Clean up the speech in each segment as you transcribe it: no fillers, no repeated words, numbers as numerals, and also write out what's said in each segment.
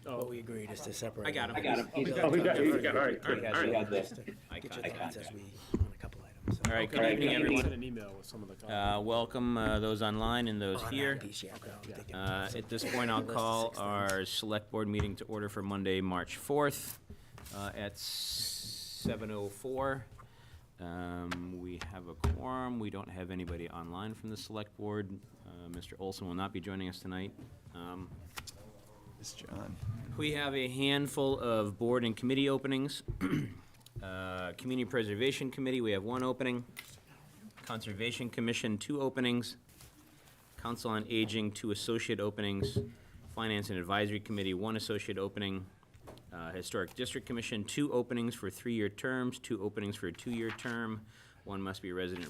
What we agreed is to separate. I got him. I got him. He's Oh, we got, already all right, done. good, all right. He Got has this. to I get got your it. thoughts as we, on a couple items. All right, good All right, evening, good everyone. Send an email with some of the comments. Welcome those online and those On that here. piece, yeah, okay, I'll dig it. At this point, I'll call our select board meeting to order for Monday, March 4th at 7:04. We have a quorum. We don't have anybody online from the select board. Mr. Olson will not be joining us tonight. It's John. We have a handful of board and committee openings. Community Preservation Committee, we have one opening. Conservation Commission, 2 openings. Council on Aging, 2 associate openings. Finance and Advisory Committee, 1 associate opening. Historic District Commission, 2 openings for 3-year terms, 2 openings for a 2-year term. 1 must be a resident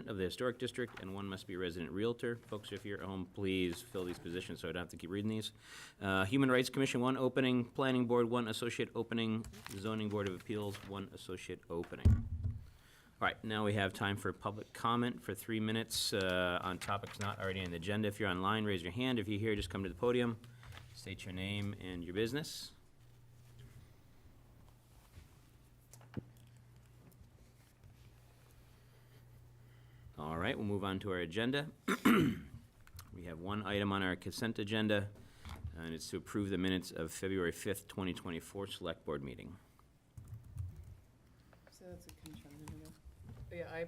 of the Historic District, and 1 must be a resident realtor. Folks, if you're at home, please fill these positions so I don't have to keep reading these. Human Rights Commission, 1 opening. Planning Board, 1 associate opening. Zoning Board of Appeals, 1 associate opening. All right, now we have time for public comment for 3 minutes on topics not already on the agenda. If you're online, raise your hand. If you're here, just come to the podium. State your name and your business. All right, we'll move on to our agenda. We have 1 item on our consent agenda, and it's to approve the minutes of February 5th, 2024 Select Board meeting. So that's a consent agenda. Yeah, I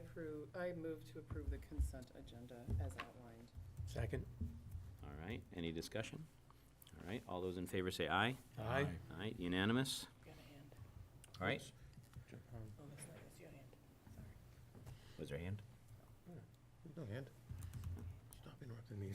move to approve the consent agenda as outlined. Second? All right, any discussion? All right, all those in favor say aye. Aye. All right, unanimous. Got a hand. All right, Oh, that's not, that's your hand. Sorry. was there a hand? No hand. Stop interrupting me.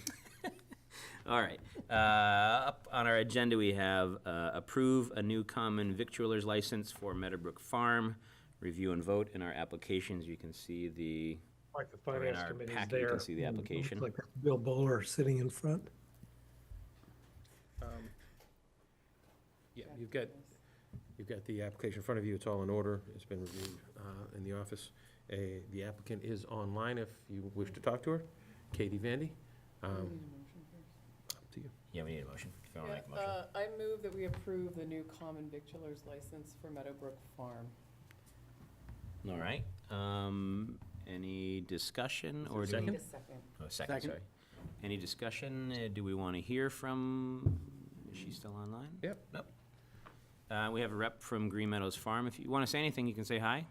All right, up on our agenda, we have approve a new common victualler's license for Meadowbrook Farm. Review and vote in our applications. You can see the, Like the or in finance our committee's packet, you there. can see the application. Like Bill Bowler sitting in front. Yeah, you've got the application in front of you, it's all in order, it's been reviewed in the office. The applicant is online if you wish to talk to her, Katie Vandy. We need a motion first. Up to you. Yeah, we need a motion, if you want to make a motion. I move that we approve the new common victualler's license for Meadowbrook Farm. All right, any discussion or? do we- Need Second? a second. Oh, second, Second. sorry. Any discussion? Do we want to hear from, is she still online? Yep. Nope. We have a rep from Green Meadows Farm. If you want to say anything, you can say hi.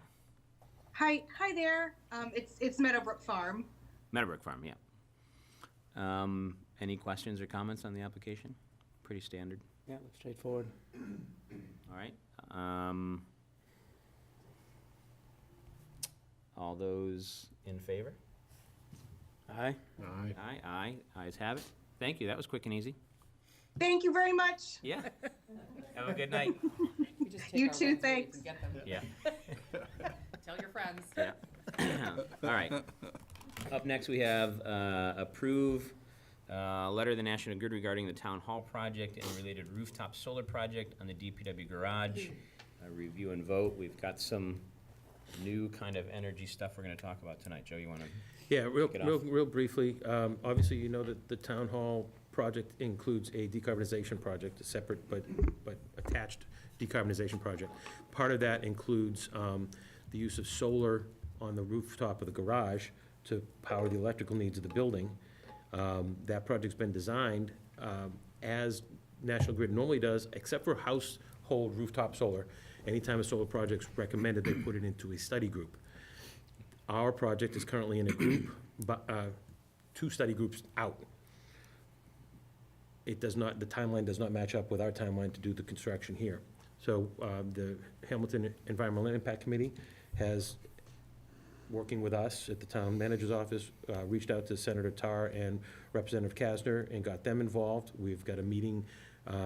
Hi there. It's Meadowbrook Farm. Meadowbrook Farm, yeah. Any questions or comments on the application? Pretty standard. Yeah, looks straightforward. All right. All those in favor? Aye. Aye. Aye, ayes have it. Thank you, that was quick and easy. Thank you very much. Yeah. Have a good night. We just take You our too, ones where we thanks. can get them. Yeah. Tell your friends. Yeah. All right. Up next, we have approve letter of the National Grid regarding the Town Hall project and related rooftop solar project on the DPW garage. Review and vote. We've got some new kind of energy stuff we're going to talk about tonight. Joe, you want to? Yeah, Kick it off. real briefly, obviously, you know that the town hall project includes a decarbonization project, a separate but attached decarbonization project. Part of that includes the use of solar on the rooftop of the garage to power the electrical needs of the building. That project's been designed as National Grid normally does, except for household rooftop solar. Anytime a solar project's recommended, they put it into a study group. Our project is currently in a group, but 2 study groups out. It does not, the timeline does not match up with our timeline to do the construction here. So the Hamilton Environmental Impact Committee has, working with us at the town manager's office, reached out to Senator Tarr and Representative Kasner and got them involved. We've got a meeting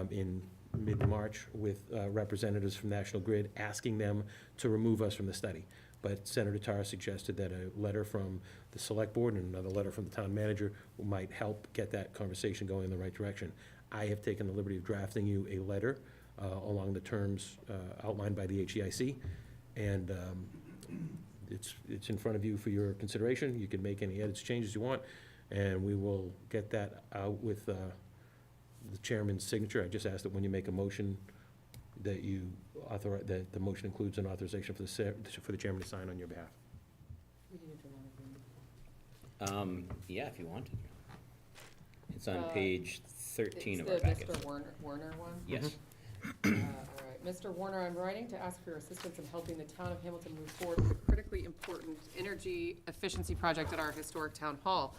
in mid-March with representatives from National Grid, asking them to remove us from the study. But Senator Tarr suggested that a letter from the Select Board and another letter from the town manager might help get that conversation going in the right direction. I have taken the liberty of drafting you a letter along the terms outlined by the HEIC, and it's in front of you for your consideration. You can make any edits, changes you want, and we will get that out with the chairman's signature. I just asked that when you make a motion, that you authorize, that the motion includes an authorization for for the chairman to sign on your behalf. We need to run it. Yeah, if you want to. It's on Uh, page 13 of our It's the packet. Mr. Warner one? Yes. All right, Mr. Warner, I'm writing to ask for your assistance in helping the town of Hamilton move forward with a critically important energy efficiency project at our historic town hall.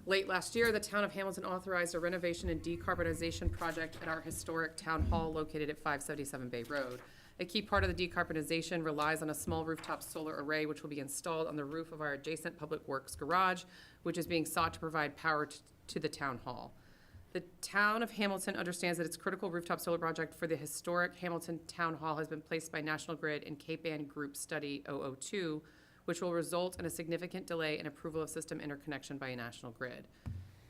Late last year, the town of Hamilton authorized a renovation and decarbonization project at our historic town hall located at 577 Bay Road. A key part of the decarbonization relies on a small rooftop solar array which will be installed on the roof of our adjacent Public Works garage, which is being sought to provide power to the town hall. The town of Hamilton understands that its critical rooftop solar project for the historic Hamilton Town Hall has been placed by National Grid in Cape Ann Group Study 002, which will result in a significant delay in approval of system interconnection by National Grid.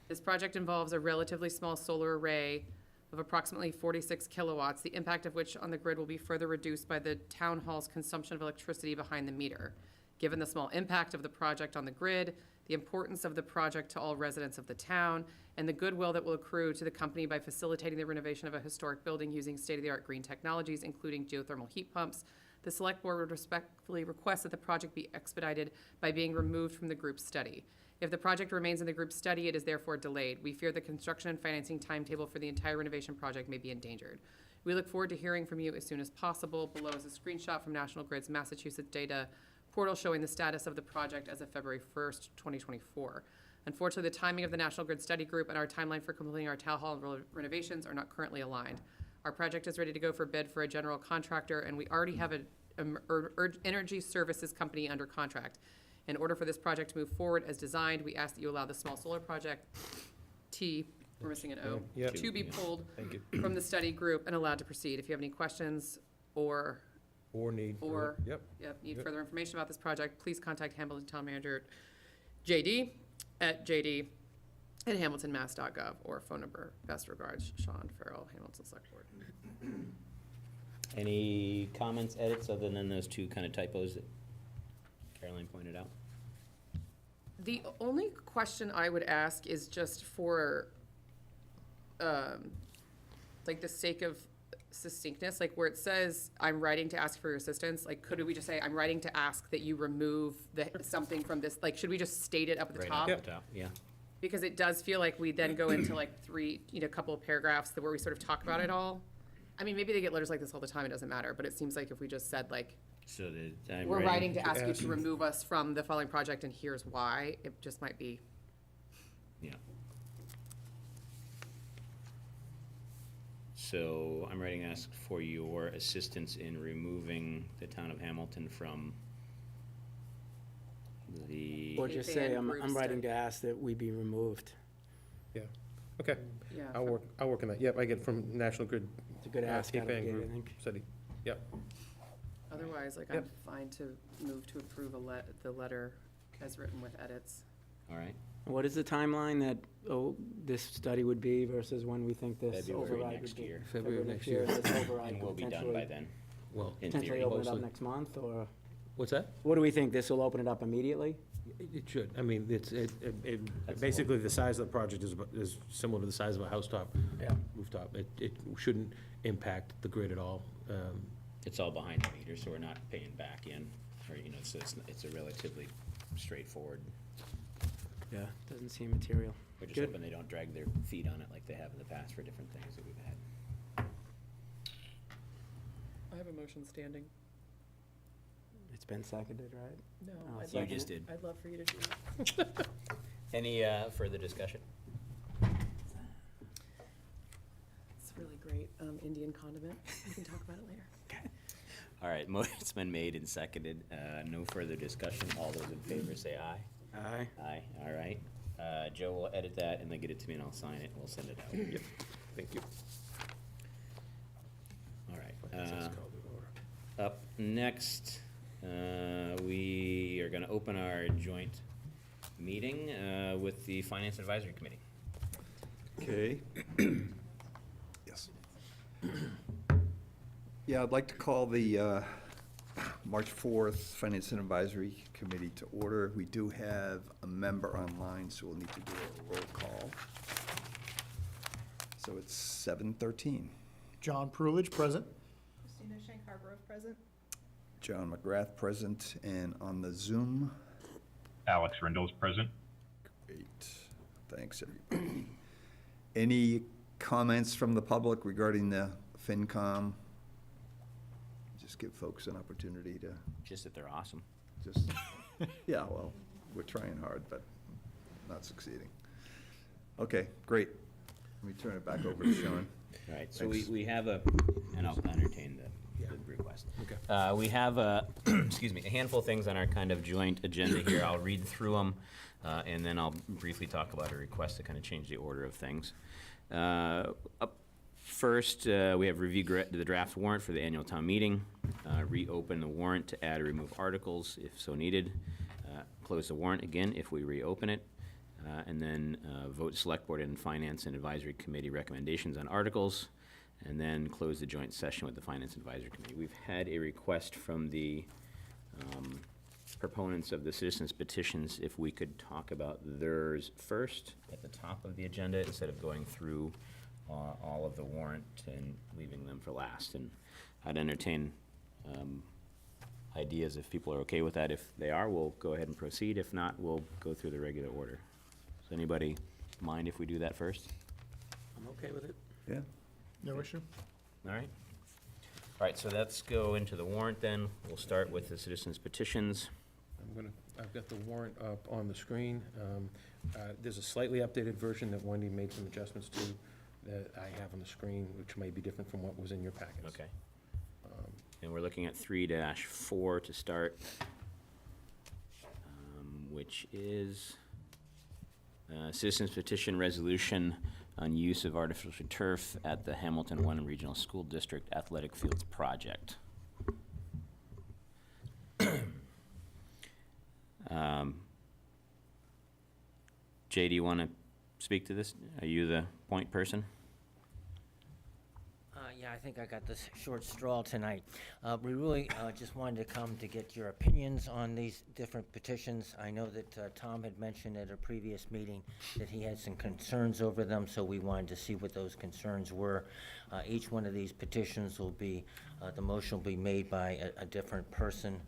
This project involves a relatively small solar array of approximately 46 kilowatts, the impact of which on the grid will be further reduced by the town hall's consumption of electricity behind the meter. Given the small impact of the project on the grid, the importance of the project to all residents of the town, and the goodwill that will accrue to the company by facilitating the renovation of a historic building using state-of-the-art green technologies, including geothermal heat pumps, the Select Board would respectfully request that the project be expedited by being removed from the group's study. If the project remains in the group's study, it is therefore delayed. We fear the construction and financing timetable for the entire renovation project may be endangered. We look forward to hearing from you as soon as possible. Below is a screenshot from National Grid's Massachusetts data portal showing the status of the project as of February 1st, 2024. Unfortunately, the timing of the National Grid Study Group and our timeline for completing our town hall renovations are not currently aligned. Our project is ready to go for bid for a general contractor, and we already have an energy services company under contract. In order for this project to move forward as designed, we ask that you allow the small solar project, T, we're missing an O, Yep. to be pulled Thank you. from the study group and allowed to proceed. If you have any questions or Or need. Or- Yep. need Yep. further information about this project, please contact Hamilton Town Manager jd@hamiltonmass.gov or phone number, best regards, Sean Farrell, Hamilton Select Board. Any comments, edits, other than those two kind of typos that Caroline pointed out? The only question I would ask is just for, like, the sake of succinctness, like where it says, I'm writing to ask for your assistance, like, could we just say, I'm writing to ask that you remove something from this, like, should we just state it up at the Right top? off the top, yeah. Because it does feel like we then go into like a couple of paragraphs where we sort of talk about it all. I mean, maybe they get letters like this all the time, it doesn't matter, but it seems like if we just said like, So that I'm we're writing to ask you ask- to remove us from the following project and here's why, it just might be. Yeah. So I'm writing to ask for your assistance in removing the town of Hamilton from the, Or just Cape say, Ann Group I'm writing study. to ask that we be removed. Yeah. Okay. Yeah. I'll work on that. Yep, I get from National Grid. It's a good ask out of Cape the Ann gate, I Group think. Study. Yep. Otherwise, like, I'm fine to move to approve the letter as written with edits. all right, What is the timeline that, this study would be versus when we think this February override would next be? year. February next year. This override and could we'll be done by potentially- then, Well, in Potentially theory. open it up Mostly. next month, or, what's that? what do we think, this will open it up immediately? It should. I mean, basically, the size of the project is similar to the size of a housetop Yeah. rooftop. It shouldn't impact the grid at all. It's all behind the meter, so we're not paying back in, or, you know, so it's a relatively straightforward. Yeah. Doesn't seem material. We're just Good. hoping they don't drag their feet on it like they have in the past for different things that we've had. I have a motion standing. It's been seconded, right? No, Oh, I'd you love, just did. I'd love for you to do it. Any further discussion? It's really great, Indian condiment. We can talk about it later. All right, it's been made and seconded. No further discussion. All those in favor say aye. Aye. Aye, all right. Joe will edit that and then get it to me and I'll sign it and we'll send it out. Yep. Thank you. All right. Up next, we are gonna open our joint meeting with the Finance Advisory Committee. Okay. Yes. Yeah, I'd like to call the March 4th Finance and Advisory Committee to order. We do have a member online, so we'll need to do a roll call. So it's 7:13. John Prulidge, present. Christina Shankar-Grove, present. John McGrath present, and on the Zoom. Alex Rindel's present. Great, thanks, everybody. Any comments from the public regarding the FinCom? Just give folks an opportunity to Just that they're awesome. just, yeah, well, we're trying hard, but not succeeding. Okay, great. Let me turn it back over to Sean. All right, so Thanks. we have and I'll entertain the request. Okay. We have excuse me, a handful of things on our kind of joint agenda here. I'll read through them, and then I'll briefly talk about a request to kind of change the order of things. Up first, we have review the draft warrant for the annual town meeting, reopen the warrant to add or remove articles if so needed, close the warrant again if we reopen it, and then vote select board and finance and advisory committee recommendations on articles, and then close the joint session with the finance advisory committee. We've had a request from the proponents of the citizens petitions if we could talk about theirs first at the top of the agenda instead of going through all of the warrant and leaving them for last. And I'd entertain ideas if people are okay with that. If they are, we'll go ahead and proceed. If not, we'll go through the regular order. Does anybody mind if we do that first? I'm okay with it. Yeah? No issue. All right. All right, so let's go into the warrant then. We'll start with the citizens petitions. I've got the warrant up on the screen. There's a slightly updated version that Wendy made some adjustments to that I have on the screen, which may be different from what was in your packets. Okay. And we're looking at 3-4 to start, which is citizens petition resolution on use of artificial turf at the Hamilton Wenham Regional School District Athletic Fields Project. Jay, do you want to speak to this? Are you the point person? Yeah, I think I got this short straw tonight. We really just wanted to come to get your opinions on these different petitions. I know that Tom had mentioned at a previous meeting that he had some concerns over them, so we wanted to see what those concerns were. Each one of these petitions will be, the motion will be made by a different person,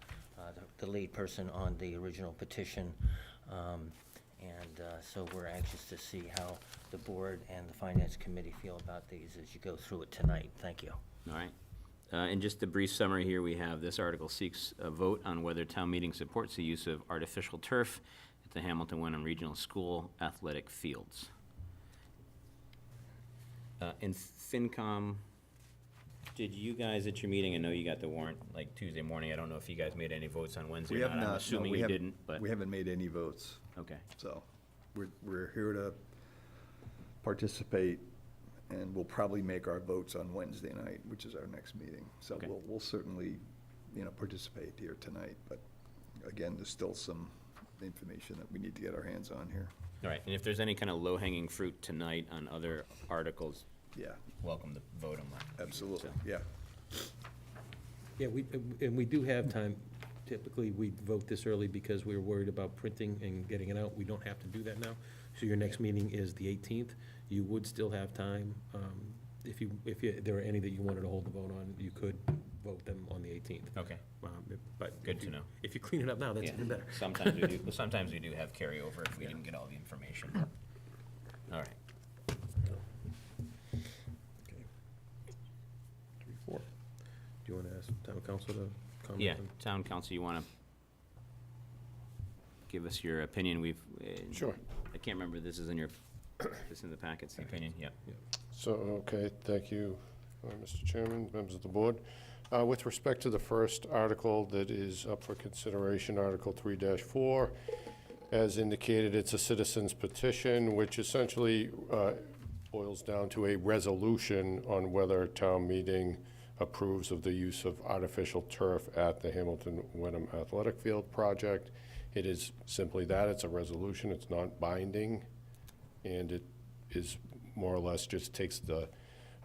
the lead person on the original petition. So we're anxious to see how the board and the finance committee feel about these as you go through it tonight. Thank you. All right. In just a brief summary here, we have this article seeks a vote on whether town meeting supports the use of artificial turf at the Hamilton Wenham Regional School athletic fields. In FinCom, did you guys at your meeting, I know you got the warrant like Tuesday morning, I don't know if you guys made any votes on Wednesday We or have not. I'm not. No, assuming we you haven't- didn't, but, We haven't made any votes, okay. so we're here to participate, and we'll probably make our votes on Wednesday night, which is our next meeting. So Okay. we'll certainly, participate here tonight, but again, there's still some information that we need to get our hands on here. All right, and if there's any kind of low-hanging fruit tonight on other articles, Yeah, welcome to vote them. absolutely, So- yeah. Yeah, we do have time. Typically, we vote this early because we're worried about printing and getting it out. We don't have to do that now. So your next meeting is the 18th. You would still have time. If there are any that you wanted to hold the vote on, you could vote them on the 18th. Okay. But Good to know. if you clean it up now, that's Yeah. even better. Sometimes we do have carryover if we didn't get all the information. All right. Okay. 3-4. Do you want to ask town council to comment? Yeah, on- town council, you want to give us your opinion? Sure. I can't remember, this is in the packets, the opinion, yeah. So, okay, thank you, Mr. Chairman, members of the board. With respect to the first article that is up for consideration, Article 3-4, as indicated, it's a citizen's petition, which essentially boils down to a resolution on whether town meeting approves of the use of artificial turf at the Hamilton Wenham Athletic Field project. It is simply that, it's a resolution, it's not binding, and it is more or less just takes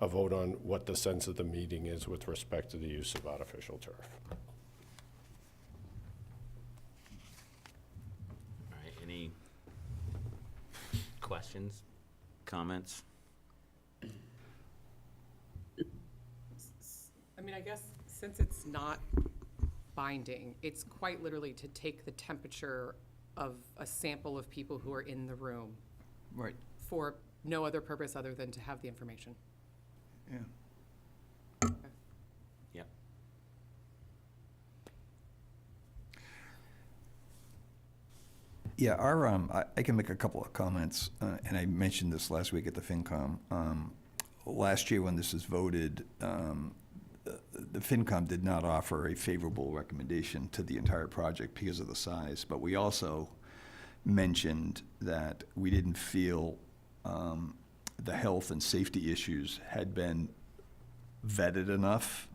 a vote on what the sense of the meeting is with respect to the use of artificial turf. All right, any questions, comments? I guess since it's not binding, it's quite literally to take the temperature of a sample of people who are in the room Right, for no other purpose other than to have the information. yeah. Yep. Yeah, I can make a couple of comments, and I mentioned this last week at the FinCom. Last year, when this was voted, the FinCom did not offer a favorable recommendation to the entire project because of the size, but we also mentioned that we didn't feel the health and safety issues had been vetted enough,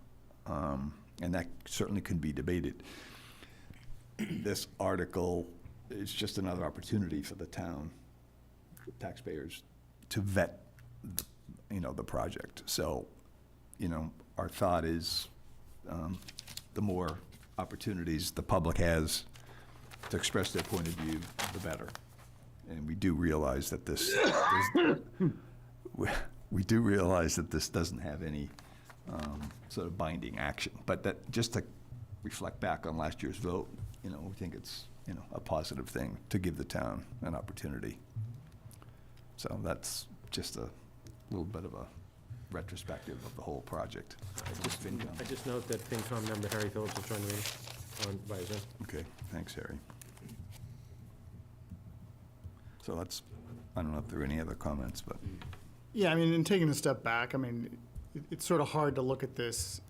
and that certainly can be debated. This article is just another opportunity for the town taxpayers to vet, the project. So, our thought is, the more opportunities the public has to express their point of view, the better. And we do realize that this, we do realize that this doesn't have any sort of binding action. But that, just to reflect back on last year's vote, we think it's, a positive thing to give the town an opportunity. So that's just a little bit of a retrospective of the whole project. I just note that FinCom member Harry Phillips is joining me on via Zoom. Okay, thanks, Harry. So that's, I don't know if there are any other comments, but. Yeah, in taking a step back, it's sort of hard to look at this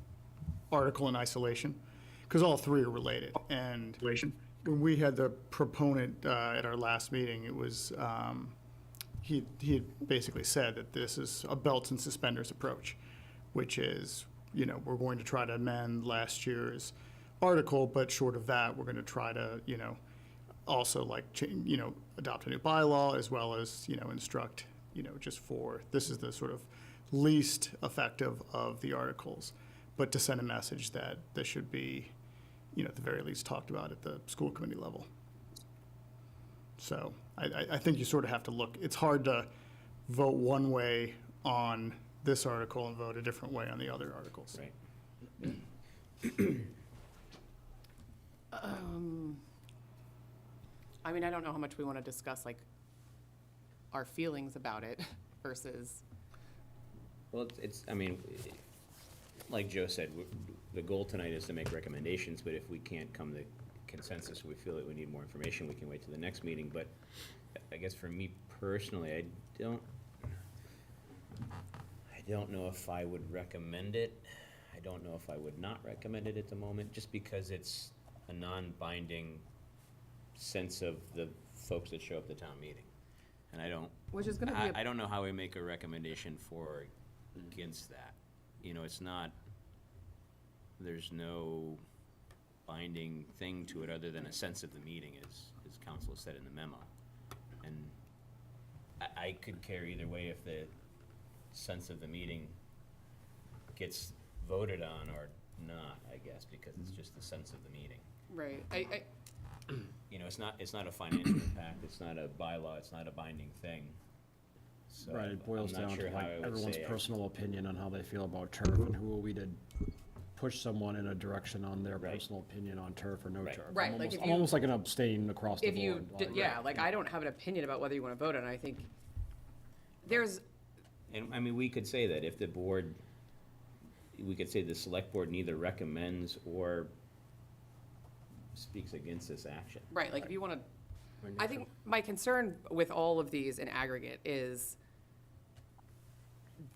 article in isolation, because all three are related. And when we had the proponent at our last meeting, it was, he had basically said that this is a belts and suspenders approach, which is, we're going to try to amend last year's article, but short of that, we're going to try to, also adopt a new bylaw, as well as, instruct, just for, this is the sort of least effective of the articles, but to send a message that this should be, at the very least talked about at the school committee level. So I think you sort of have to look, it's hard to vote one way on this article and vote a different way on the other articles. Right. I don't know how much we want to discuss, our feelings about it versus, Well, like Joe said, the goal tonight is to make recommendations, but if we can't come to consensus, we feel that we need more information, we can wait till the next meeting. But I guess for me personally, I don't know if I would recommend it. I don't know if I would not recommend it at the moment, just because it's a non-binding sense of the folks that show up at the town meeting. And which is going to be I don't know how we make a recommendation for or against that. It's not, there's no binding thing to it other than a sense of the meeting, as council said in the memo. And I could care either way if the sense of the meeting gets voted on or not, I guess, because it's just the sense of the meeting. right. It's not a financial impact, it's not a bylaw, it's not a binding thing. So Right, it boils I'm not down sure to how I would everyone's say it. personal opinion on how they feel about turf and who are we to push someone in a direction on their Right. personal opinion on turf or no Right. turf. Right, I'm almost like an abstain across the If you, board. I don't have an opinion about whether you want to vote on it. I think there's, And, we could say that if the board, we could say the select board neither recommends or speaks against this action. right, if you want to, I think my concern with all of these in aggregate is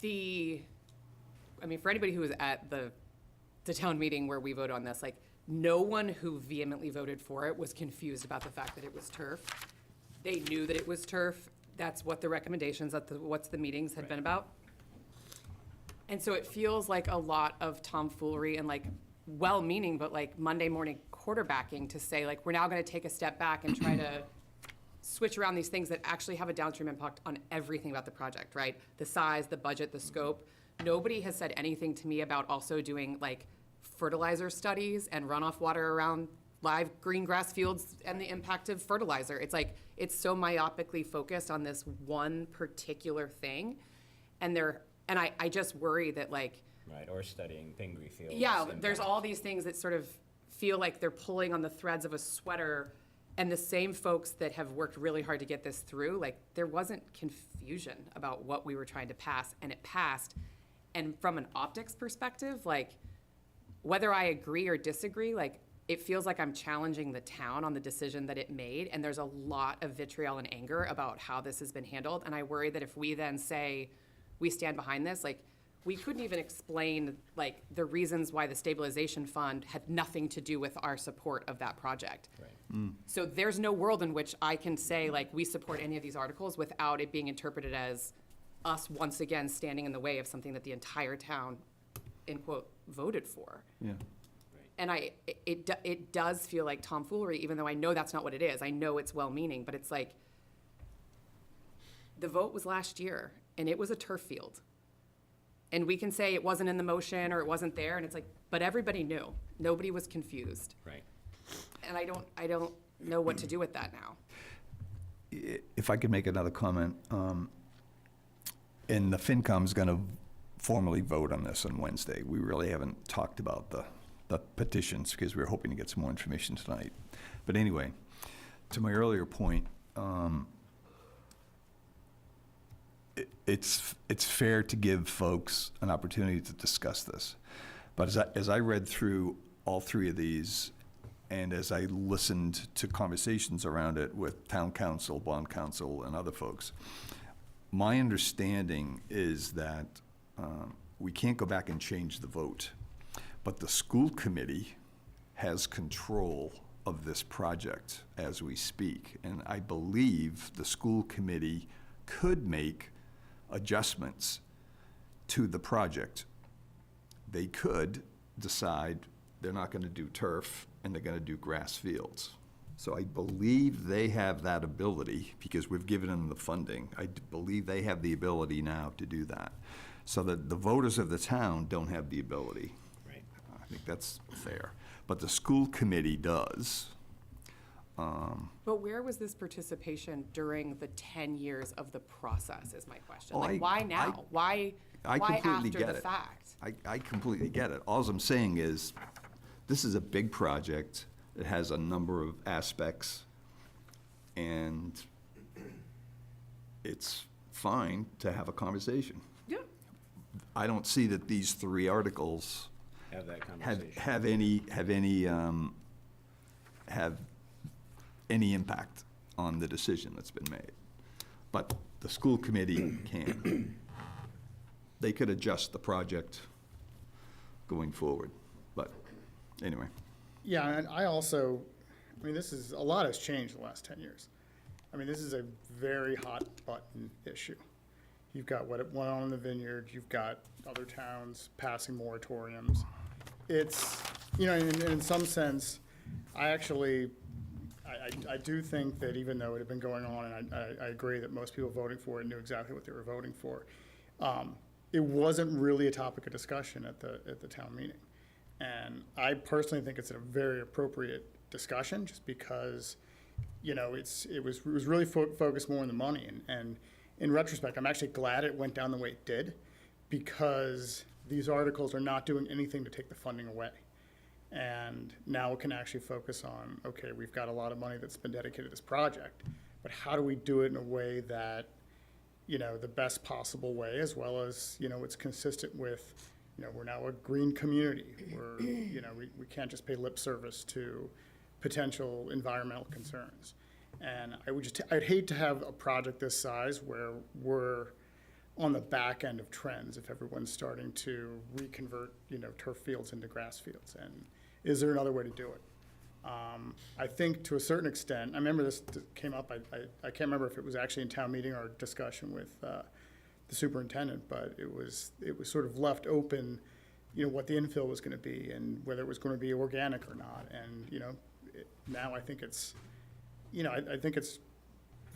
for anybody who was at the town meeting where we voted on this, no one who vehemently voted for it was confused about the fact that it was turf. They knew that it was turf. That's what the recommendations, what's the meetings had been about. And so it feels like a lot of tomfoolery and well-meaning, but Monday morning quarterbacking to say we're now going to take a step back and try to switch around these things that actually have a downstream impact on everything about the project, right? The size, the budget, the scope. Nobody has said anything to me about also doing fertilizer studies and runoff water around live green grass fields and the impact of fertilizer. It's it's so myopically focused on this one particular thing. And I just worry that Right, or studying Pingree Fields. Yeah, there's all these things that sort of feel like they're pulling on the threads of a sweater, and the same folks that have worked really hard to get this through, like, there wasn't confusion about what we were trying to pass, and it passed. And from an optics perspective, like, whether I agree or disagree, like, it feels like I'm challenging the town on the decision that it made, and there's a lot of vitriol and anger about how this has been handled, and I worry that if we then say we stand behind this, like, we couldn't even explain, like, the reasons why the stabilization fund had nothing to do with our support of that project. Right. So there's no world in which I can say, like, we support any of these articles without it being interpreted as us once again standing in the way of something that the entire town, in quote, voted for. Yeah. And it does feel like tomfoolery, even though I know that's not what it is. I know it's well-meaning, but it's like, the vote was last year, and it was a turf field. And we can say it wasn't in the motion, or it wasn't there, and it's like, but everybody knew. Nobody was confused. Right. And I don't know what to do with that now. If I could make another comment, and the FinCom's going to formally vote on this on Wednesday. We really haven't talked about the petitions because we were hoping to get some more information tonight. But anyway, to my earlier point, it's fair to give folks an opportunity to discuss this. But as I read through all three of these, and as I listened to conversations around it with town council, bond council, and other folks, my understanding is that we can't go back and change the vote, but the school committee has control of this project as we speak. And I believe the school committee could make adjustments to the project. They could decide they're not going to do turf and they're going to do grass fields. So I believe they have that ability because we've given them the funding. I believe they have the ability now to do that. So that the voters of the town don't have the ability. Right. I think that's fair. But the school committee does. But where was this participation during the 10 years of the process is my question. Oh, Like, why now? Why completely after get the it. fact? I completely get it. All I'm saying is, this is a big project. It has a number of aspects, and it's fine to have a conversation. Yeah. I don't see that these three articles Have that conversation. have any impact on the decision that's been made. But the school committee can. They could adjust the project going forward, but anyway. Yeah, and I also, I mean, a lot has changed in the last 10 years. I mean, this is a very hot button issue. You've got what went on in the Vineyard, you've got other towns passing moratoriums. It's, you know, in some sense, I do think that even though it had been going on, and I agree that most people voting for it knew exactly what they were voting for, it wasn't really a topic of discussion at the town meeting. And I personally think it's a very appropriate discussion, just because, you know, it was really focused more on the money. And in retrospect, I'm actually glad it went down the way it did, because these articles are not doing anything to take the funding away. And now it can actually focus on, okay, we've got a lot of money that's been dedicated to this project, but how do we do it in a way that, you know, the best possible way, as well as, you know, it's consistent with, you know, we're now a green community. You know, we can't just pay lip service to potential environmental concerns. And I'd hate to have a project this size where we're on the back end of trends if everyone's starting to reconvert, you know, turf fields into grass fields. And is there another way to do it? I think to a certain extent, I remember this came up, I can't remember if it was actually in town meeting or discussion with the superintendent, but it was sort of left open, you know, what the infill was gonna be and whether it was gonna be organic or not. And, you know, now I think it's, you know, I think it's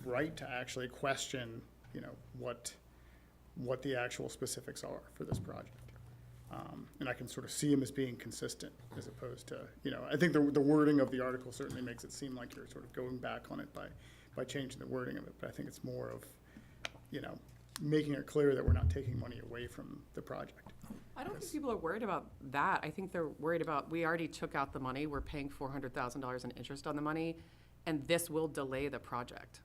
right to actually question, you know, what the actual specifics are for this project. And I can sort of see them as being consistent, as opposed to, you know, I think the wording of the article certainly makes it seem like you're sort of going back on it by changing the wording of it. But I think it's more of, you know, making it clear that we're not taking money away from the project. I don't think people are worried about that. I think they're worried about, we already took out the money, we're paying $400,000 in interest on the money, and this will delay the project.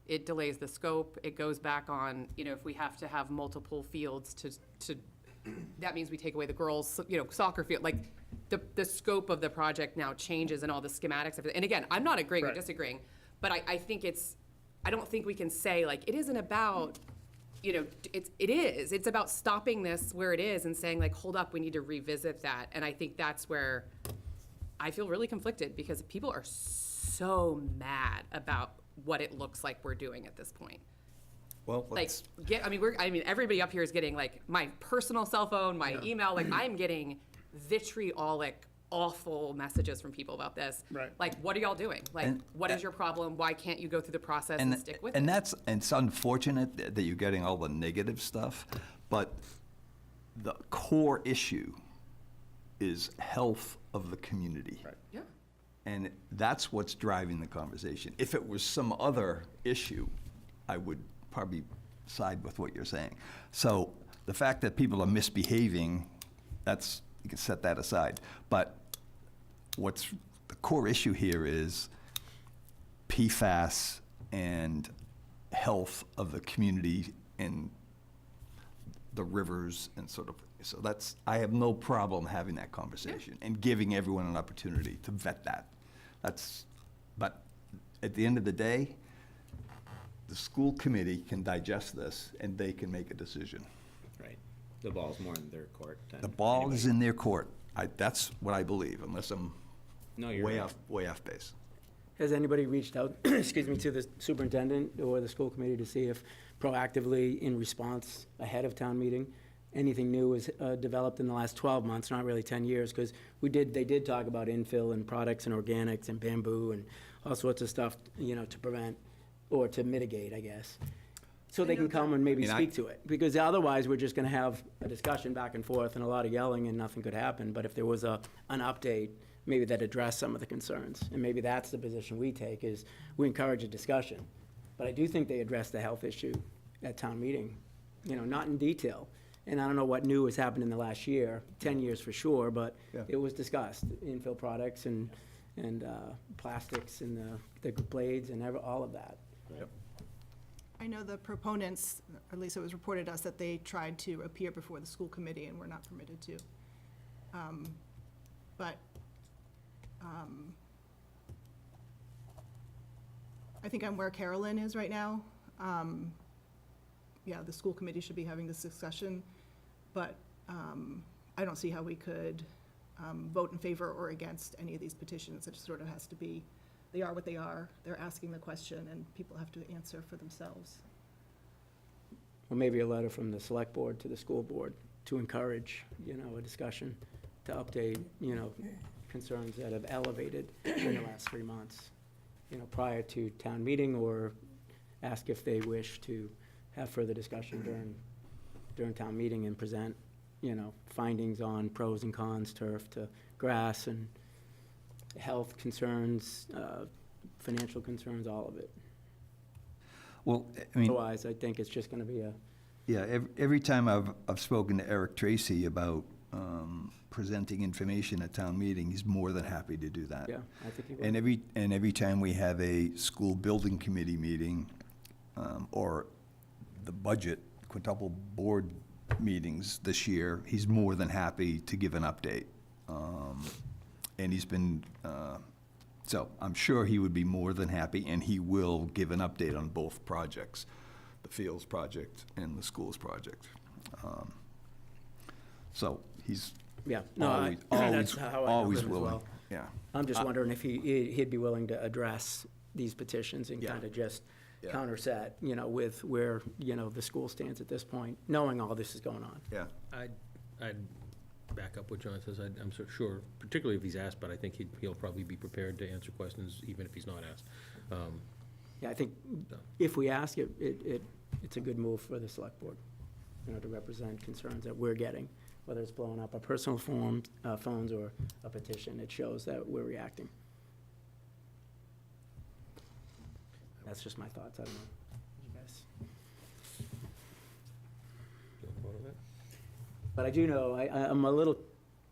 It delays the scope, it goes back on, if we have to have multiple fields to, that means we take away the girls', soccer field, like, the scope of the project now changes and all the schematics of it. And again, I'm not agreeing or disagreeing, but I think I don't think we can say, like, it isn't about, it's about stopping this where it is and saying, like, hold up, we need to revisit that. And I think that's where I feel really conflicted, because people are so mad about what it looks like we're doing at this point. Well, Like, everybody up here is getting, like, my personal cell phone, my email, like, I'm getting vitriolic, awful messages from people about this. Right. Like, what are y'all doing? Like, And- what is your problem? Why can't you go through the process and stick with and it? it's unfortunate that you're getting all the negative stuff, but the core issue is health of the community. Right. Yeah. And that's what's driving the conversation. If it was some other issue, I would probably side with what you're saying. So the fact that people are misbehaving, you can set that aside. But what's the core issue here is PFAS and health of the community and the rivers and sort of, so I have no problem having that conversation and giving everyone an opportunity to vet that. But at the end of the day, the school committee can digest this and they can make a decision. Right. The ball's more in their court than The ball anybody. is in their court. That's what I believe, unless I'm No, you're way right. off base. Has anybody reached out, excuse me, to the superintendent or the school committee to see if proactively, in response, ahead of town meeting, anything new was developed in the last 12 months, not really 10 years? Because they did talk about infill and products and organics and bamboo and all sorts of stuff, to prevent or to mitigate, I guess. So they can come and maybe speak to it. Because otherwise, we're just gonna have a discussion back and forth and a lot of yelling and nothing could happen. But if there was an update, maybe that addressed some of the concerns. And maybe that's the position we take, is we encourage a discussion. But I do think they addressed the health issue at town meeting, not in detail. And I don't know what new has happened in the last year, 10 years for sure, but Yeah. it was discussed, infill products and plastics and the blades and all of that. I know the proponents, or at least it was reported to us, that they tried to appear before the school committee and were not permitted to. But I think I'm where Carolyn is right now. Yeah, the school committee should be having this discussion, but I don't see how we could vote in favor or against any of these petitions. It sort of has to be, they are what they are. They're asking the question, and people have to answer for themselves. Or maybe a letter from the select board to the school board to encourage, a discussion, to update, concerns that have elevated in the last 3 months, prior to town meeting, or ask if they wish to have further discussion during town meeting and present, findings on pros and cons, turf to grass, and health concerns, financial concerns, all of it. Well, I mean, Otherwise, I think it's just gonna be every time I've spoken to Eric Tracy about presenting information at town meeting, he's more than happy to do that. yeah, I think he will. And every time we have a school building committee meeting, or the budget quintuple board meetings this year, he's more than happy to give an update. And he's been, so I'm sure he would be more than happy, and he will give an update on both projects, the Fields project and the schools project. So he's Yeah, no, always, that's how I know always him as willing. well. Yeah. I'm just wondering if he'd be willing to address these petitions and Yeah. kind of just Yeah. counterset, with where, the school stands at this point, knowing all this is going on. Yeah. I'd back up what John says. I'm so sure, particularly if he's asked, but I think he'll probably be prepared to answer questions even if he's not asked. Yeah, I think if we ask it, it's a good move for the select board, to represent concerns that we're getting, whether it's blowing up our personal phones or a petition. It shows that we're reacting. That's just my thoughts. I don't know. You guys. But I do know, I'm a little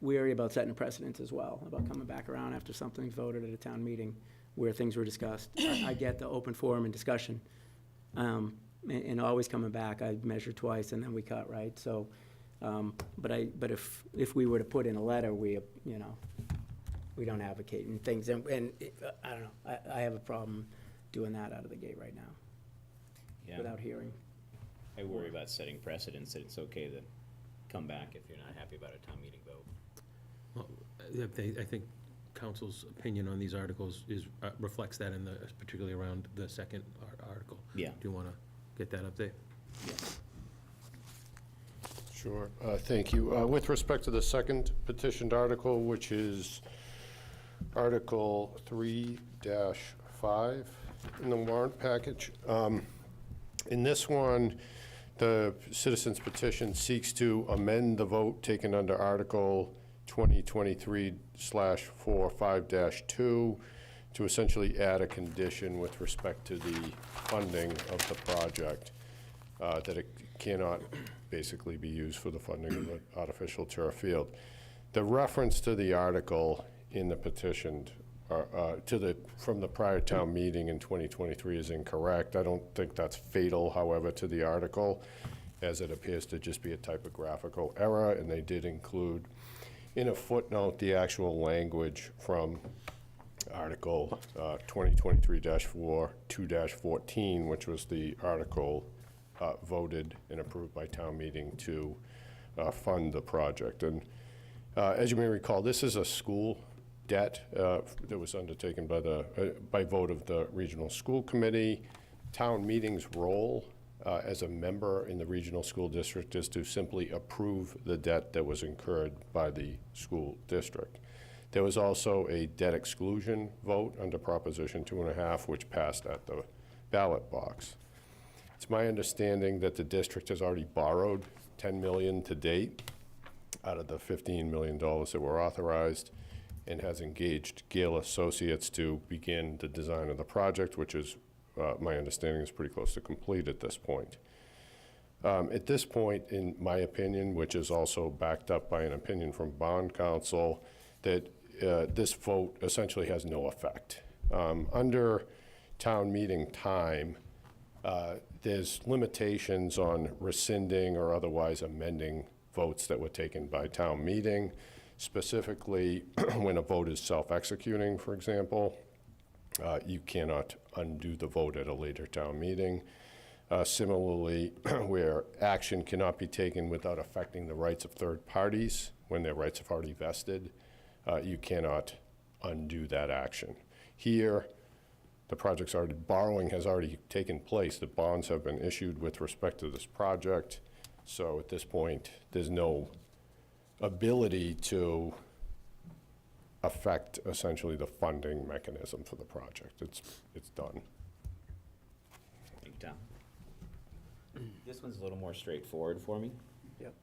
weary about setting a precedent as well, about coming back around after something's voted at a town meeting where things were discussed. I get the open forum and discussion, and always coming back, I measure twice and then we cut, right? So, but if we were to put in a letter, we don't advocate and things, and I don't know, I have a problem doing that out of the gate right now, Yeah. without hearing. I worry about setting precedents that it's okay to come back if you're not happy about a town meeting vote. Well, I think council's opinion on these articles reflects that particularly around the second article. Yeah. Do you want to get that update? Sure, thank you. With respect to the second petitioned article, which is Article 3-5 in the warrant package, in this one, the citizens petition seeks to amend the vote taken under Article 2023/45-2 to essentially add a condition with respect to the funding of the project, that it cannot basically be used for the funding of an artificial turf field. The reference to the article in the petitioned, from the prior town meeting in 2023 is incorrect. I don't think that's fatal, however, to the article, as it appears to just be a typographical error, and they did include in a footnote the actual language from Article 2023-2-14, which was the article voted and approved by town meeting to fund the project. And as you may recall, this is a school debt that was undertaken by vote of the regional school committee. Town meeting's role as a member in the regional school district is to simply approve the debt that was incurred by the school district. There was also a debt exclusion vote under Proposition 2.5, which passed at the ballot box. It's my understanding that the district has already borrowed $10 million to date out of the $15 million that were authorized, and has engaged Gale Associates to begin the design of the project, which is, my understanding, is pretty close to complete at this point. At this point, in my opinion, which is also backed up by an opinion from bond counsel, that this vote essentially has no effect. Under town meeting time, there's limitations on rescinding or otherwise amending votes that were taken by town meeting, specifically when a vote is self-executing, for example. You cannot undo the vote at a later town meeting. Similarly, where action cannot be taken without affecting the rights of third parties, when their rights have already vested, you cannot undo that action. Here, the project's borrowing has already taken place. The bonds have been issued with respect to this project. So at this point, there's no ability to affect essentially the funding mechanism for the project. It's done. Thank you, Tom. This one's a little more straightforward for me. Yep.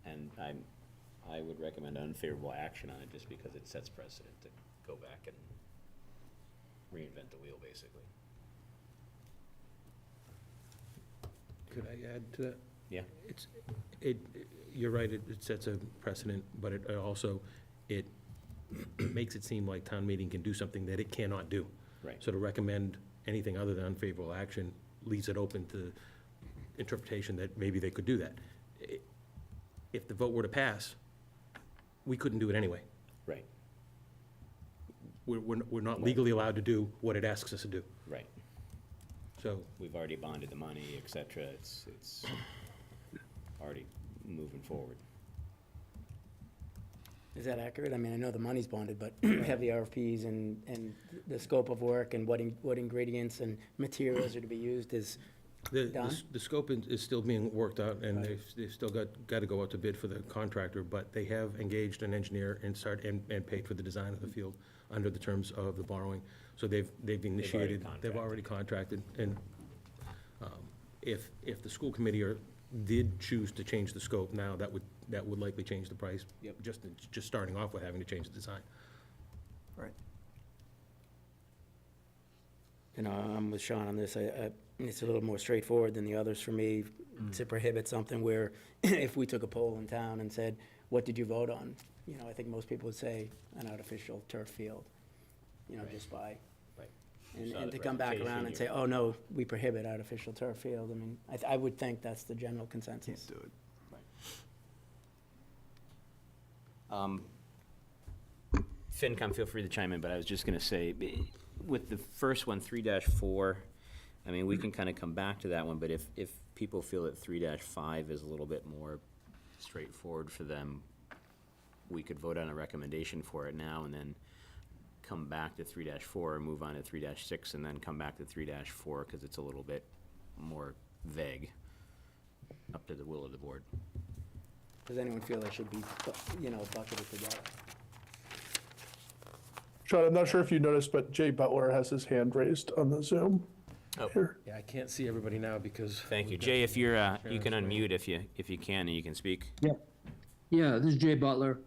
And I would recommend unfavorable action on it just because it sets precedent to go back and reinvent the wheel, basically. Could I add to that? Yeah. You're right, it sets a precedent, but it also, it makes it seem like town meeting can do something that it cannot do. Right. So to recommend anything other than unfavorable action leaves it open to interpretation that maybe they could do that. If the vote were to pass, we couldn't do it anyway. Right. We're not legally allowed to do what it asks us to do. Right. So, We've already bonded the money, et cetera. It's already moving forward. Is that accurate? I mean, I know the money's bonded, but have the RFPs and the scope of work and what ingredients and materials are to be used is done? the scope is still being worked out, and they've still got to go out to bid for the contractor, but they have engaged an engineer and paid for the design of the field under the terms of the borrowing. So they've initiated, they've already contracted, and if the school committee did choose to change the scope now, that would likely change the price. Yep. Just starting off with having to change the design. Right. you know, I'm with Sean on this. It's a little more straightforward than the others for me to prohibit something where if we took a poll in town and said, what did you vote on? You know, I think most people would say an artificial turf field, you know, just by. Right. And to come back around and say, oh, no, we prohibit artificial turf field, I mean, I would think that's the general consensus. Do it. FinCom, feel free to chime in, but I was just gonna say, with the first one, 3-4, I mean, we can kind of come back to that one, but if people feel that 3-5 is a little bit more straightforward for them, we could vote on a recommendation for it now and then come back to 3-4, move on to 3-6, and then come back to 3-4, because it's a little bit more vague, up to the will of the board. Does anyone feel they should be, you know, bucketed together? Sean, I'm not sure if you noticed, but Jay Butler has his hand raised on the Zoom. Oh. Here. Yeah, I can't see everybody now because. Thank you. we've got Jay, if you're, you can Sharon's unmute if you can, and you can speak. Yeah, this is Jay Butler.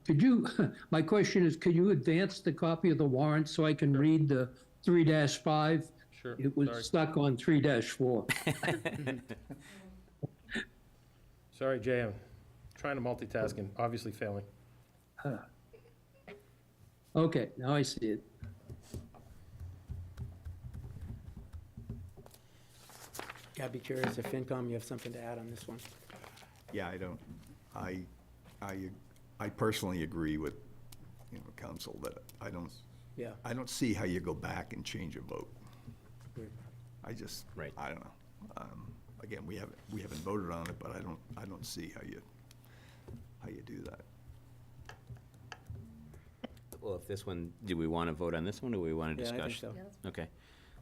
Could you, my question is, could you advance the copy of the warrant so I can read the 3-5? Sure, It was sorry. stuck on 3-4. Sorry, Jay, I'm trying to multitask and obviously failing. Okay, now I see it. I'd be curious if FinCom, you have something to add on this one? Yeah, I personally agree with, you know, council that I Yeah. don't see how you go back and change a vote. Agreed. I just, Right. I don't know. Again, we haven't voted on it, but I don't see how you do that. Well, if this one, do we want to vote on this one, or do we want to Yeah, discuss? I think so. Yeah, that's Okay,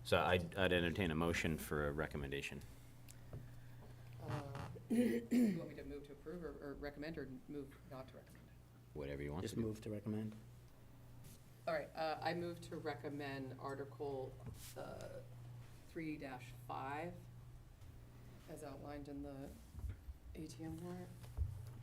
so I'd entertain a motion for a recommendation. You want me to move to approve or recommend, or move not to recommend? Whatever you want to Just do. move to recommend. All right, I move to recommend Article 3-5 as outlined in the ATM warrant.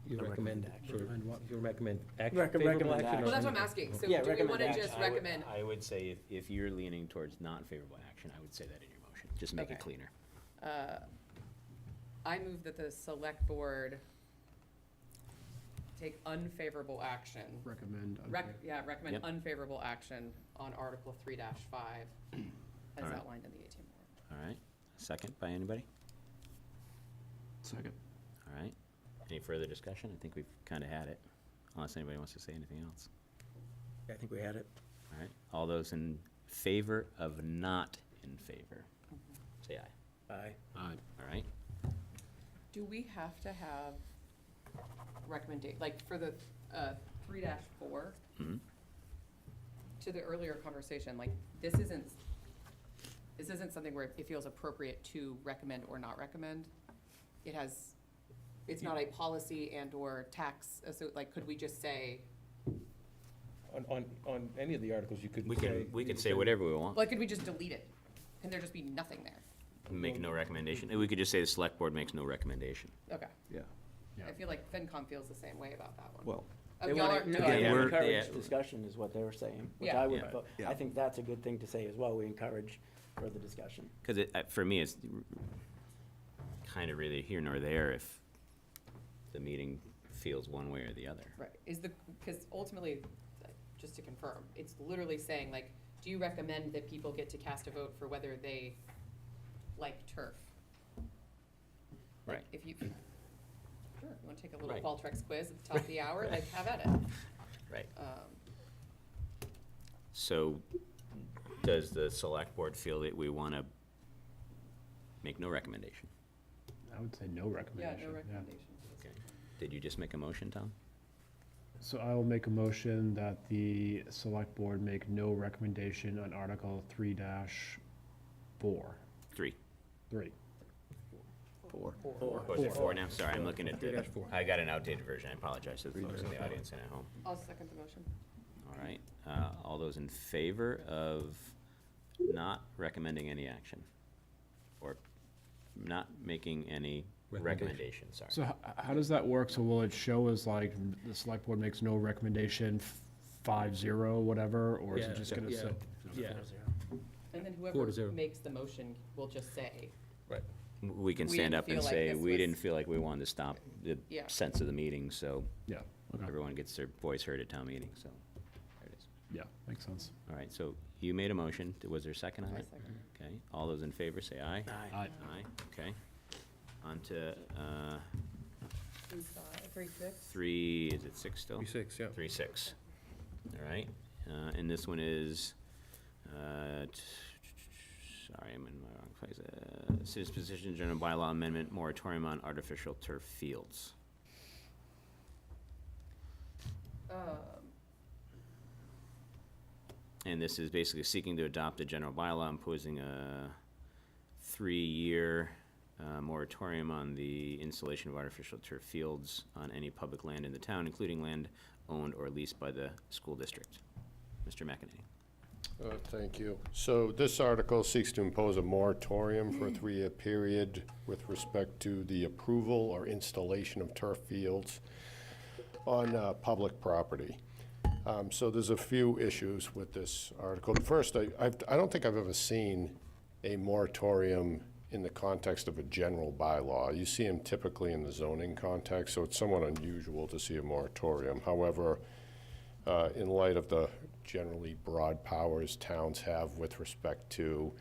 You recommend, Recommend what? you recommend Recommend favorable action. action? Well, that's what I'm asking, so Yeah, do we recommend want to action. just recommend? I would say if you're leaning towards not favorable action, I would say that in your motion, just make it Okay. cleaner. I move that the select board take unfavorable action. Recommend. Recommend Yep. unfavorable action on Article 3-5 as All right. outlined in the ATM warrant. All right, second by anybody? Second. All right, any further discussion? I think we've kind of had it, unless anybody wants to say anything else. I think we had it. All right, all those in favor of not in favor, say aye. Aye. Aye. All right, Do we have to have like for the 3-4? Mhm. To the earlier conversation, like, this isn't something where it feels appropriate to recommend or not recommend. It's not a policy and/or tax, so like, could we just say, On any of the articles, you could we say. can say whatever we want, like, could we just delete it? Can there just be nothing there? make no recommendation, we could just say the select board makes no recommendation. Okay. Yeah. I feel like FinCom feels the same way about that one. Well, Oh, They y'all wanna- are- no, no, they Yeah, wanna we're- encourage yeah. discussion is what they were saying, which Yeah. I would, Yeah. Yeah. I think that's a good thing to say as well. We encourage further discussion. Because for me, it's kind of really here nor there if the meeting feels one way or the other. Right, because ultimately, just to confirm, it's literally saying, like, do you recommend that people get to cast a vote for whether they like turf? Like, Right. If you, sure, you wanna take a little Right. Qualtrics quiz at the top of the hour, like, have at it. Right. So does the select board feel that we want to make no recommendation? I would say no Yeah, recommendation. no recommendations. Okay. Did you just make a motion, Tom? So I will make a motion that the select board make no recommendation on Article 3-4. Three. 3. four. Or is it four now? Sorry, I'm looking at the, 3-4. I got an outdated version. I apologize to the folks in the audience and at home. I'll second the motion. All right. All those in favor of not recommending any action? Or not making any recommendation, sorry. So how does that work? So will it show as like the select board makes no recommendation 5-0, whatever, or is Yeah, it just gonna yeah, say? Yeah. And then 4 whoever to 0. makes the motion will just say, We can We stand didn't up and feel like say, this we was- didn't feel like we wanted to stop the Yeah. sense of the meeting, so Yeah, okay, everyone gets their voice heard at town meeting, so there it is. yeah, makes sense. All right, so you made a motion. Was there a second on I it? second. Okay, all those in favor say aye. Aye. Aye, okay. On to, 3-6. three, is it six still? 3-6, yeah. 3-6. All right, and this one is, sorry, I'm in my wrong place. Citizen petition, general bylaw amendment, moratorium on artificial turf fields. And this is basically seeking to adopt a general bylaw imposing a 3-year moratorium on the installation of artificial turf fields on any public land in the town, including land owned or leased by the school district. Mr. McEnany. Thank you. So this article seeks to impose a moratorium for a 3-year period with respect to the approval or installation of turf fields on public property. So there's a few issues with this article. First, I don't think I've ever seen a moratorium in the context of a general bylaw. You see them typically in the zoning context, so it's somewhat unusual to see a moratorium. However, in light of the generally broad powers towns have with respect to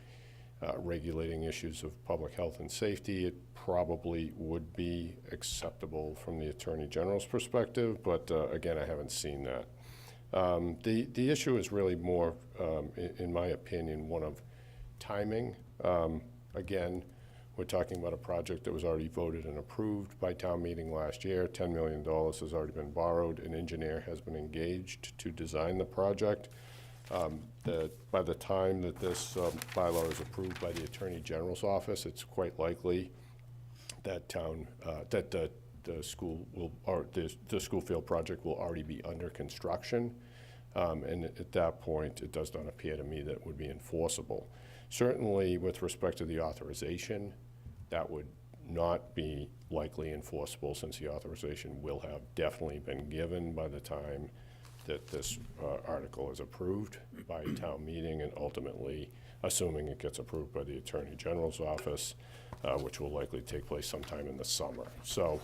regulating issues of public health and safety, it probably would be acceptable from the Attorney General's perspective, but again, I haven't seen that. The issue is really more, in my opinion, one of timing. Again, we're talking about a project that was already voted and approved by town meeting last year. $10 million has already been borrowed. An engineer has been engaged to design the project. By the time that this bylaw is approved by the Attorney General's office, it's quite likely that the school will, or the school field project will already be under construction. And at that point, it does not appear to me that it would be enforceable. Certainly, with respect to the authorization, that would not be likely enforceable, since the authorization will have definitely been given by the time that this article is approved by town meeting, and ultimately, assuming it gets approved by the Attorney General's office, which will likely take place sometime in the summer. So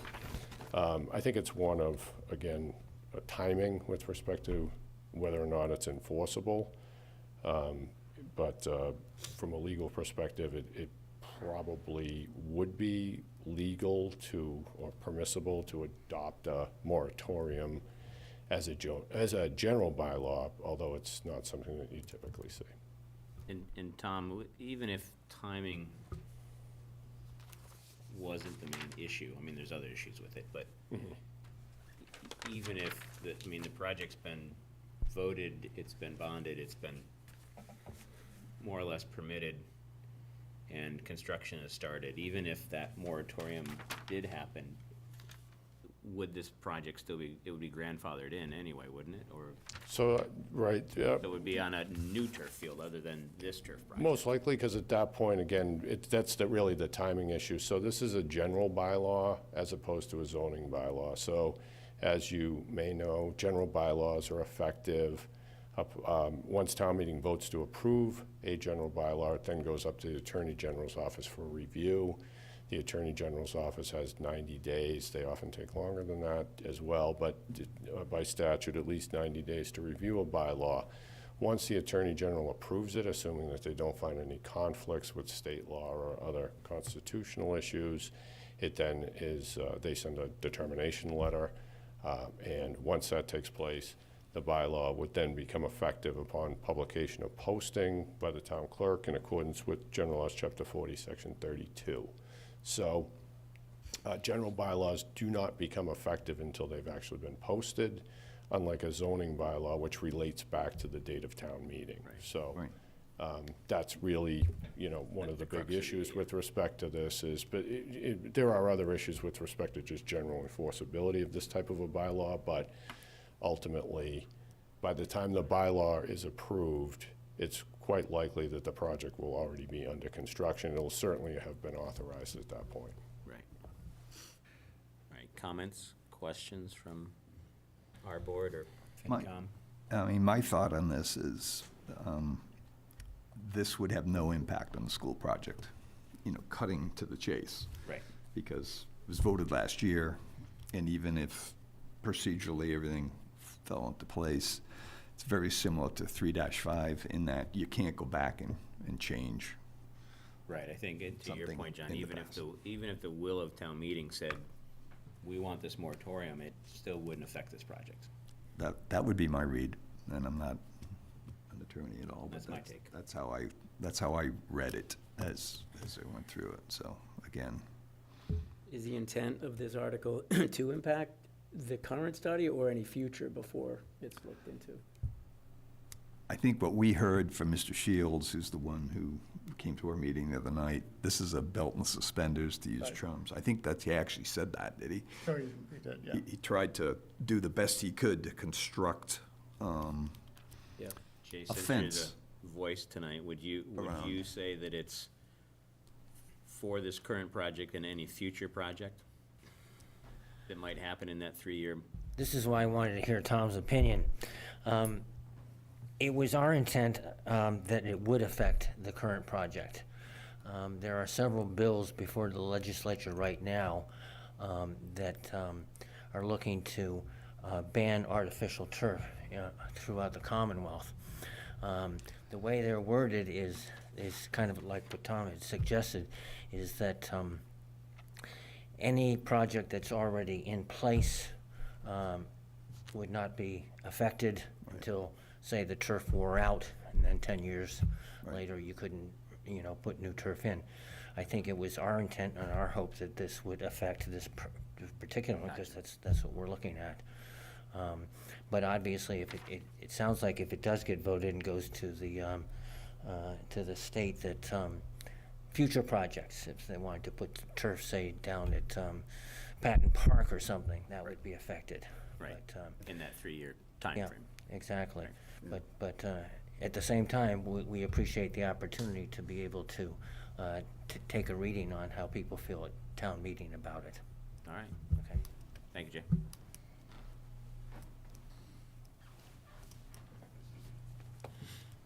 I think it's one of, again, a timing with respect to whether or not it's enforceable. But from a legal perspective, it probably would be legal to, or permissible to adopt a moratorium as a general bylaw, although it's not something that you typically see. And Tom, even if timing wasn't the main issue, I mean, there's other issues with it, but even if, the project's been voted, it's been bonded, it's been more or less permitted, and construction has started, even if that moratorium did happen, would this project still be, it would be grandfathered in anyway, wouldn't it? Or So, right, yeah. it would be on a new turf field other than this turf project? Most likely, because at that point, again, that's really the timing issue. So this is a general bylaw as opposed to a zoning bylaw. So as you may know, general bylaws are effective. Once town meeting votes to approve a general bylaw, it then goes up to the Attorney General's office for review. The Attorney General's office has 90 days. They often take longer than that as well, but by statute, at least 90 days to review a bylaw. Once the Attorney General approves it, assuming that they don't find any conflicts with state law or other constitutional issues, it then is, they send a determination letter, and once that takes place, the bylaw would then become effective upon publication of posting by the town clerk in accordance with General Laws, Chapter 40, Section 32. So general bylaws do not become effective until they've actually been posted, unlike a zoning bylaw, which relates back to the date of town meeting. Right. So Right. that's really, one of the big issues with respect to this is, but there are other issues with respect to just general enforceability of this type of a bylaw, but ultimately, by the time the bylaw is approved, it's quite likely that the project will already be under construction. It'll certainly have been authorized at that point. Right. All right, comments, questions from our board or My- FinCom? I mean, my thought on this is, this would have no impact on the school project, cutting to the chase. Right. Because it was voted last year, and even if procedurally everything fell into place, it's very similar to 3-5 in that you can't go back and change. Right, I think, to your Something point, John, in the even if the will of town meeting said, we want this moratorium, it still wouldn't affect this project. That would be my read, and I'm not an attorney at all, but That's my take. that's how I read it as I went through it, so, again. Is the intent of this article to impact the current study or any future before it's looked into? I think what we heard from Mr. Shields, who's the one who came to our meeting the other night, this is a belt and suspenders, to use Right. Trump's. I think that he actually said that, did he? Oh, he did, yeah. He tried to do the best he could to construct, Yeah. Jay, A since fence you're the voice tonight, would you around. say that it's for this current project and any future project that might happen in that 3-year? This is why I wanted to hear Tom's opinion. It was our intent that it would affect the current project. There are several bills before the legislature right now that are looking to ban artificial turf throughout the Commonwealth. The way they're worded is kind of like what Tom had suggested, is that any project that's already in place would not be affected until, say, the turf wore out, and then 10 years later, you couldn't, put new turf in. I think it was our intent and our hope that this would affect this particular one, because that's what we're looking at. But obviously, if it sounds like if it does get voted and goes to the state, that future projects, if they wanted to put turf, say, down at Patton Park or something, that would be affected. Right, But, in that 3-year timeframe. yeah, exactly. But at the same time, we appreciate the opportunity to be able to take a reading on how people feel at town meeting about it. All right, Okay. thank you, Jay.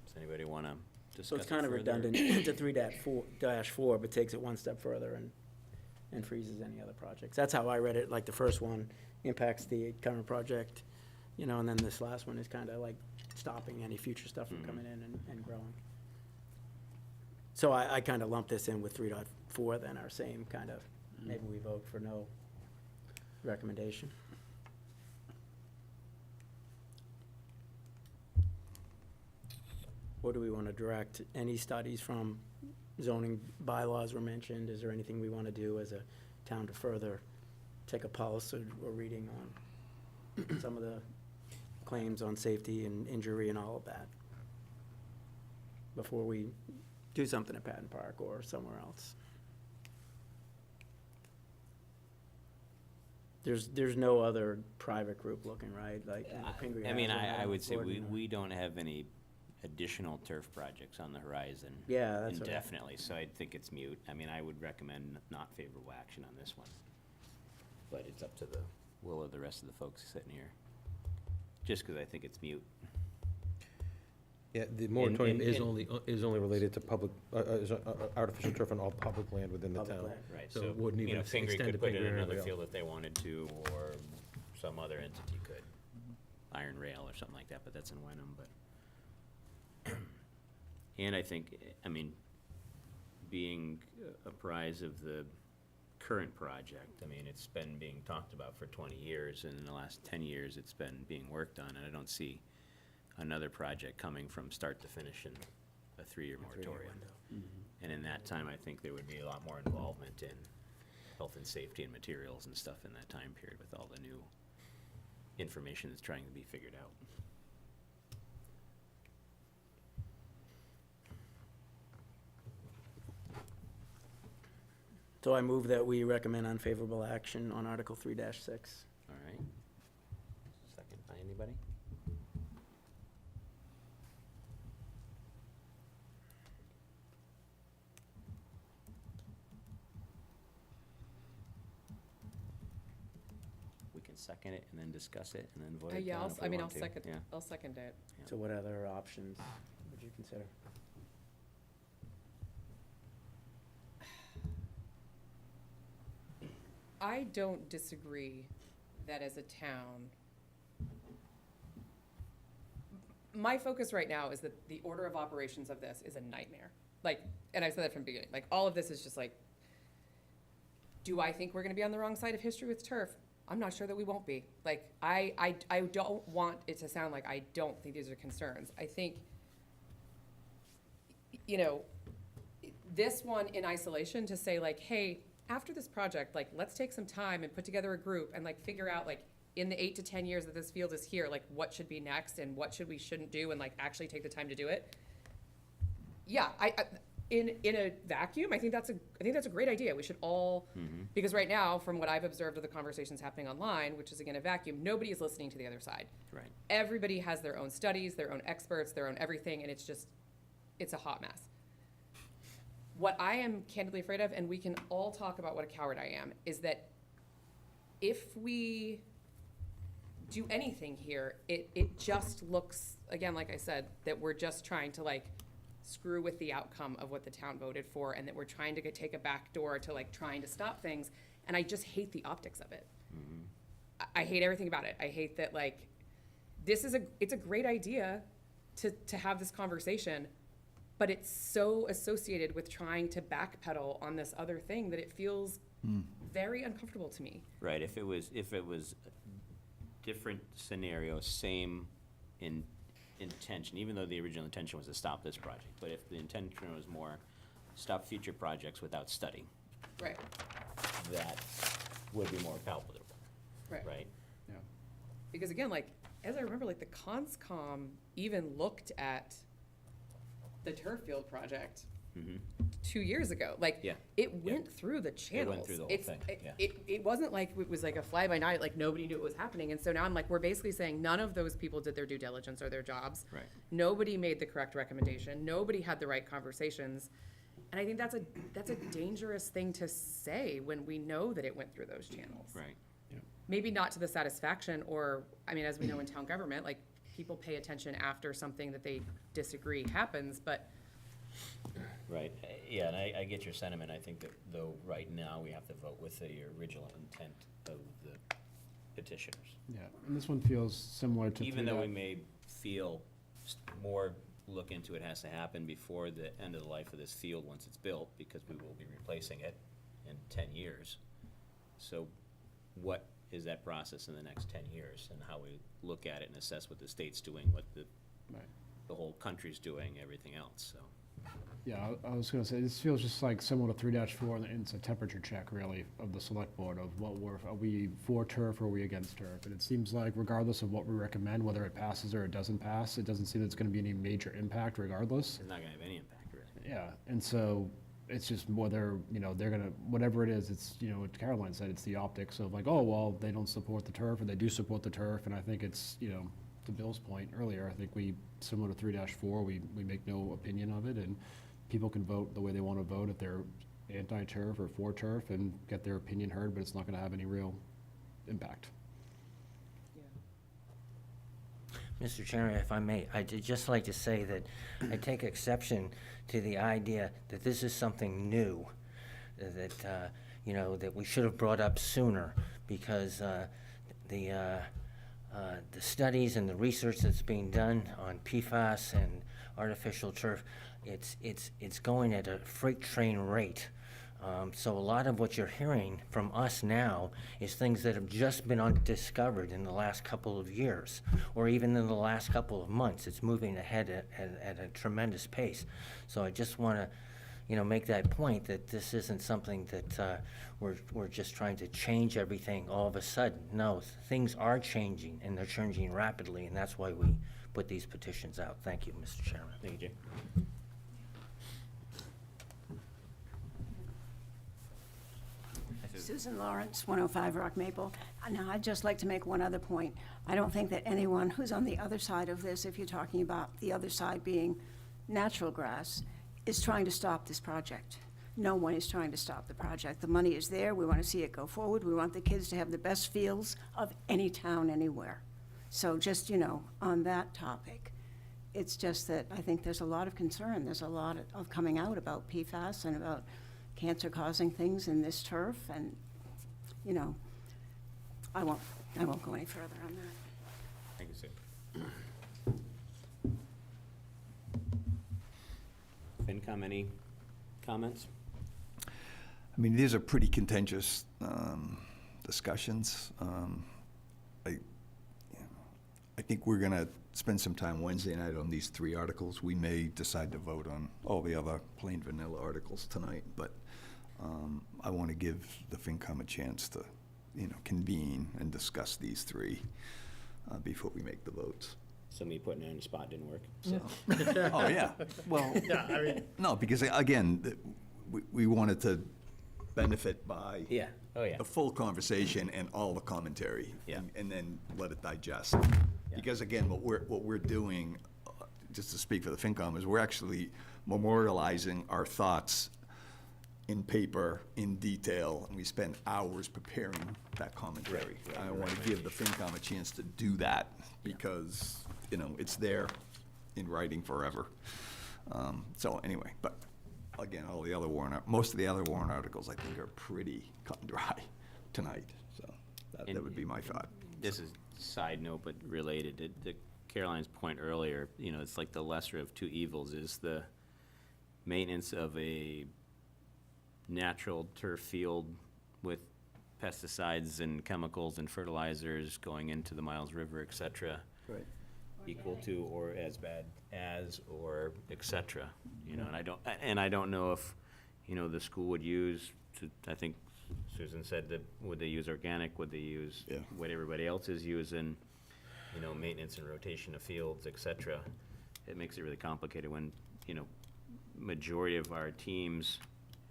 Does anybody want to discuss So it it's kind of further? redundant to 3-4, but takes it one step further and freezes any other projects. That's how I read it, like the first one impacts the current project, and then this last one is kind of like stopping any future stuff from coming in and growing. So I kind of lumped this in with 3.4 then, our same kind of, maybe we vote for no recommendation. Or do we want to direct any studies from zoning bylaws were mentioned? Is there anything we want to do as a town to further take a pulse or reading on some of the claims on safety and injury and all of that before we do something at Patton Park or somewhere else? There's no other private group looking, right? Like, Pingree I mean, has one, I would say Gordon, or- we don't have any additional turf projects on the horizon. Yeah, that's what I- Indefinitely, so I think it's mute. I mean, I would recommend not favorable action on this one. But it's up to the will of the rest of the folks sitting here. Just because I think it's mute. Yeah, the moratorium and- is only related to public, artificial turf on all public land within the Public town. land. Right, So so, it wouldn't even Fingry extend to could put it in Pingree or another anybody field if they wanted to, or some other entity could. Iron Rail or something like that, but that's in Wenham, but. And I think, I mean, being apprised of the current project, I mean, it's been being talked about for 20 years, and in the last 10 years, it's been being worked on, and I don't see another project coming from start to finish in a 3-year moratorium. And in that time, I think there would be a lot more involvement in health and safety and materials and stuff in that time period with all the new information that's trying to be figured out. So I move that we recommend unfavorable action on Article 3-6. All right. Second by anybody? We can second it and then discuss it and then vote it Yeah, down if we want to. Yeah. I'll second it. So what other options would you consider? I don't disagree that as a town, my focus right now is that the order of operations of this is a nightmare. Like, and I said that from the beginning, like, all of this is just like, do I think we're gonna be on the wrong side of history with turf? I'm not sure that we won't be. Like, I don't want it to sound like I don't think these are concerns. I think, you know, this one in isolation to say like, hey, after this project, like, let's take some time and put together a group and like figure out like, in the 8 to 10 years that this field is here, like what should be next and what shouldn't do and like actually take the time to do it. Yeah, in a vacuum, I think that's a great idea. We should all, because right now, from what I've observed of the conversations happening online, which is again a vacuum, nobody is listening to the other side. Right. Everybody has their own studies, their own experts, their own everything, and it's a hot mess. What I am candidly afraid of, and we can all talk about what a coward I am, is that if we do anything here, it just looks, again, like I said, that we're just trying to like screw with the outcome of what the town voted for, and that we're trying to take a back door to like trying to stop things, and I just hate the optics of it. I hate everything about it. I hate that like, it's a great idea to have this conversation, but it's so associated with trying to backpedal on this other thing that it feels very uncomfortable to me. Right, if it was different scenario, same intention, even though the original intention was to stop this project, but if the intention was more stop future projects without study, Right, that would be more palpable, right. right? Because again, like, as I remember, like the CONSCOM even looked at the turf field project 2 years ago. Like, Yeah. it went through the channels. through the whole It's- thing, yeah. It wasn't like it was like a fly by night, like nobody knew what was happening. And so now I'm like, we're basically saying none of those people did their due diligence or their jobs. Right. Nobody made the correct recommendation. Nobody had the right conversations. And I think that's a dangerous thing to say when we know that it went through those channels. Right. Maybe not to the satisfaction, or, I mean, as we know in town government, like, people pay attention after something that they disagree happens, but Right, yeah, and I get your sentiment. I think that though, right now, we have to vote with the original intent of the petitioners. Yeah, and this one feels similar to. Even though we may feel more look into it has to happen before the end of the life of this field once it's built, because we will be replacing it in 10 years. So what is that process in the next 10 years, and how we look at it and assess what the state's doing, what the whole country's doing, everything else, so. Yeah, I was gonna say, this feels just like similar to 3-4, and it's a temperature check, really, of the select board, of are we for turf or are we against turf? And it seems like regardless of what we recommend, whether it passes or it doesn't pass, it doesn't seem it's gonna be any major impact regardless. It's not gonna have any impact, really. Yeah, and so it's just whether, they're gonna, whatever it is, it's, what Caroline said, it's the optics of like, oh, well, they don't support the turf, or they do support the turf, and I think it's, to Bill's point earlier, I think similar to 3-4, we make no opinion of it, and people can vote the way they want to vote if they're anti-turf or for turf and get their opinion heard, but it's not going to have any real impact. Mr. Chairman, if I may, I'd just like to say that I take exception to the idea that this is something new, that, that we should have brought up sooner, because the studies and the research that's being done on PFAS and artificial turf, it's going at a freight train rate. So a lot of what you're hearing from us now is things that have just been discovered in the last couple of years, or even in the last couple of months. It's moving ahead at a tremendous pace. So I just want to, make that point, that this isn't something that we're just trying to change everything all of a sudden. No, things are changing, and they're changing rapidly, and that's why we put these petitions out. Thank you, Mr. Chairman. Thank you, Jay. Susan Lawrence, 105 Rock Maple. Now, I'd just like to make one other point. I don't think that anyone who's on the other side of this, if you're talking about the other side being natural grass, is trying to stop this project. No one is trying to stop the project. The money is there. We want to see it go forward. We want the kids to have the best fields of any town anywhere. So just, on that topic, it's just that I think there's a lot of concern. There's a lot of coming out about PFAS and about cancer-causing things in this turf, and, you know, I won't go any further on that. Thank you, Sue. FinCom, any comments? I mean, these are pretty contentious discussions. I think we're going to spend some time Wednesday night on these 3 articles. We may decide to vote on all the other plain vanilla articles tonight, but I want to give the FinCom a chance to, you know, convene and discuss these 3 before we make the votes. So me putting it on the spot didn't work, so. Oh, yeah. Well, no, because again, we wanted to benefit by Yeah, oh, yeah. the full conversation and all the commentary. Yeah. And then let it digest. Because again, what we're doing, just to speak for the FinCom, is we're actually memorializing our thoughts in paper, in detail, and we spend hours preparing that commentary. I want to give the FinCom a chance to do that, because, you know, it's there in writing forever. So anyway, but again, most of the other warrant articles, I think, are pretty cut and dry tonight, so that would be my thought. This is side note, but related to Caroline's point earlier, you know, it's like the lesser of 2 evils is the maintenance of a natural turf field with pesticides and chemicals and fertilizers going into the Miles River, et cetera. Right. Equal to or as bad as or et cetera, you know, and I don't know if, you know, the school would use, I think Susan said that, would they use organic, would they use what everybody else is using, you know, maintenance and rotation of fields, et cetera. It makes it really complicated when, you know, majority of our teams,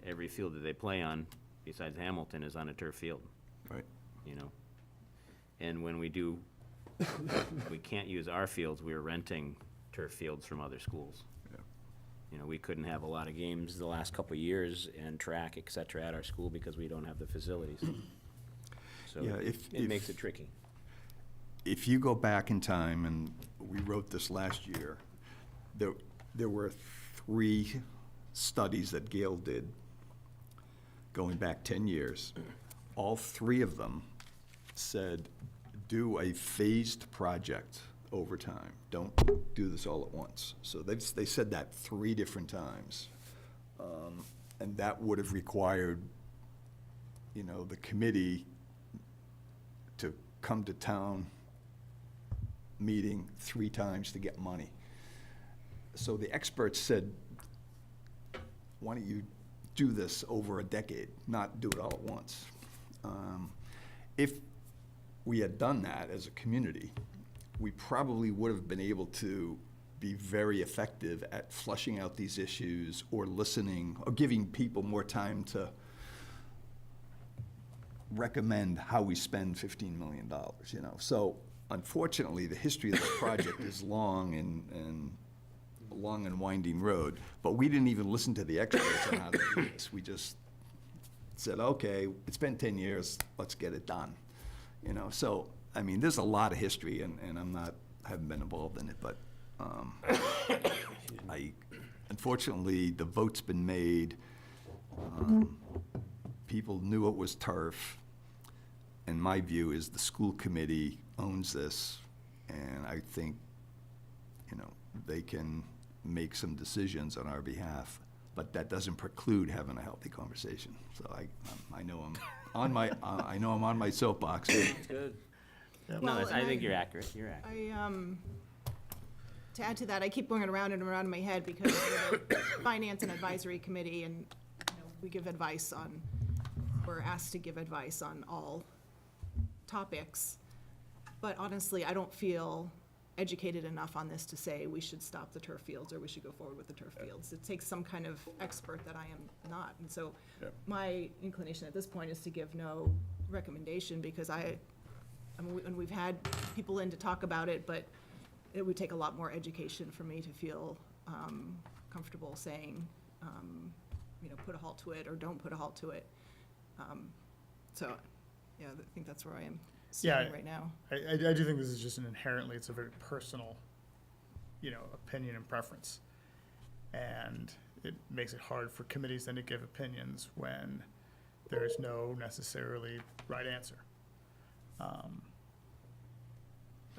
every field that they play on, besides Hamilton, is on a turf field. Right. You know, and when we can't use our fields, we're renting turf fields from other schools. Yeah. You know, we couldn't have a lot of games the last couple of years and track, et cetera, at our school because we don't have the facilities. So Yeah, it makes it tricky. If you go back in time, and we wrote this last year, there were 3 studies that Gail did going back 10 years. All 3 of them said, do a phased project over time. Don't do this all at once. So they said that 3 different times. And that would have required, you know, the committee to come to town meeting 3 times to get money. So the experts said, why don't you do this over a decade, not do it all at once? If we had done that as a community, we probably would have been able to be very effective at flushing out these issues or listening or giving people more time to recommend how we spend $15 million, you know? So unfortunately, the history of the project is long and winding road, but we didn't even listen to the experts on how to do this. We just said, okay, it's been 10 years, let's get it done. You know, so, I mean, there's a lot of history, and haven't been involved in it, but unfortunately, the vote's been made. People knew it was turf, and my view is the school committee owns this, and I think, you know, they can make some decisions on our behalf, but that doesn't preclude having a healthy conversation. So I know I'm on my soapbox. It's good. No, Well, I think you're accurate, you're accurate. To add to that, I keep going around and around in my head because we're the Finance and Advisory Committee, and, you know, we give advice on, we're asked to give advice on all topics. But honestly, I don't feel educated enough on this to say we should stop the turf fields or we should go forward with the turf fields. It takes some kind of expert that I am not. And so my inclination at this point is to give no recommendation, because I mean, and we've had people in to talk about it, but it would take a lot more education for me to feel comfortable saying, you know, put a halt to it or don't put a halt to it. So, yeah, I think that's where I am standing right now. I do think this is just it's a very personal, you know, opinion and preference. And it makes it hard for committees then to give opinions when there's no necessarily right answer.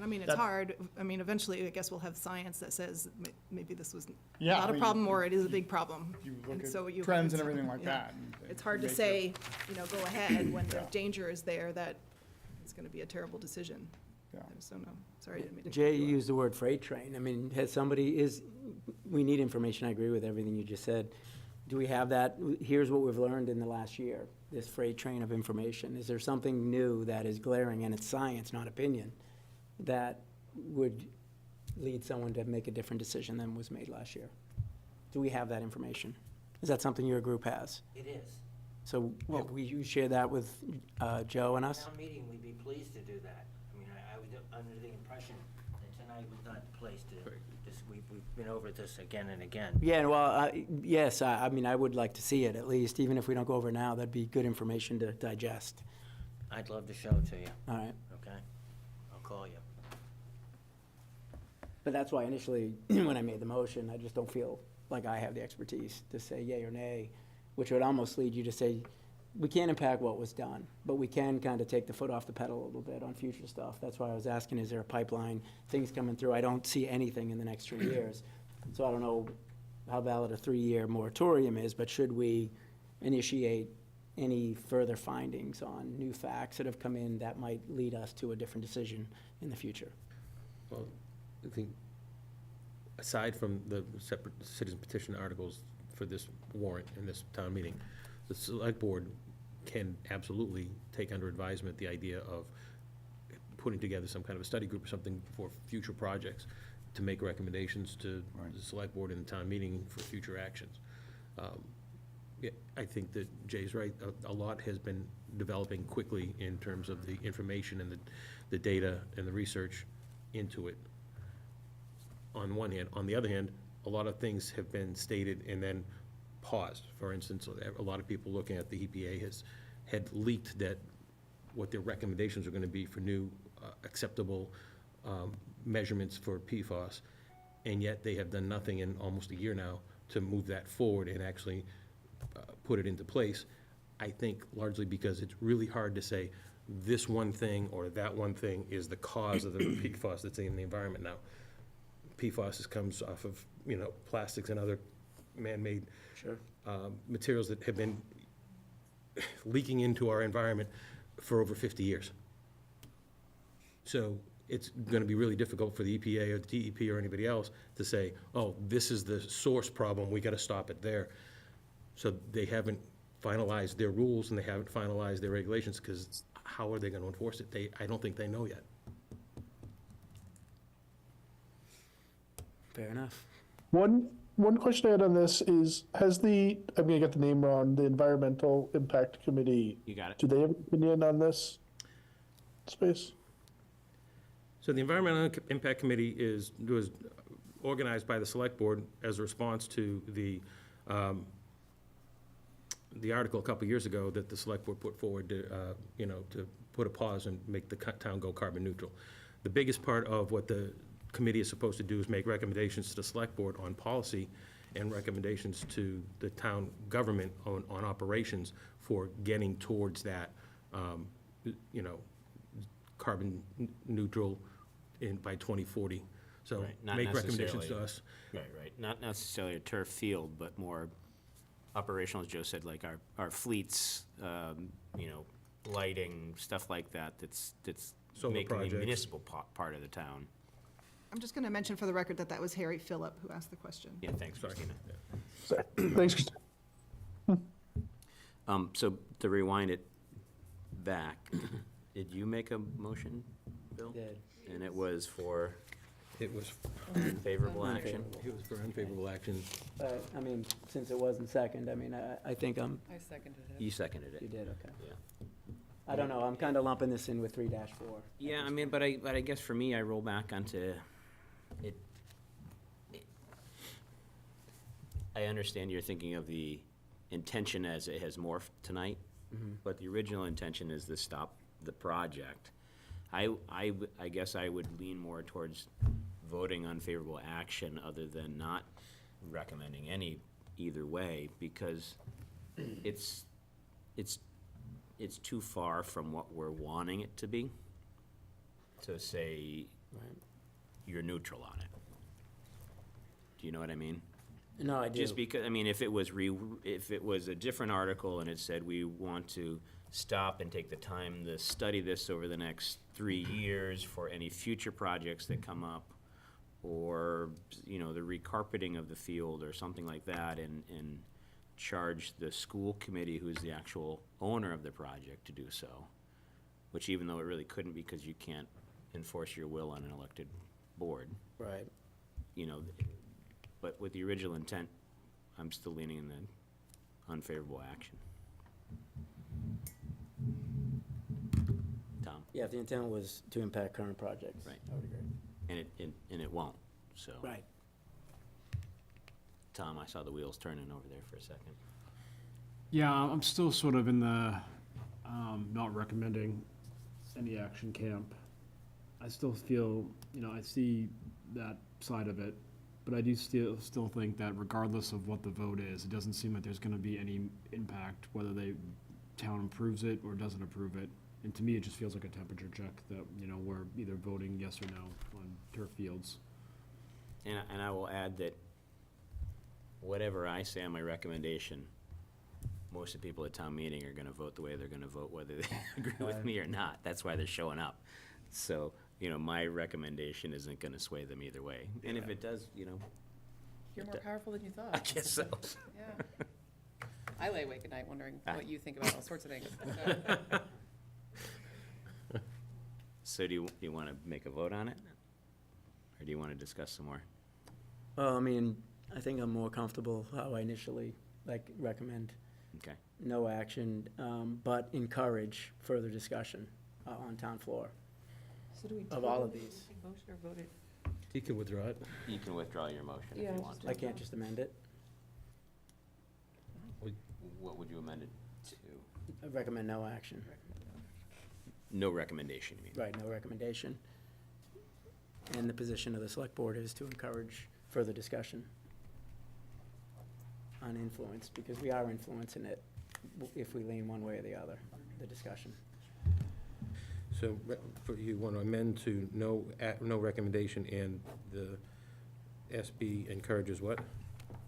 I mean, it's That- hard. I mean, eventually, I guess we'll have science that says maybe this was Yeah, not I a mean, problem or it is a big problem. You And look so at you- trends and so, everything like yeah. that. and It's hard to make say, go ahead when the Yeah. danger is there that it's gonna be a terrible decision. Yeah. I just don't know. Sorry, I didn't mean to. Jay, cut you off. used the word freight train. I mean, has somebody, we need information, I agree with everything you just said. Do we have that? Here's what we've learned in the last year, this freight train of information. Is there something new that is glaring, and it's science, not opinion, that would lead someone to make a different decision than was made last year? Do we have that information? Is that something your group has? It is. So have you share that with Joe and us? Town meeting, we'd be pleased to do that. I mean, I was under the impression that tonight was not the place to, we've been over this again and again. Yeah, well, yes, I mean, I would like to see it at least, even if we don't go over now, that'd be good information to digest. I'd love to show it to you, All right. okay? I'll call you. But that's why initially, when I made the motion, I just don't feel like I have the expertise to say yay or nay, which would almost lead you to say, we can't impact what was done, but we can kind of take the foot off the pedal a little bit on future stuff. That's why I was asking, is there a pipeline, things coming through? I don't see anything in the next 3 years. So I don't know how valid a 3-year moratorium is, but should we initiate any further findings on new facts that have come in that might lead us to a different decision in the future? Well, I think, aside from the separate citizen petition articles for this warrant and this town meeting, the select board can absolutely take under advisement the idea of putting together some kind of a study group or something for future projects to make recommendations to the select board and the town meeting for future actions. Yeah, I think that Jay's right. A lot has been developing quickly in terms of the information and the data and the research into it, on one hand. On the other hand, a lot of things have been stated and then paused. For instance, a lot of people looking at the EPA had leaked that what their recommendations are going to be for new acceptable measurements for PFAS, and yet they have done nothing in almost a year now to move that forward and actually put it into place. I think largely because it's really hard to say this one thing or that one thing is the cause of the PFAS that's in the environment now. PFAS comes off of, plastics and other man-made materials that have been leaking into our environment for over 50 years. So it's going to be really difficult for the EPA or the DEP or anybody else to say, oh, this is the source problem, we got to stop it there. So they haven't finalized their rules and they haven't finalized their regulations, because how are they going to enforce it? I don't think they know yet. Fair enough. One question I had on this is, I'm gonna get the name wrong, the Environmental Impact Committee, You got it. do they have an opinion on this space? So the Environmental Impact Committee was organized by the Select Board as a response to the article a couple years ago that the Select Board put forward to put a pause and make the town go carbon neutral. The biggest part of what the committee is supposed to do is make recommendations to the Select Board on policy and recommendations to the town government on operations for getting towards that, carbon neutral by 2040. So Right, not make recommendations to necessarily- us. Right. Not necessarily a turf field, but more operational, as Joe said, like our fleets, lighting, stuff like that, that's Solar making the projects. municipal part of the town. I'm just gonna mention for the record that was Harry Phillip who asked the question. Yeah, thanks, Christina. Thanks, Christine. So to rewind it back, did you make a motion, Bill? Did. And it was for It was, favorable action? it was for unfavorable action. I mean, since it wasn't second, I mean, I think I seconded it. You seconded it. you did, okay. Yeah. I don't know, I'm kind of lumping this in with 3-4. Yeah, I mean, but I guess for me, I roll back onto it. I understand you're thinking of the intention as it has morphed tonight, but the original intention is to stop the project. I guess I would lean more towards voting unfavorable action other than not recommending any either way, because it's it's too far from what we're wanting it to be to say you're neutral on it. Do you know what I mean? No, I do. Just because, I mean, if it was a different article and it said we want to stop and take the time to study this over the next 3 years for any future projects that come up, or, you know, the recarpeting of the field or something like that, and charge the school committee, who's the actual owner of the project, to do so, which even though it really couldn't because you can't enforce your will on an elected board, Right. you know, but with the original intent, I'm still leaning in the unfavorable action. Tom? Yeah, if the intent was to impact current projects. Right. I would agree. And it won't, so. Right. Tom, I saw the wheels turning over there for a second. Yeah, I'm still sort of in the, not recommending any action camp. I still feel, you know, I see that side of it, but I do still think that regardless of what the vote is, it doesn't seem like there's gonna be any impact, whether town approves it or doesn't approve it. And to me, it just feels like a temperature check that, you know, we're either voting yes or no on turf fields. And I will add that whatever I say on my recommendation, most of the people at town meeting are gonna vote the way they're gonna vote, whether they agree with me or not. That's why they're showing up. So, you know, my recommendation isn't gonna sway them either way. And if it does, you know, You're more powerful than you thought. I guess so. Yeah. I lay awake at night wondering what you think about all sorts of things. So. So do you wanna make a vote on it? Or do you wanna discuss some more? Well, I mean, I think I'm more comfortable how I initially, recommend Okay. no action, but encourage further discussion on town floor. So do we Of all of table these. the motion or vote it? You can withdraw it. You can withdraw your motion if Yeah, you want I to. can't just amend it. What would you amend it to? I recommend no action. No recommendation, you mean? Right, no recommendation. And the position of the select board is to encourage further discussion on influence, because we are influencing it if we lean one way or the other, the discussion. So you want to amend to no recommendation, and the SB encourages what?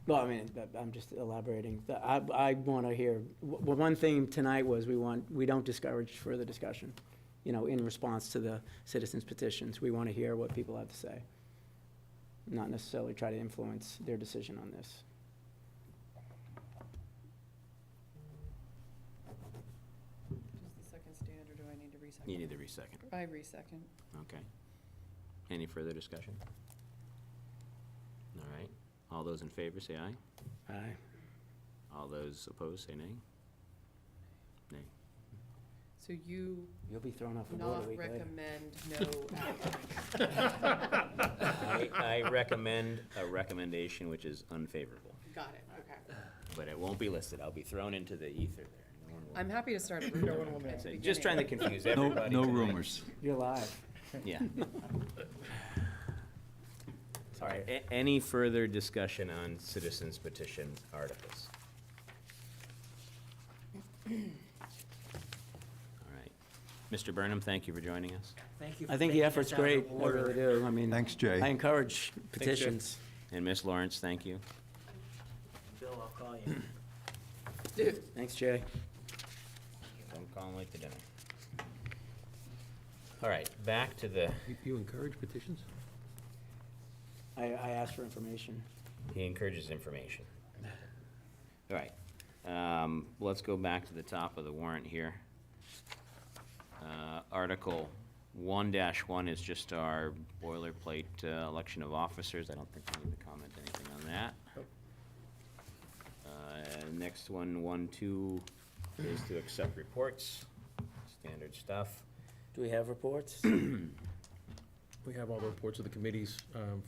Well, I mean, I'm just elaborating. I want to hear, one thing tonight was we don't discourage further discussion, you know, in response to the citizens' petitions. We want to hear what people have to say, not necessarily try to influence their decision on this. Does the second stand, or do I need to resecond? You need to re-second. I resecond. Okay. Any further discussion? All right. All those in favor, say aye. Aye. All those opposed, say nay. Nay. So you You'll be thrown off the board not a week later. recommend no action? I recommend a recommendation which is unfavorable, Got it, okay. but it won't be listed. I'll be thrown into the ether there. No one will- I'm happy to start a rumor at the Just trying to beginning. confuse everybody. No tonight. rumors. You're live. Yeah. All right, any further discussion on citizens petition articles? All right. Mr. Burnham, thank you for joining us. Thank you for I think taking the us effort's out of great, I order. really do. I mean, Thanks, Jay. I encourage petitions. And Ms. Lawrence, thank you. Bill, I'll call you. Thanks, Jay. Don't call him late to dinner. All right, back to the, You encourage petitions? I asked for information. he encourages information. All right, let's go back to the top of the warrant here. Article 1-1 is just our boilerplate election of officers. I don't think we need to comment anything on that. Next one, 1-2, is to accept reports, standard stuff. Do we have reports? We have all the reports of the committees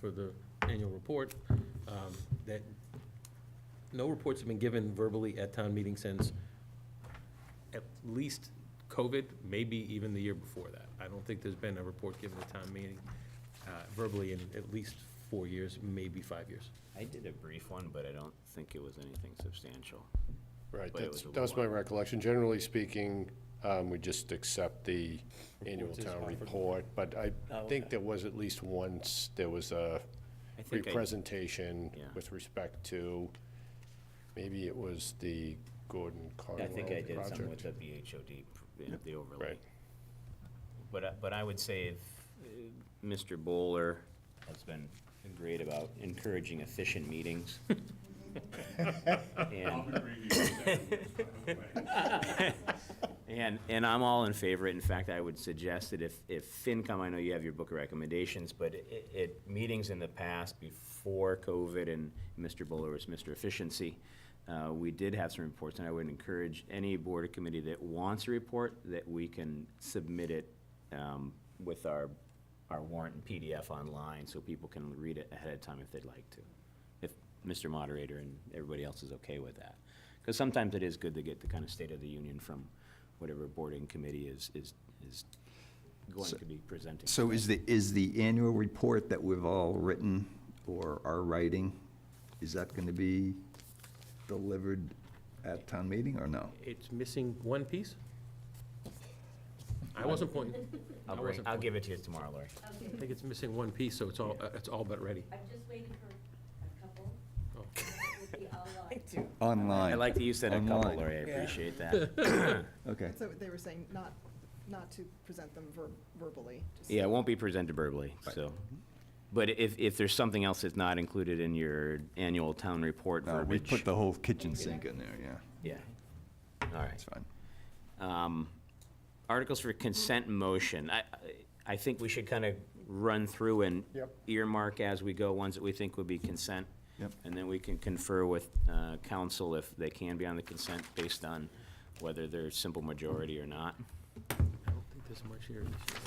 for the annual report. That no reports have been given verbally at town meeting since at least COVID, maybe even the year before that. I don't think there's been a report given at town meeting verbally in at least 4 years, maybe 5 years. I did a brief one, but I don't think it was anything substantial. Right, But it was a that's my little- recollection. Generally speaking, We just accept the annual Reports is town offered. report, but I Oh, think okay. there was at least once, there was a I think I- presentation Yeah. with respect to, maybe it was the Gordon Conwell I think I did something with project. the BHOD, the overlay. Right. But I would say if Mr. Bowler has been great about encouraging efficient meetings. And I'm all in favor. In fact, I would suggest that if FinCom, I know you have your book of recommendations, but meetings in the past before COVID and Mr. Bowler was Mr. Efficiency, we did have some reports, and I would encourage any board or committee that wants a report that we can submit it with our warrant and PDF online, so people can read it ahead of time if they'd like to. If Mr. Moderator and everybody else is okay with that. Because sometimes it is good to get the kind of state of the union from whatever board and committee is going to be presenting. So is the annual report that we've all written or are writing, is that going to be delivered at town meeting or no? It's missing one piece? I wasn't pointing. I'll give it to you tomorrow, Lori. I think it's missing one piece, so it's all but ready. I'm just waiting for a couple. Oh. Online. I like that you said a couple, Online. Lori, I appreciate that. Okay. So they were saying not to present them verbally. just- Yeah, it won't be presented verbally, so. But if there's something else that's not included in your annual town report No, we verbiage. put the whole kitchen sink in there, yeah. Yeah. All right. That's fine. Articles for consent motion. I think we should kind of run through and Yep. earmark as we go, ones that we think would be consent. Yep. And then we can confer with council if they can be on the consent based on whether there's simple majority or not. I don't think there's much here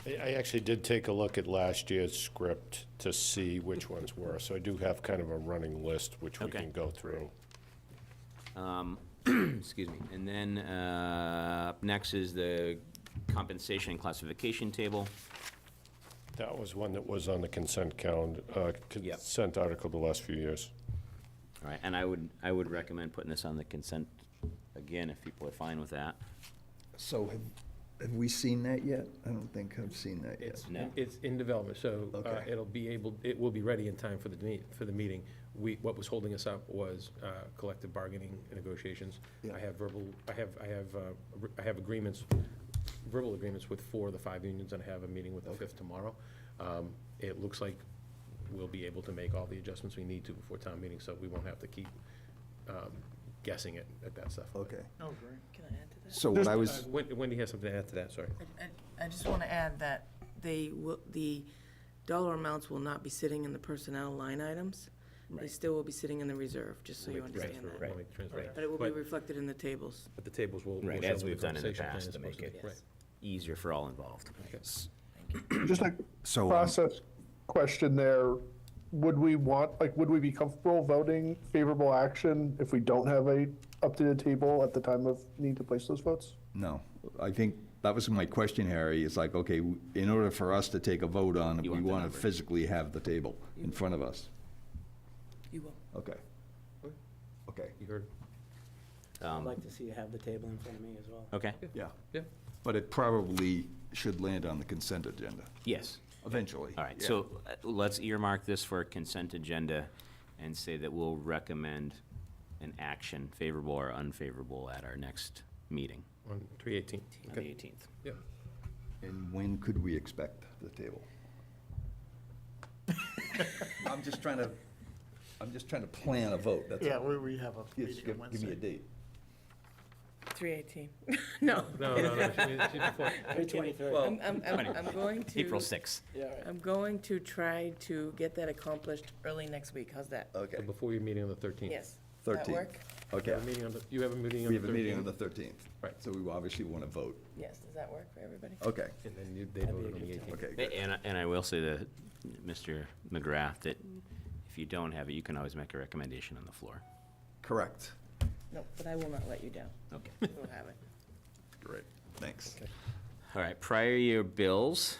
this year. I actually did take a look at last year's script to see which ones were, so I do have kind of a running list which we Okay. can go through. Excuse me. And then up next is the compensation and classification table. That was one that was on the consent calendar, Yep. consent article the last few years. All right, and I would recommend putting this on the consent again, if people are fine with that. So have we seen that yet? I don't think I've seen that yet. No. It's in development, so Okay. it will be ready in time for the meeting. What was holding us up was collective bargaining negotiations. Yeah. I have agreements, verbal agreements with 4 of the 5 unions, and I have a meeting with the 5th tomorrow. It looks like we'll be able to make all the adjustments we need to before town meeting, so we won't have to keep guessing it at that stuff. Okay. Oh, great. Can I add to that? So what I was, Wendy has something to add to that, sorry. I just want to add that the dollar amounts will not be sitting in the personnel line items. They Right. still will be sitting in the reserve, just so you We'll make understand transfer- that. we'll make transfer. But it will be reflected in the tables. But the tables will. Right, will as show what we've done in the compensation plan past is to make supposed it be. Right. easier for all involved. Just a so, process question there. Would we be comfortable voting favorable action if we don't have a updated table at the time of need to place those votes? no, I think that was my question, Harry, is like, okay, in order for us to take a vote on it, You we want the want to numbers. physically have the table in front of us. You will. Okay. Okay, You heard? I'd like to see you have the table in front of me as well. Okay, yeah. Yeah. But it probably should land on the consent agenda, yes. eventually. All right, Yeah. so let's earmark this for a consent agenda and say that we'll recommend an action, favorable or unfavorable, at our next meeting On 3/18. on the 18th. Yep. And when could we expect the table? I'm just trying to plan a vote, that's all. we have a Yes, give me a date. 3/18. No. No, she's before. Three 23rd. Well, I'm going to. April 6th. Yeah, all right. I'm going to try to get that accomplished early next week. How's that? Okay, Before your meeting on the 13th. Yes. Does that 13th. work? okay. You have a meeting on We the 13th? have a meeting on the 13th. Right. So we obviously want to vote. Yes. Does that work for everybody? Okay, And then they voted on the 18th. okay, good. And I will say to Mr. McGrath that if you don't have it, you can always make a recommendation on the floor. Correct. No, but I will not let you down. Okay. We'll have it. Great, thanks. All right, prior year bills.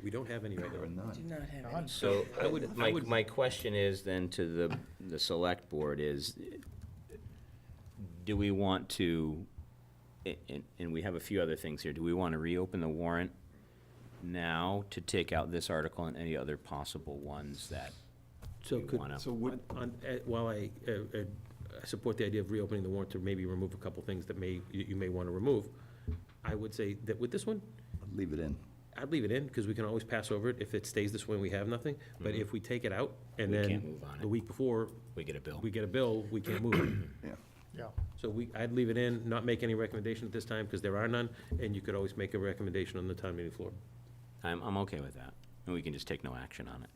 We don't have any right There are now. Do none. not have any. So I would- my question is then to the select board is, do we want to and we have a few other things here. Do we want to reopen the warrant now to take out this article and any other possible ones that So we could, want to? So would, while I support the idea of reopening the warrant to maybe remove a couple things that you may want to remove, I would say that with this one, leave it in. I'd leave it in, because we can always pass over it if it stays this way and we have nothing. But if we take it out, and We then can't move on it. the week before, We get a bill. we can't move it. Yeah. Yeah. So I'd leave it in, not make any recommendation at this time, because there are none, and you could always make a recommendation on the town meeting floor. I'm okay with that. And we can just take no action on it.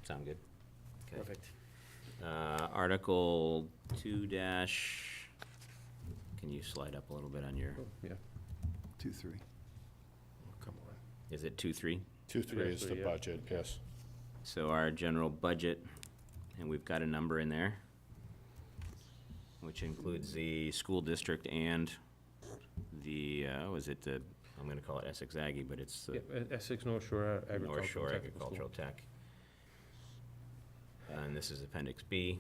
Sound good? Okay. Perfect. Article 2 dash, can you slide up a little bit on your, Yeah. 2-3. Come on. is it 2-3? 2-3 is the Yeah. budget, yes. So our general budget, and we've got a number in there, which includes the school district and the, I'm gonna call it Essex Aggie, but it's the Essex North Shore Agricultural North Shore Technical School. Agricultural Tech. And this is Appendix B.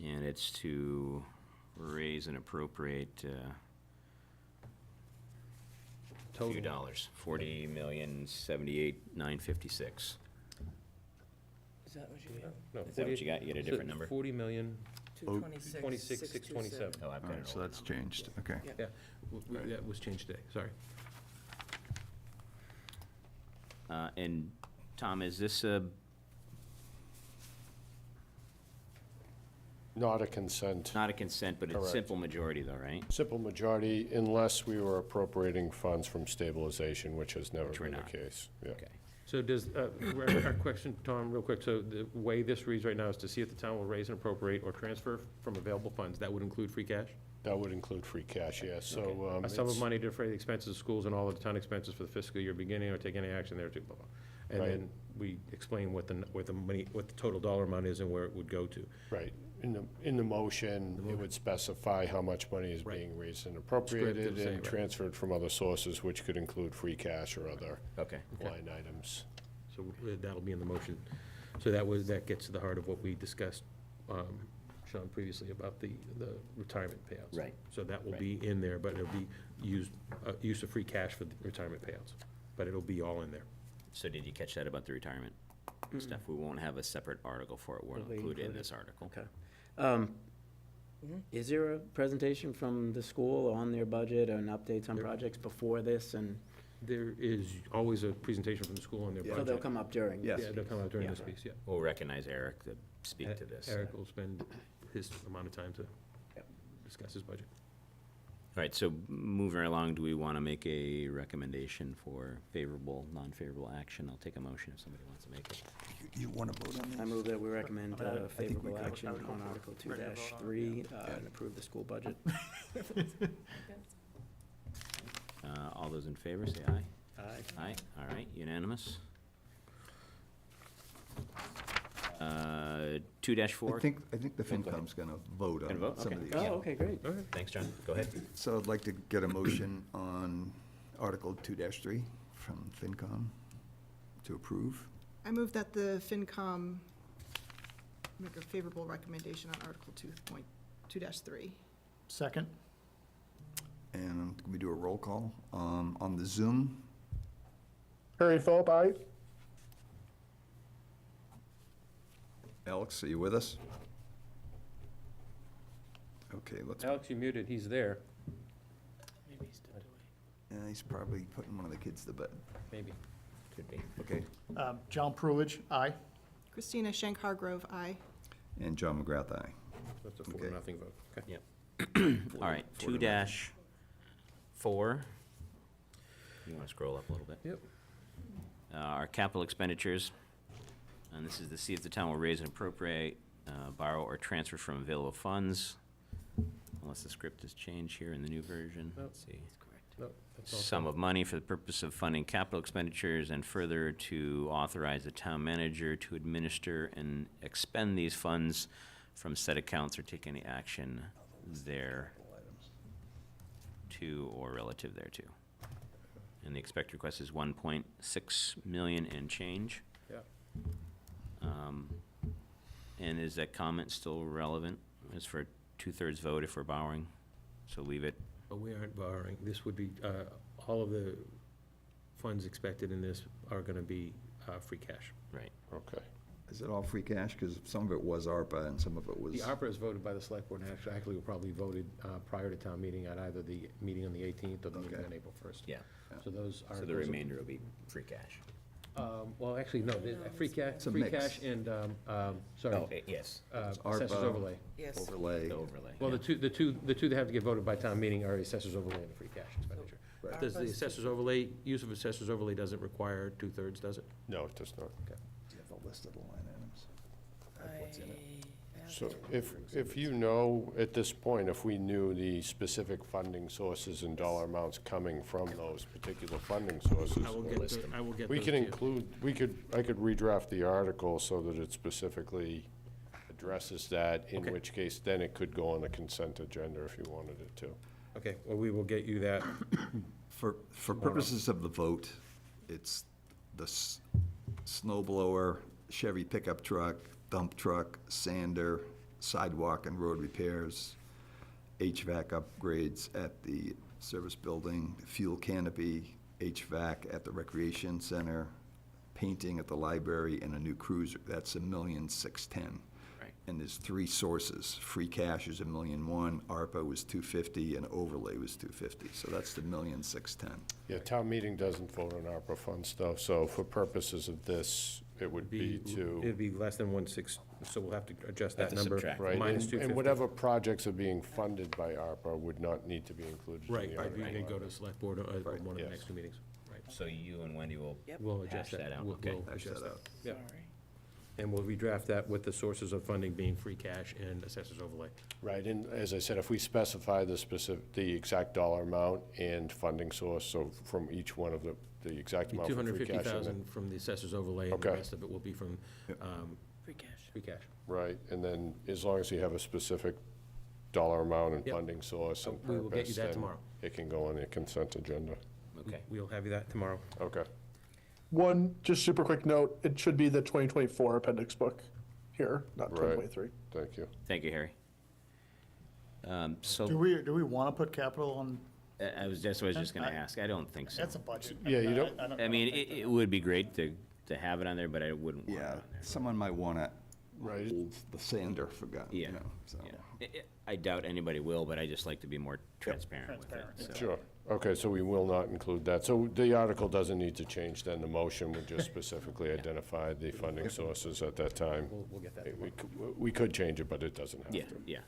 And it's to raise and appropriate a few Total. dollars, $40,078,956. Is that what you got? No, Is that what you got? You get a different number? 40,000,000, 226, 627. Oh, I've got it So all. that's changed, okay. Yeah. Yeah, that was changed today, sorry. And Tom, is this a, Not a consent. not a consent, but it's Correct. simple majority though, right? Simple majority unless we were appropriating funds from stabilization, which has never Which we're been the not. case. Yeah. Okay. So does, our question, Tom, real quick, so the way this reads right now is to see if the town will raise and appropriate or transfer from available funds. That would include free cash? That would include free cash, yes. So, A sum of it's- money to defray the expenses of schools and all of the town expenses for the fiscal year beginning, or take any action there too, blah, blah. And Right. then we explain what the money, what the total dollar amount is and where it would go to. Right. In the motion, it would specify how much money is Right. being raised and appropriated same, and right. transferred from other sources, which could include free cash or other Okay. line items. So that'll be in the motion. So that gets to the heart of what we discussed, Sean, previously about the retirement payouts. Right. So that will Right. be in there, but it'll be use of free cash for the retirement payouts. But it'll be all in there. So did you catch that about the retirement stuff? We won't have a separate article for it. We'll It'll be include it in included. this article. Okay. Is there a presentation from the school on their budget and updates on projects before this? And There is always a presentation from the school on their so budget. they'll come up during? Yes. Yeah, they'll come out during Yeah. this piece, yeah. We'll recognize Eric to speak to this. Eric will spend his amount of time to discuss his budget. All right, so moving right along, do we want to make a recommendation for favorable, non-favorable action? I'll take a motion if somebody wants to make it. You want to vote on this? I move that we recommend think we favorable could. action on Article 2-3 and approve the school budget. All those in favor, say aye. Aye. Aye, all right, unanimous. 2-4? I think the FinCom's going to vote Gonna on vote? some Okay. of these. Oh, okay, great. Thanks, John. Go ahead. So I'd like to get a motion on Article 2-3 from FinCom to approve. I move that the FinCom make a favorable recommendation on Article 2.2-3. Second? And can we do a roll call? On the Zoom, Harry Philip, aye. Alex, are you with us? Okay, let's, Alex, you muted, he's there, he's probably putting one of the kids to bed. maybe. Could be. Okay, John Prulidge, aye. Christina Schenk Hargrove, aye. and John McGrath, aye. That's a Okay. 4-0 vote, okay. Yep. All right, 2-4. You want to scroll up a little bit? Yep. Our capital expenditures, and this is to see if the town will raise and appropriate, borrow or transfer from available funds, unless the script has changed here in the new version. Nope. Let's see. Nope, that's all Sum set. of money for the purpose of funding capital expenditures, and further to authorize the town manager to administer and expend these funds from said accounts or take any action there to or relative thereto. And the expected request is 1.6 million and change. Yeah. And is that comment still relevant? It's for two-thirds vote if we're borrowing, so leave it. But we aren't borrowing. This would be, all of the funds expected in this are gonna be free cash. Right. Okay. Is it all free cash? Because some of it was ARPA and some of it was. The ARPA is voted by the select board, and actually will probably voted prior to town meeting at either the meeting on the 18th or the meeting Okay. on April 1st. Yeah. So those are. So the remainder will be free cash. Well, actually, no, free cash, It's a free mix. cash and, sorry. Oh, yes, Assessors ARPA. overlay. Yes. Overlay. the overlay. Well, the two that have to get voted by town meeting are assessors overlay and the free cash expenditure. Right. Does the assessors overlay, use of assessors overlay doesn't require two-thirds, does it? No, it does not. Do you have the list of the line items? What's in it? So if you know, at this point, if we knew the specific funding sources and dollar amounts coming from those particular funding sources, I will get, I will get we those can to you. include, I could redraft the article so that it specifically addresses that, in Okay. which case then it could go on the consent agenda if you wanted it to. Okay, well, we will get you that. For purposes of the vote, it's the snow blower, Chevy pickup truck, dump truck, sander, sidewalk and road repairs, HVAC upgrades at the service building, fuel canopy, HVAC at the recreation center, painting at the library, and a new cruiser. That's $1,610,000. Right. And there's three sources. Free cash is $1,000,001, ARPA was $250,000, and overlay was $250,000. So that's the $1,610,000. Yeah, town meeting doesn't vote on ARPA funds though, so for purposes of this, it would be It'd to, be less than 1.6, so we'll have to adjust Have that to number. subtract. right, Minus and 250. whatever projects are being funded by ARPA would not need to be included in Right, the right, article. we can go to select board or Right, one of the yes. next two meetings. Right. So you and Wendy will We'll hash adjust that that. out, We'll- okay. we'll Hash adjust that out. Yeah. And we'll redraft that with the sources of funding being free cash and assessors overlay. Right, and as I said, if we specify the exact dollar amount and funding source, so from each one of the exact amount for free cash. and then- 250,000 from the assessors overlay, and the Okay. rest of it will be from Free cash. free cash. Right, and then as long as you have a specific dollar amount and Yep. funding source and We will get you purpose, that then tomorrow. it can go on the consent agenda. Okay. We'll have you that tomorrow. Okay. One, just super quick note, it should be the 2024 appendix book here, not Right. 2023. Thank you. Thank you, Harry. Do So, we want to put capital on, that's what I was just gonna ask, I don't think so. that's a budget. Yeah, you don't- I mean, it would be great to have it on there, but I wouldn't want it Yeah, on there. someone might want to Right. hold the sander forgotten, Yeah, you know, so. Yeah. I doubt anybody will, but I just like to be more transparent with it, so. Sure. Okay, so we will not include that. So the article doesn't need to change then, the motion would just specifically identify the funding sources at that time. We'll get that. We could change it, but it doesn't have Yeah, to. yeah.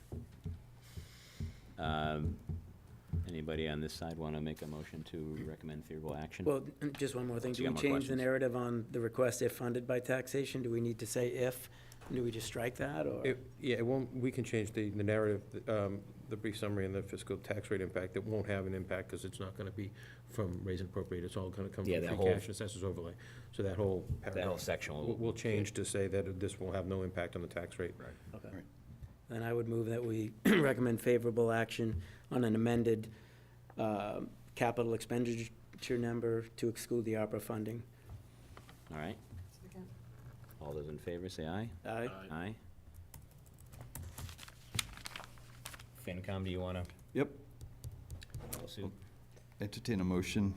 Anybody on this side want to make a motion to recommend favorable action? Well, just one more thing. So Do you we got more change the questions? narrative on the request if funded by taxation? Do we need to say if? Do we just strike that, or? Yeah, it won't, we can change the narrative, the brief summary and the fiscal tax rate impact. It won't have an impact because it's not going to be from raise and appropriate. It's all going to come Yeah, from that free whole- cash and assessors overlay. So that whole paragraph. section will- We'll change to say that this will have no impact on the tax rate. Right. Okay. Then I would move that we recommend favorable action on an amended capital expenditure number to exclude the ARPA funding. All right. All those in favor, say aye. Aye. Aye. FinCom, do you want to Yep, follow suit? entertain a motion.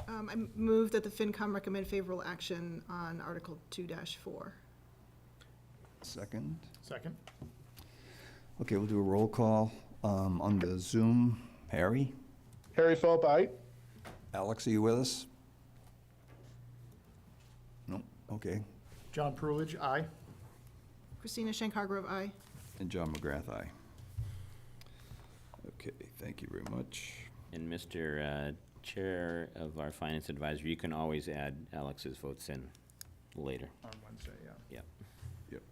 I move that the FinCom recommend favorable action on Article 2-4. Second. Second? Okay, we'll do a roll call. On the Zoom, Harry? Harry Philip, aye. Alex, are you with us? No, okay. John Prulidge, aye. Christina Shankar-Grove, aye. And John McGrath, aye. Okay, thank you very much. And Mr. Chair of our Finance Advisory, you can always add Alex's votes in later. On Wednesday, yeah. Yep. Yep.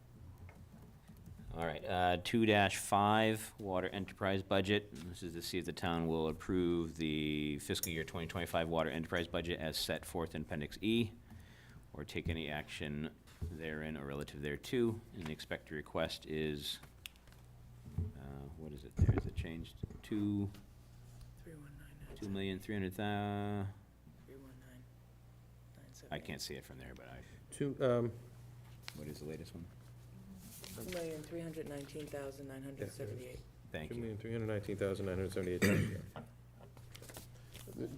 All right, 2-5, Water Enterprise Budget. This is to see if the town will approve the fiscal year 2025 Water Enterprise Budget as set forth in Appendix E, or take any action therein or relative thereto. And the expected request is, what is it there? Is it changed? 2,300,000. I can't see it from there, but what is the latest one? 2,319,978. Thank you. $2,319,978.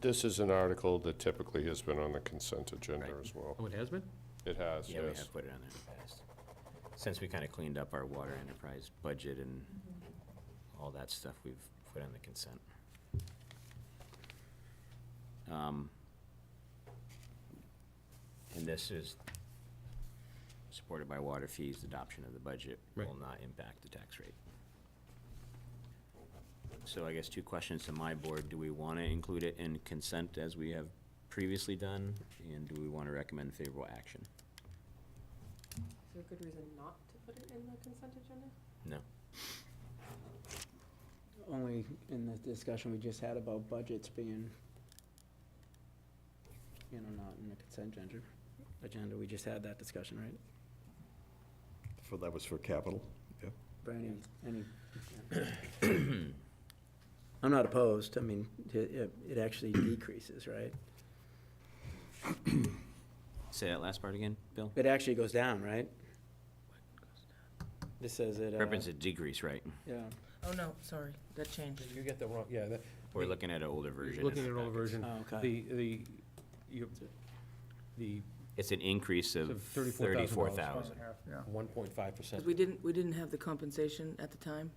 This is an article that typically has been on the consent agenda as well. Oh, it has been? It has, Yeah, we yes. have put it on there in the past. Since we kind of cleaned up our water enterprise budget and all that stuff, we've put on the consent. And this is supported by water fees. Adoption of the budget will Right. not impact the tax rate. So I guess two questions to my board. Do we want to include it in consent as we have previously done? And do we want to recommend favorable action? Is there a good reason not to put it in the consent agenda? No. Only in the discussion we just had about budgets being, not in the consent agenda, we just had that discussion, right? That was for capital, yeah. For any, I'm not opposed, I mean, it actually decreases, right? Say that last part again, Bill? It actually goes down, right? This says it, Represents a decrease, right? yeah. Oh, no, sorry, that changed. You get that wrong, yeah. We're looking at an older version. Looking at in an our older packets. version. Oh, okay. The It's an increase of $34,000. 34,000. 1.5%. Because we didn't have the compensation at the time,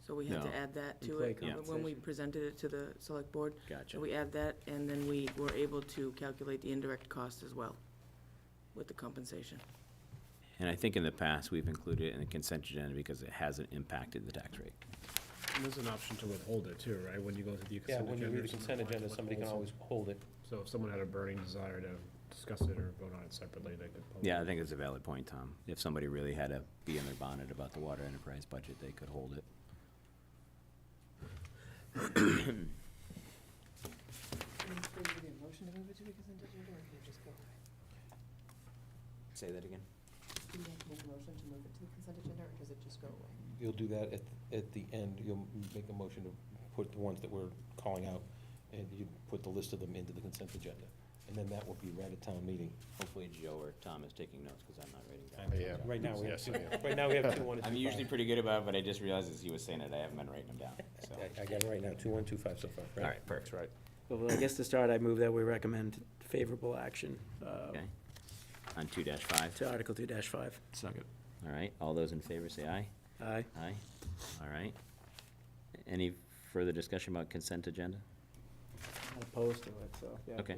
so we had No. to add that to Employee it when we compensation. presented it to the select board. Gotcha. So we add that, and then we were able to calculate the indirect cost as well with the compensation. And I think in the past, we've included it in the consent agenda because it hasn't impacted the tax rate. And there's an option to withhold it too, right? When you go to the Yeah, consent agenda. when you read the there's an consent option to agenda, somebody can withhold always hold it. So if someone had a burning desire to discuss it or vote on it separately, they could. Yeah, I think it's a valid point, Tom. If somebody really had to be in their bonnet about the water enterprise budget, they could hold it. Motion to move it to the consent agenda, or can you just go away? Say that again? Do you have to make a motion to move it to the consent agenda, or does it just go away? You'll do that at the end. You'll make a motion to put the ones that we're calling out, and you put the list of them into the consent agenda. And then that will be read at town meeting. Hopefully Joe or Tom is taking notes because I'm not writing down. I am. Right now, we have Yes, two, I am. right now, we have 2-1 and 2-5. I'm usually pretty good about it, but I just realized as he was saying it, I haven't been writing them down, so. I got it right now, 2-1, 2-5 so far. All right, perfect. That's right. Well, I guess to start, I move that we recommend favorable action Okay. On 2-5. to Article 2-5. Second. All right, all those in favor say aye. Aye. Aye. All right. Any further discussion about consent agenda? Not opposed to it, so, yeah. Okay.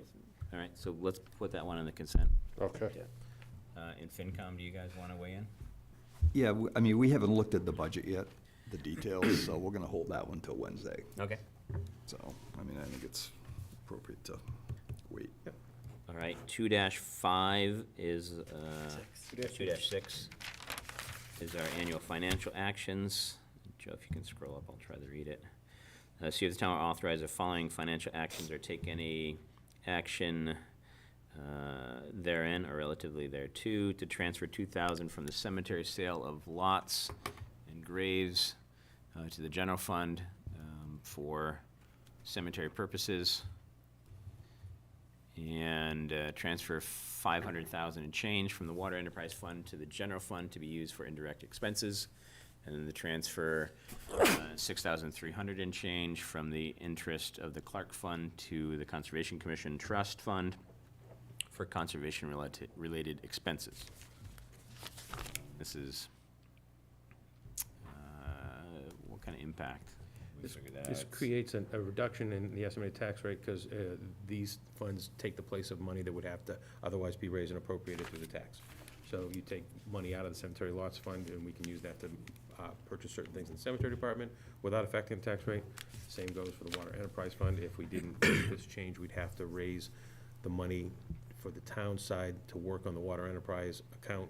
All right, so let's put that one on the consent. Okay. In FinCom, do you guys want to weigh in? Yeah, I mean, we haven't looked at the budget yet, the details, so we're gonna hold that one till Wednesday. Okay. So, I mean, I think it's appropriate to wait. All right, 2-5 is, 2-6 is our annual financial actions. Joe, if you can scroll up, I'll try to read it. See if the town will authorize the following financial actions or take any action therein or relatively thereto to transfer $2,000 from the cemetery sale of lots and graves to the general fund for cemetery purposes, and transfer $500,000 and change from the water enterprise fund to the general fund to be used for indirect expenses, and then the transfer $6,300 and change from the interest of the Clark Fund to the Conservation Commission Trust Fund for conservation-related expenses. This is, what kind of impact? We figured that This out. creates a reduction in the estimated tax rate because these funds take the place of money that would have to otherwise be raised and appropriated through the tax. So you take money out of the cemetery lots fund, and we can use that to purchase certain things in the cemetery department without affecting the tax rate. Same goes for the water enterprise fund. If we didn't make this change, we'd have to raise the money for the town side to work on the water enterprise account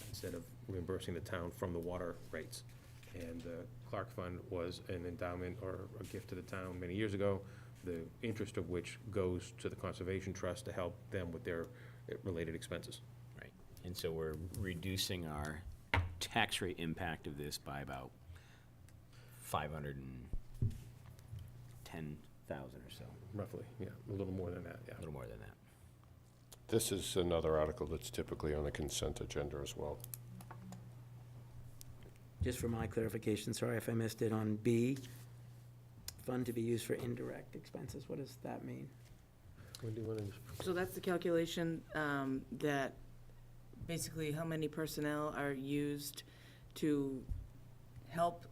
instead of reimbursing the town from the water rates. And the Clark Fund was an endowment or a gift to the town many years ago, the interest of which goes to the Conservation Trust to help them with their related expenses. Right, and so we're reducing our tax rate impact of this by about $510,000 or so, Roughly, yeah, a little more than that, yeah. a little more than that. This is another article that's typically on the consent agenda as well. just for my clarification, sorry if I missed it, on B, fund to be used for indirect expenses, what does that mean? So that's the calculation, that basically how many personnel are used to help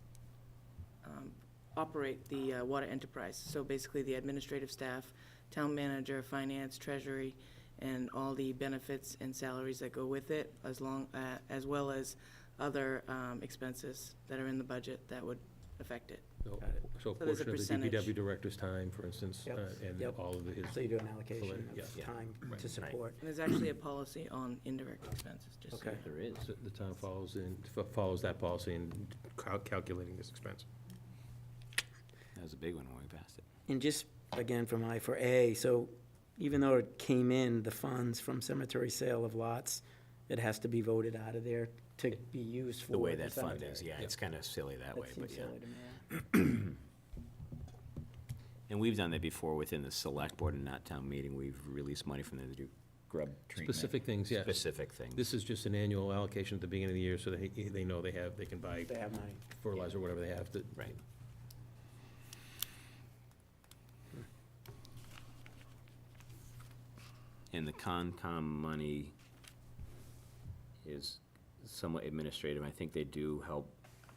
operate the water enterprise. So basically the administrative staff, town manager, finance, treasury, and all the benefits and salaries that go with it, as well as other expenses that are in the budget that would affect it. So a there's a portion of the percentage. DPW director's time, for instance, Yep. and Yep. all of his. So you do an allocation Yeah. of Yeah. time to support. And there's actually a policy on indirect expenses, just so Okay. There is. So the town follows that policy in calculating this expense. That was a big one when we passed it. And just, again, for A, so even though it came in, the funds from cemetery sale of lots, it has to be voted out of there to be used for The way the that fund cemetery. is, yeah, it's kind of silly that way, but seems yeah. silly to me. And we've done that before within the select board and not town meeting. We've released money from there to do grub treatment. Specific things, yeah. Specific things. This is just an annual allocation at the beginning of the year, so they know they can buy They have money. fertilizer, whatever they have to. Right. And the Concom money is somewhat administrative. I think they do help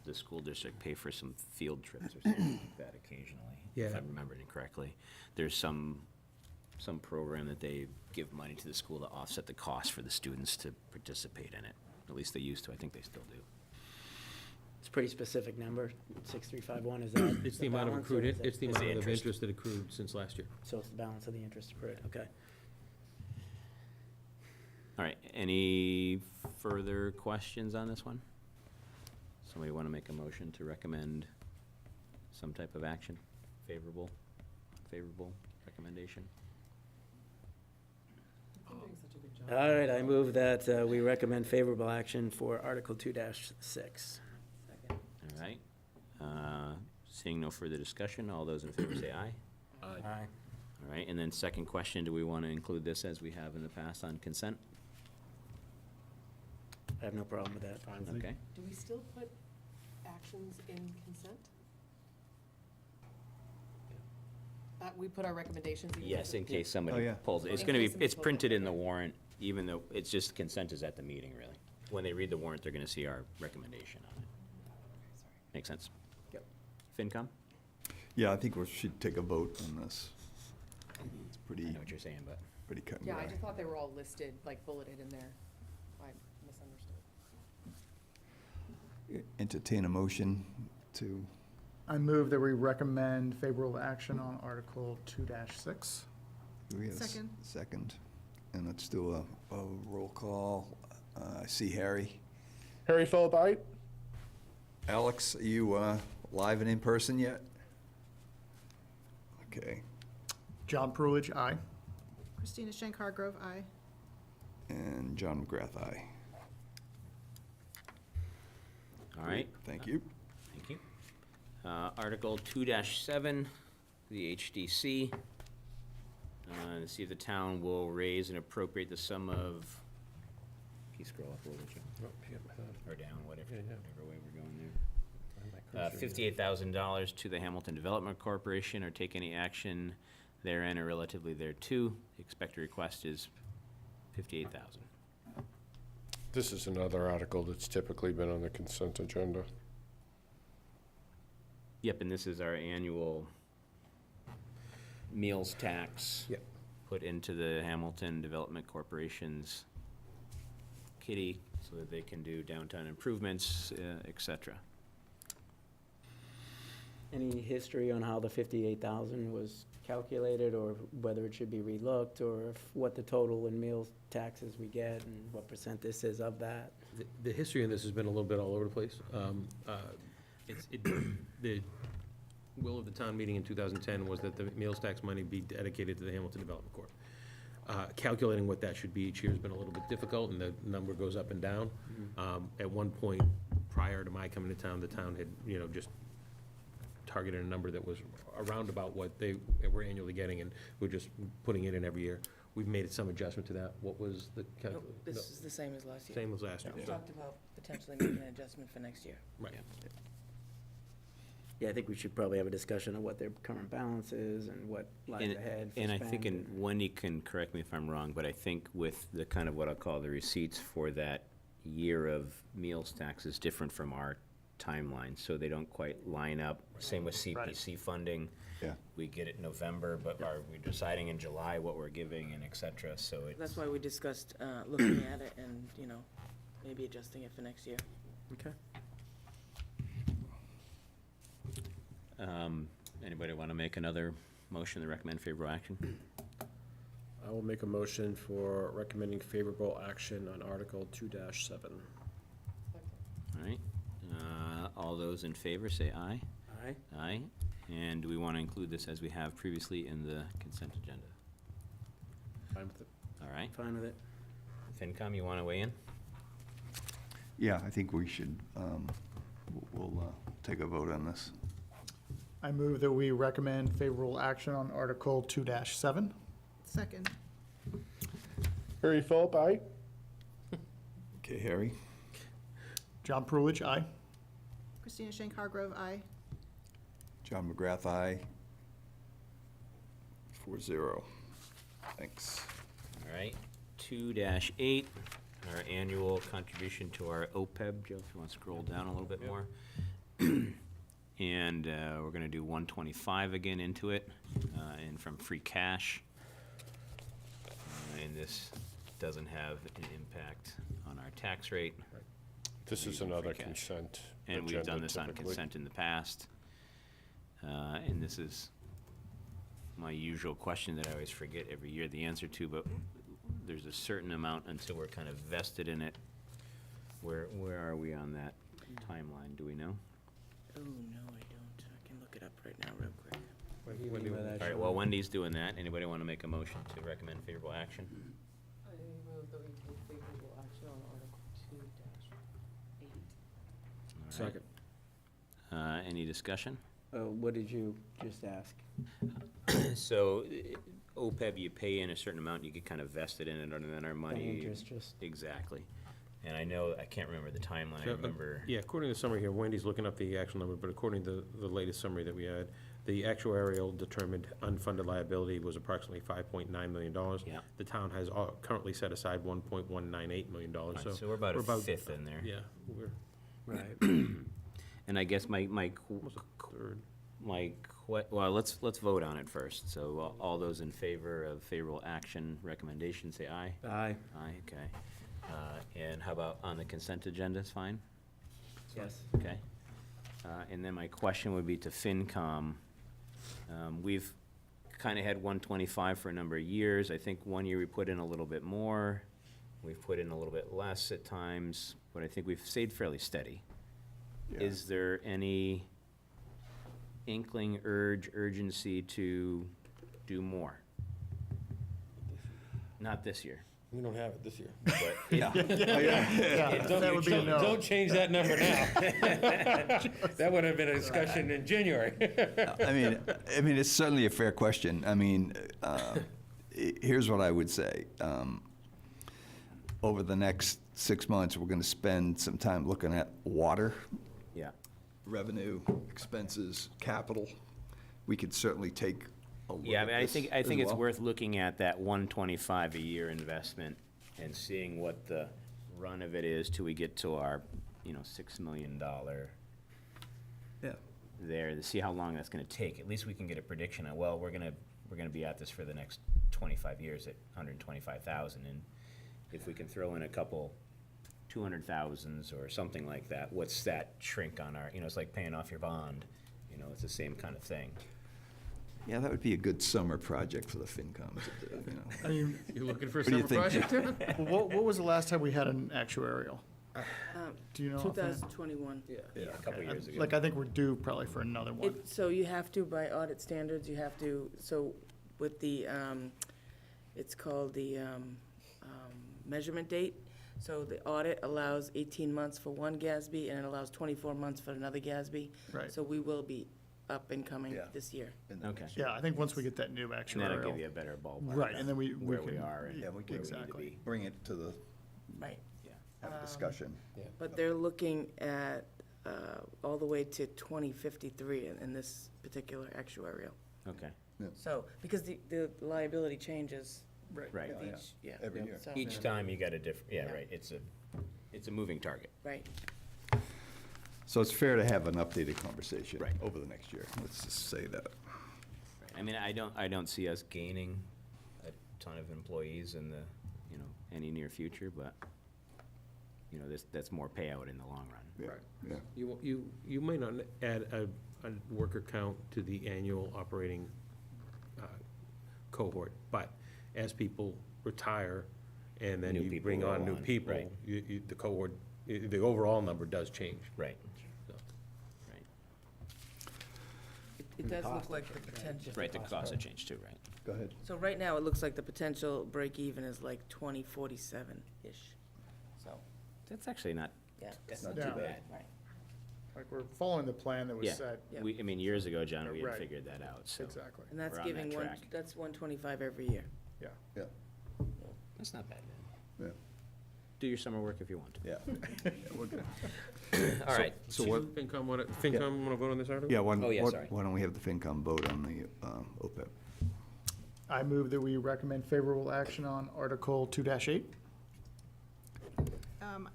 the school district pay for some field trips or something like that occasionally, if Yeah. I'm remembering it correctly. There's some program that they give money to the school to offset the cost for the students to participate in it. At least they used to. I think they still do. It's a pretty specific number, 6351, is that? It's the amount of balance, or accrued, is it- it's the It's the amount of interest. interest that accrued since last year. So it's the balance of the interest accrued, okay. All right, any further questions on this one? Somebody want to make a motion to recommend some type of action? Favorable, unfavorable recommendation? You're doing such a good job. All right, I move that we recommend favorable action for Article 2-6. All right. Seeing no further discussion, all those in favor say aye. Aye. All right, and then second question, do we want to include this as we have in the past on consent? I have no problem with that. Okay. Do we still put actions in consent? We put our recommendations in? Yes, in case Oh, somebody yeah. pulls it. It's In going to case be, somebody it's pulls it, printed in the okay. warrant, even though it's just consent is at the meeting, really. When they read the warrant, they're going to see our recommendation on it. Make sense? Yep. FinCom? Yeah, I think we should take a vote on this. It's I pretty, know what you're saying, but. pretty cut and Yeah, I dry. just thought they were all listed, like bulleted in there. I misunderstood. Entertain a motion to, I move that we recommend favorable action on Article 2-6. do we have a Second. second? And let's do a roll call. I see Harry. Harry Philip, aye? Alex, are you live and in person yet? Okay, John Prulich, aye. Christina Schenk Hargrove, aye. and John McGrath, aye. All right, Thank you. thank you. Article 2-7, the HDC. To see if the town will raise and appropriate the sum of, can you scroll up a little bit, Joe? Or down, whatever way we're going there. $58,000 to the Hamilton Development Corporation, or take any action therein or relatively thereto. The expected request is $58,000. This is another article that's typically been on the consent agenda. Yep, and this is our annual meals tax. Yep. Put into the Hamilton Development Corporation's kitty so that they can do downtown improvements, et cetera. Any history on how the 58,000 was calculated, or whether it should be relooked, or what the total in meals taxes we get, and what percent this is of that? The history of this has been a little bit all over the place. The will of the town meeting in 2010 was that the meals tax money be dedicated to the Hamilton Development Corp. Calculating what that should be each year has been a little bit difficult, and the number goes up and down. At one point, prior to my coming to town, the town had, just targeted a number that was around about what they were annually getting, and we're just putting it in every year. we've made some adjustment to that. What was the? Nope, this is the same as last year. Same as last year. We so- talked about potentially making an adjustment for next year. Right. Yeah, I think we should probably have a discussion of what their current balance is and what lies And- ahead for And I think, spend. and Wendy can correct me if I'm wrong, but I think with the kind of what I'll call the receipts for that year of meals tax is different from our timeline, so they don't quite line up. Same with CPC funding. Yeah. We get it in November, but are we deciding in July what we're giving and et cetera, so it's. That's why we discussed looking at it and, you know, maybe adjusting it for next year. Okay. Anybody want to make another motion to recommend favorable action? I will make a motion for recommending favorable action on Article 2-7. All right. All those in favor, say aye. Aye. Aye. And do we want to include this as we have previously in the consent agenda? Fine with it. All right. Fine with it. FinCom, you want to weigh in? Yeah, I think we should, we'll take a vote on this. I move that we recommend favorable action on Article 2-7. Second. Harry Philip, aye. Okay, Harry? John Prulich, aye. Christina Schenk Hargrove, aye. John McGrath, aye. 4-0. Thanks. All right. 2-8, our annual contribution to our OPEB. Joe, if you want to scroll down a little bit more. And we're going to do 125 again into it, and from free cash. And this doesn't have an impact on our tax rate. This is Using another free cash. consent And we've done agenda this on typically. consent in the past. And this is my usual question that I always forget every year the answer to, but there's a certain amount until we're kind of vested in it. Where are we on that timeline? Do we know? Oh, no, I don't. I can look it up right now real quick. All right, well, Wendy's doing that. Anybody want to make a motion to recommend favorable action? I move that we take favorable action on Article 2-8. All right. Second. Any discussion? What did you just ask? So, OPEB, you pay in a certain amount, you get kind of vested in it, and then our money. interest just- Exactly. And I know, I can't remember the timeline, I So, remember. Yeah, according to the summary here, Wendy's looking up the actual number, but according to the latest summary that we had, the actuarial determined unfunded liability was approximately $5.9 million. Yeah. The town has currently set aside $1.198 million, Right, so. so we're about a fifth in there. Yeah, we're Right. And I guess my almost a third. well, let's vote on it first. So all those in favor of favorable action recommendation, say aye. Aye. Aye, okay. And how about on the consent agenda, is fine? Yes. Okay. And then my question would be to FinCom. We've kind of had 125 for a number of years. I think one year we put in a little bit more. We've put in a little bit less at times, but I think we've stayed fairly steady. Yeah. Is there any inkling, urgency to do more? Not this year, We don't have it this year. but Yeah. That would be a no. Don't change that number now. That would have been a discussion in January. I mean, it's certainly a fair question. I mean, here's what I would say. Over the next 6 months, we're going to spend some time looking at water, yeah. revenue, expenses, capital. We could certainly take a look Yeah, I at mean, I this think as it's well. worth looking at that 125 a year investment and seeing what the run of it is till we get to our, $6 million Yeah. there, to see how long that's gonna take. At least we can get a prediction of, well, we're gonna be at this for the next 25 years at 125,000, and if we can throw in a couple 200,000s or something like that, what's that shrink on our, it's like paying off your bond, it's the same kind of thing. Yeah, that would be a good summer project for the FinCom to do, I mean, You looking for a What do you summer think, project? what was the last time we had an actuarial? Do you know? offhand? 2021. Yeah, a couple years ago. Like, I think we're due probably for another one. So you have to, by audit standards, you have to, so with the, it's called the measurement date. So the audit allows 18 months for one GASB, and it allows 24 months for another GASB. Right. So we will be up and coming Yeah. this year. Okay. Yeah, I think once we get that new And actuarial. that'll give you a better ballpark. Right, and then we Where we can- are and Yeah, we where can we need to exactly. be. bring it to the, Right. have a discussion. But they're looking at all the way to 2053 in this particular actuarial. Okay. So, because the liability changes Right. Right. with each, yeah. Every year. So- Each time you got a different, yeah, Yeah. right, it's a moving target. Right. So it's fair to have an updated conversation Right. over the next year. Let's just say that. I mean, I don't see us gaining a ton of employees in the, any near future, but, that's more payout in the long run. Yeah. You might not add a worker count to the annual operating cohort, but as people retire and then New you people bring on roll new on, people, right. the cohort, the overall number does change. Right. So. Right. It does look like the potential. Right, the costs have changed too, right? Go ahead. So right now, it looks like the potential break even is like 2047-ish. So, That's actually not, yeah. that's not not too too bad. bad. Right. Like, we're following the plan that was Yeah, set. Yeah. years ago, John, we had Right. figured that out, so. Exactly. And that's We're on that giving track. that's 125 every year. Yeah. Yeah, That's not bad, man. yeah, Do your summer work if you want to. yeah. We're good. All right. So what, FinCom want to vote on this article? Yeah, Oh, yeah, sorry. why don't we have the FinCom vote on the OPEB? I move that we recommend favorable action on Article 2-8.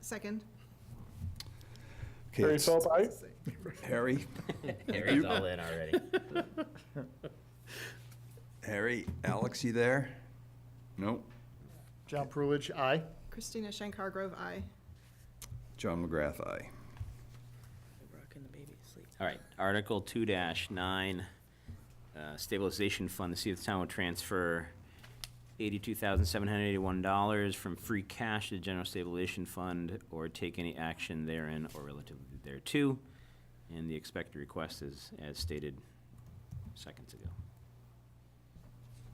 Second. Okay, Harry it's- Philip, aye. Harry, Harry's all in already. Harry, Alex, you there? Nope. John Prulitsch, aye. Christina Shankar Grove, aye. John McGrath, aye. Rocking the baby to sleep. All right, Article 2-9, stabilization fund, to see if the town will transfer $82,781 from free cash to the general stabilization fund, or take any action therein or relatively thereto. And the expected request is as stated seconds ago.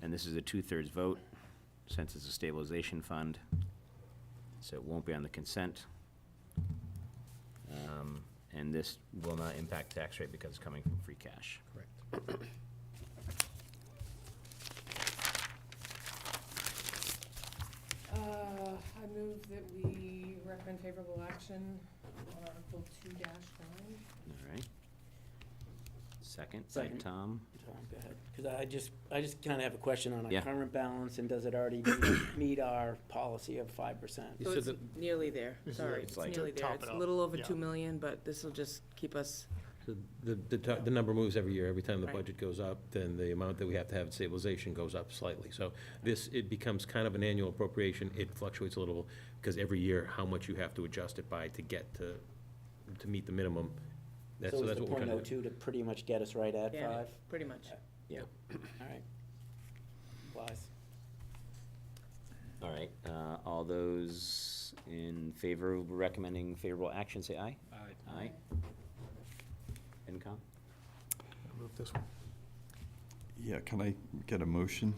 And this is a 2/3 vote, since it's a stabilization fund, so it won't be on the consent. And this will not impact tax rate because it's coming from free cash. Correct. I move that we recommend favorable action on Article 2-9. All right. Second by Second. Tom. Tom, go ahead. Because I just kind of have a question on Yeah. our current balance, and does it already meet our policy of 5%? So said it's that- nearly there. This is Sorry, like it's like nearly to there. top It's it a up. little over Yeah. 2 million, but this will just keep us, So the number moves every year. Every time the Right. budget goes up, then the amount that we have to have in stabilization goes up slightly. So it becomes kind of an annual appropriation. It fluctuates a little because every year, how much you have to adjust it by to get to meet the minimum. So So is that's the what we're trying to do. .02 to pretty much get us right at yeah, 5? pretty much. Yeah. All right. Applies. All right, all those in favor of recommending favorable action, say aye. Aye. Aye. FinCom? Move this one. Yeah, can I get a motion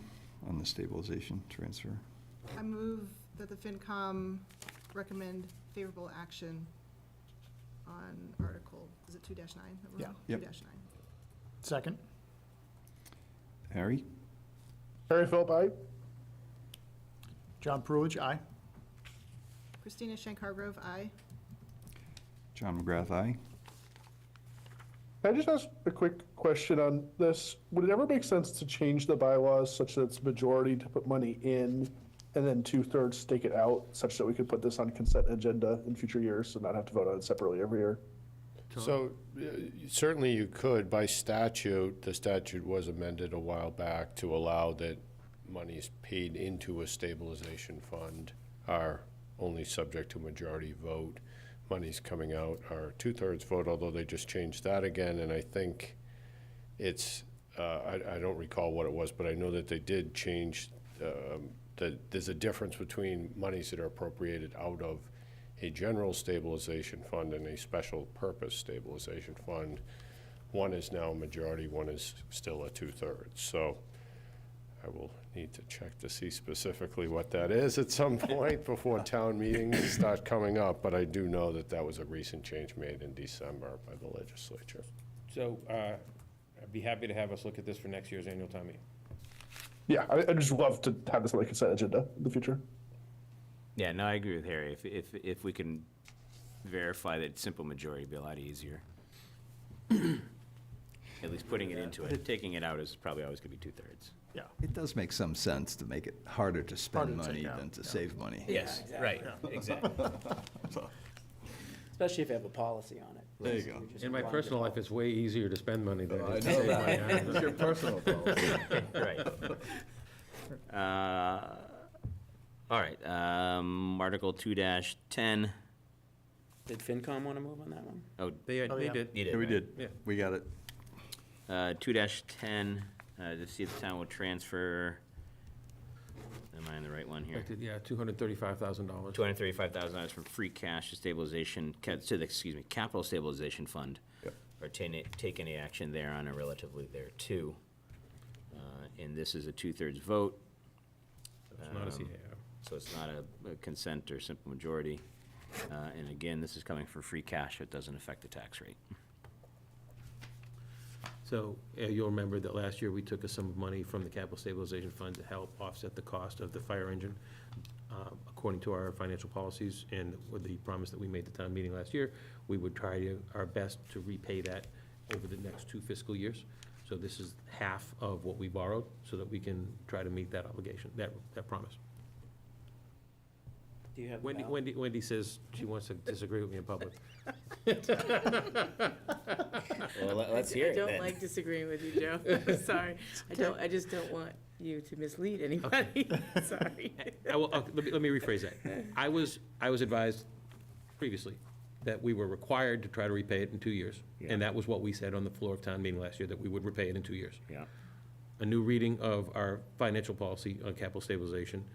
on the stabilization transfer? I move that the FinCom recommend favorable action on Article, is it 2-9 that we're Yeah. on? Yep. 2-9. Second. Harry? Harry Philip, aye. John Prulitsch, aye. Christina Shankar Grove, aye. John McGrath, aye. Can I just ask a quick question on this? Would it ever make sense to change the bylaws such that it's majority to put money in and then 2/3 take it out, such that we could put this on consent agenda in future years and not have to vote on it separately every year? So certainly you could, by statute, the statute was amended a while back to allow that monies paid into a stabilization fund are only subject to majority vote. Monies coming out are 2/3 vote, although they just changed that again, and I think it's, I don't recall what it was, but I know that they did change, that there's a difference between monies that are appropriated out of a general stabilization fund and a special purpose stabilization fund. One is now a majority, one is still a 2/3. So I will need to check to see specifically what that is at some point before town meetings start coming up, but I do know that that was a recent change made in December by the legislature. So I'd be happy to have us look at this for next year's annual town meeting. Yeah, I'd just love to have this on the consent agenda in the future. Yeah, no, I agree with Harry. If we can verify that simple majority, it'd be a lot easier. At least putting it into it. Taking it out is probably always gonna be 2/3. Yeah. It does make some sense to make it harder to spend Harder to money take out, than to yeah. save money. Yes, right, exactly. Especially if you have a policy on it. There you go. just In my blind personal default. life, it's way easier to spend money than it I is to know save that. money. It's your personal policy. Right. All right, Article 2-10. Did FinCom want to move on that one? Oh, They yeah. did. you Yeah, we right? did. Yeah. We got it. 2-10, to see if the town will transfer, am I in the right one here? Yeah, $235,000. $235,000 from free cash to stabilization, capital stabilization fund. Yep. Or take any action there on a relatively there too. And this is a 2/3 vote. It's not a CAO. So it's not a consent or simple majority. And again, this is coming for free cash, so it doesn't affect the tax rate. So you'll remember that last year, we took a sum of money from the capital stabilization fund to help offset the cost of the fire engine, according to our financial policies, and with the promise that we made at the town meeting last year, we would try our best to repay that over the next 2 fiscal years. So this is half of what we borrowed, so that we can try to meet that obligation, that promise. Do you have? Wendy says she wants to disagree with me in public. Well, let's hear I it don't then. like disagreeing with you, Joe. Sorry. I just don't want you to mislead anybody. Sorry. Let me rephrase that. I was advised previously that we were required to try to repay it in 2 years. Yeah. And that was what we said on the floor of town meeting last year, that we would repay it in 2 years. Yeah. A new reading of our financial policy on capital stabilization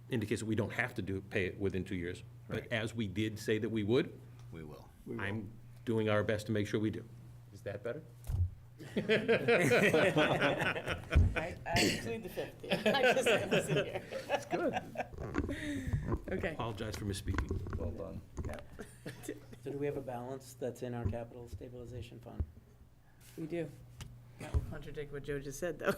indicates that we don't have to pay it within 2 years. But Right. as we did say that we would, We will. I'm doing our best to make sure we do. Is that better? I include the 50. I just wasn't here. That's good. Okay. Apologize for misspeaking. Well done. So do we have a balance that's in our capital stabilization fund? We do. That will contradict what Joe just said, though.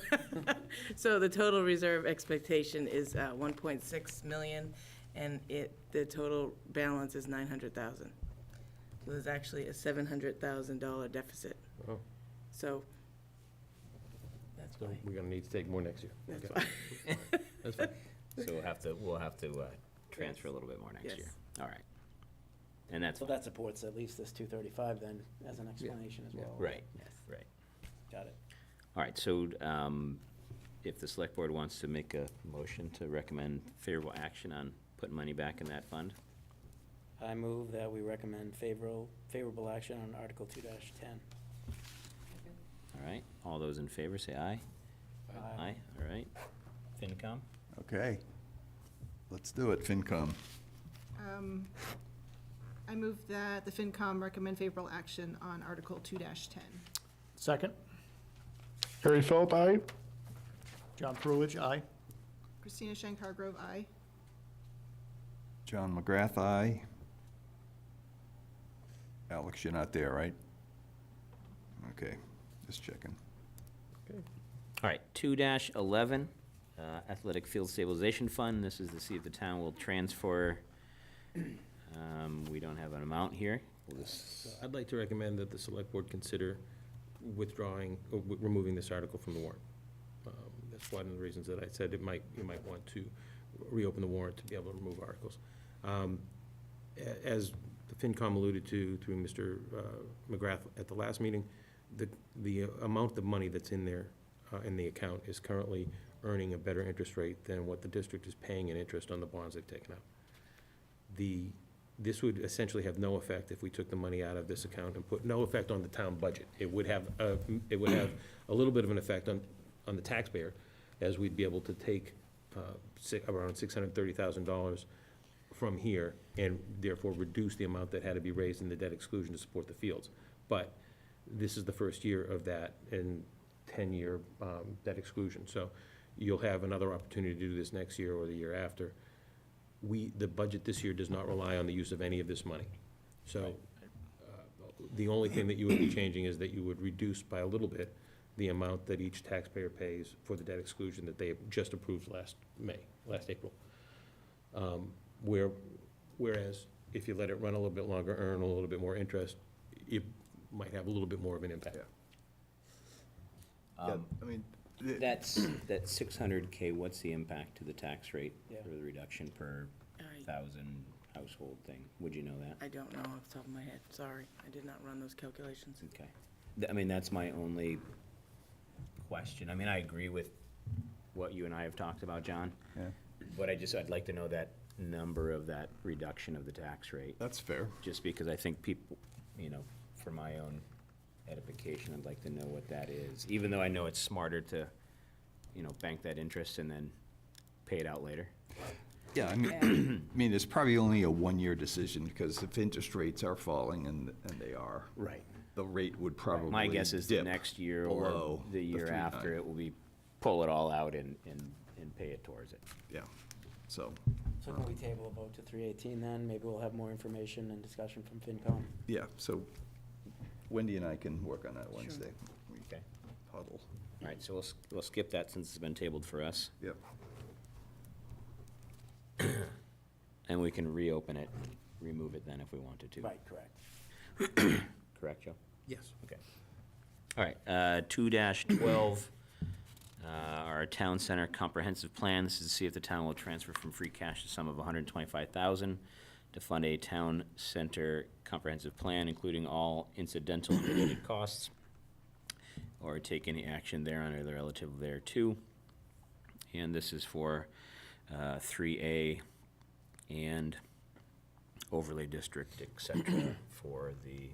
So the total reserve expectation is 1.6 million, and the total balance is 900,000. So there's actually a $700,000 deficit. Oh. So that's So why. we're gonna need to take more next year. That's Okay. why. That's fine. So we'll have to transfer a little bit more next Yes. year. All right. And that's So that supports at least this 235 then, as an explanation as well. right, right. Got it. All right, so if the select board wants to make a motion to recommend favorable action on putting money back in that fund, I move that we recommend favorable action on Article 2-10. all right? All those in favor, say aye. Aye. All right. FinCom? Okay. Let's do it, FinCom. I move that the FinCom recommend favorable action on Article 2-10. Second. Harry Philip, aye. John Pruitt, aye. Christina Shankar Grove, aye. John McGrath, aye. Alex, you're not there, right? Okay, just checking. All right, 2-11, Athletic Field Stabilization Fund. This is to see if the town will transfer, we don't have an amount here. We'll just, I'd like to recommend that the select board consider withdrawing, or removing this article from the warrant. That's one of the reasons that I said you might want to reopen the warrant to be able to remove articles. As the FinCom alluded to through Mr. McGrath at the last meeting, the amount of money that's in there, in the account, is currently earning a better interest rate than what the district is paying in interest on the bonds they've taken out. This would essentially have no effect if we took the money out of this account and put no effect on the town budget. It would have a little bit of an effect on the taxpayer, as we'd be able to take around $630,000 from here and therefore reduce the amount that had to be raised in the debt exclusion to support the fields. But this is the first year of that in 10-year debt exclusion. So you'll have another opportunity to do this next year or the year after. The budget this year does not rely on the use of any of this money. So the only thing that you would be changing is that you would reduce by a little bit the amount that each taxpayer pays for the debt exclusion that they just approved last April. Whereas if you let it run a little bit longer, earn a little bit more interest, it might have a little bit more of an impact. Yeah, I mean, That 600K, what's the impact to the tax rate for the reduction per thousand household thing? Would you know that? I don't know off the top of my head, sorry. I did not run those calculations. Okay. I mean, that's my only question. I mean, I agree with what you and I have talked about, John. Yeah. But I'd like to know that number of that reduction of the tax rate. That's fair. Just because I think people, for my own edification, I'd like to know what that is. Even though I know it's smarter to, bank that interest and then pay it out later. Yeah, I mean, it's probably only a one-year decision, because if interest rates are falling, and they are. Right. The rate would probably My guess is the dip next year or below the year 3.9. after, it will be pull it all out and pay it towards it. Yeah, so, So can we table a vote to 318 then? Maybe we'll have more information and discussion from FinCom. yeah, so Wendy and I can work on that Wednesday. We Okay. huddle. All right, so we'll skip that since it's been tabled for us. Yep. And we can reopen it, remove it then if we wanted to. Right, correct. Correct, Joe? Yes. Okay. All right, 2-12, our town center comprehensive plan. This is to see if the town will transfer from free cash a sum of $125,000 to fund a town center comprehensive plan, including all incidental and related costs, or take any action thereon or relative thereto. And this is for 3A and overlay district, et cetera, for the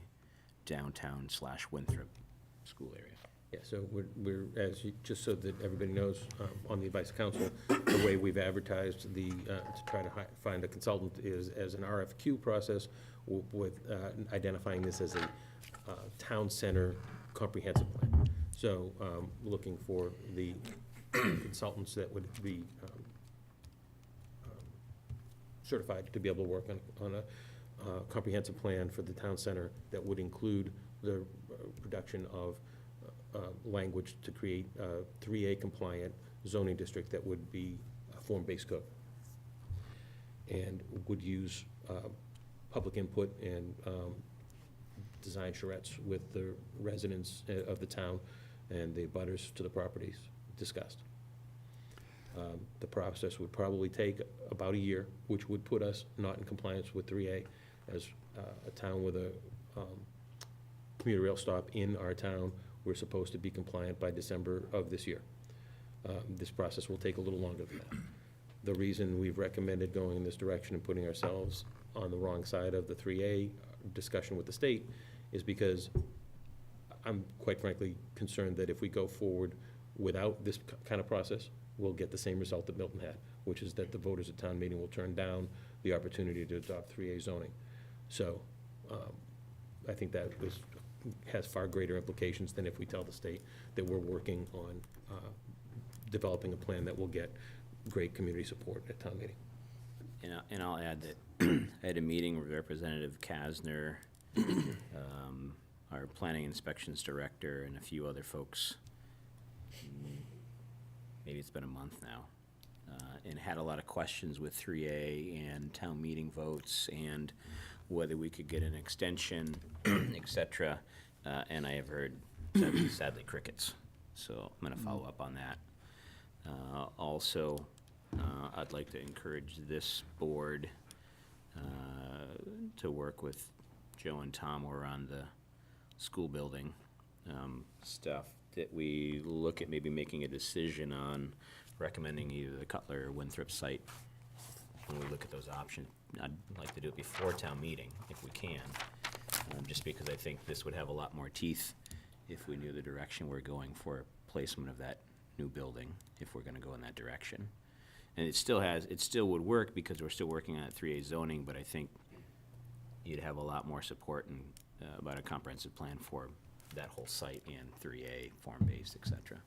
downtown/Winthrop school area. Yeah, so just so that everybody knows, on the advice of council, the way we've advertised to try to find a consultant is as an RFQ process with identifying this as a town center comprehensive plan. So, looking for the consultants that would be certified to be able to work on a comprehensive plan for the town center that would include the production of language to create a 3A compliant zoning district that would be a form-based code, and would use public input and design charrettes with the residents of the town and the butters to the properties discussed. The process would probably take about a year, which would put us not in compliance with 3A as a town with a commuter rail stop in our town. We're supposed to be compliant by December of this year. This process will take a little longer than that. The reason we've recommended going in this direction and putting ourselves on the wrong side of the 3A discussion with the state is because I'm quite frankly concerned that if we go forward without this kind of process, we'll get the same result that Milton had, which is that the voters at town meeting will turn down the opportunity to adopt 3A zoning. So I think that has far greater implications than if we tell the state that we're working on developing a plan that will get great community support at town meeting. And I'll add that I had a meeting with Representative Kasner, our planning inspections director, and a few other folks. Maybe it's been a month now, and had a lot of questions with 3A and town meeting votes and whether we could get an extension, et cetera. And I have heard, sadly, crickets. So I'm going to follow up on that. Also, I'd like to encourage this board to work with Joe and Tom who are on the school building stuff, that we look at maybe making a decision on recommending either the Cutler or Winthrop site when we look at those options. I'd like to do it before town meeting, if we can, just because I think this would have a lot more teeth if we knew the direction we're going for placement of that new building, if we're gonna go in that direction. And it still would work because we're still working on 3A zoning, but I think you'd have a lot more support and about a comprehensive plan for that whole site and 3A, form-based, et cetera.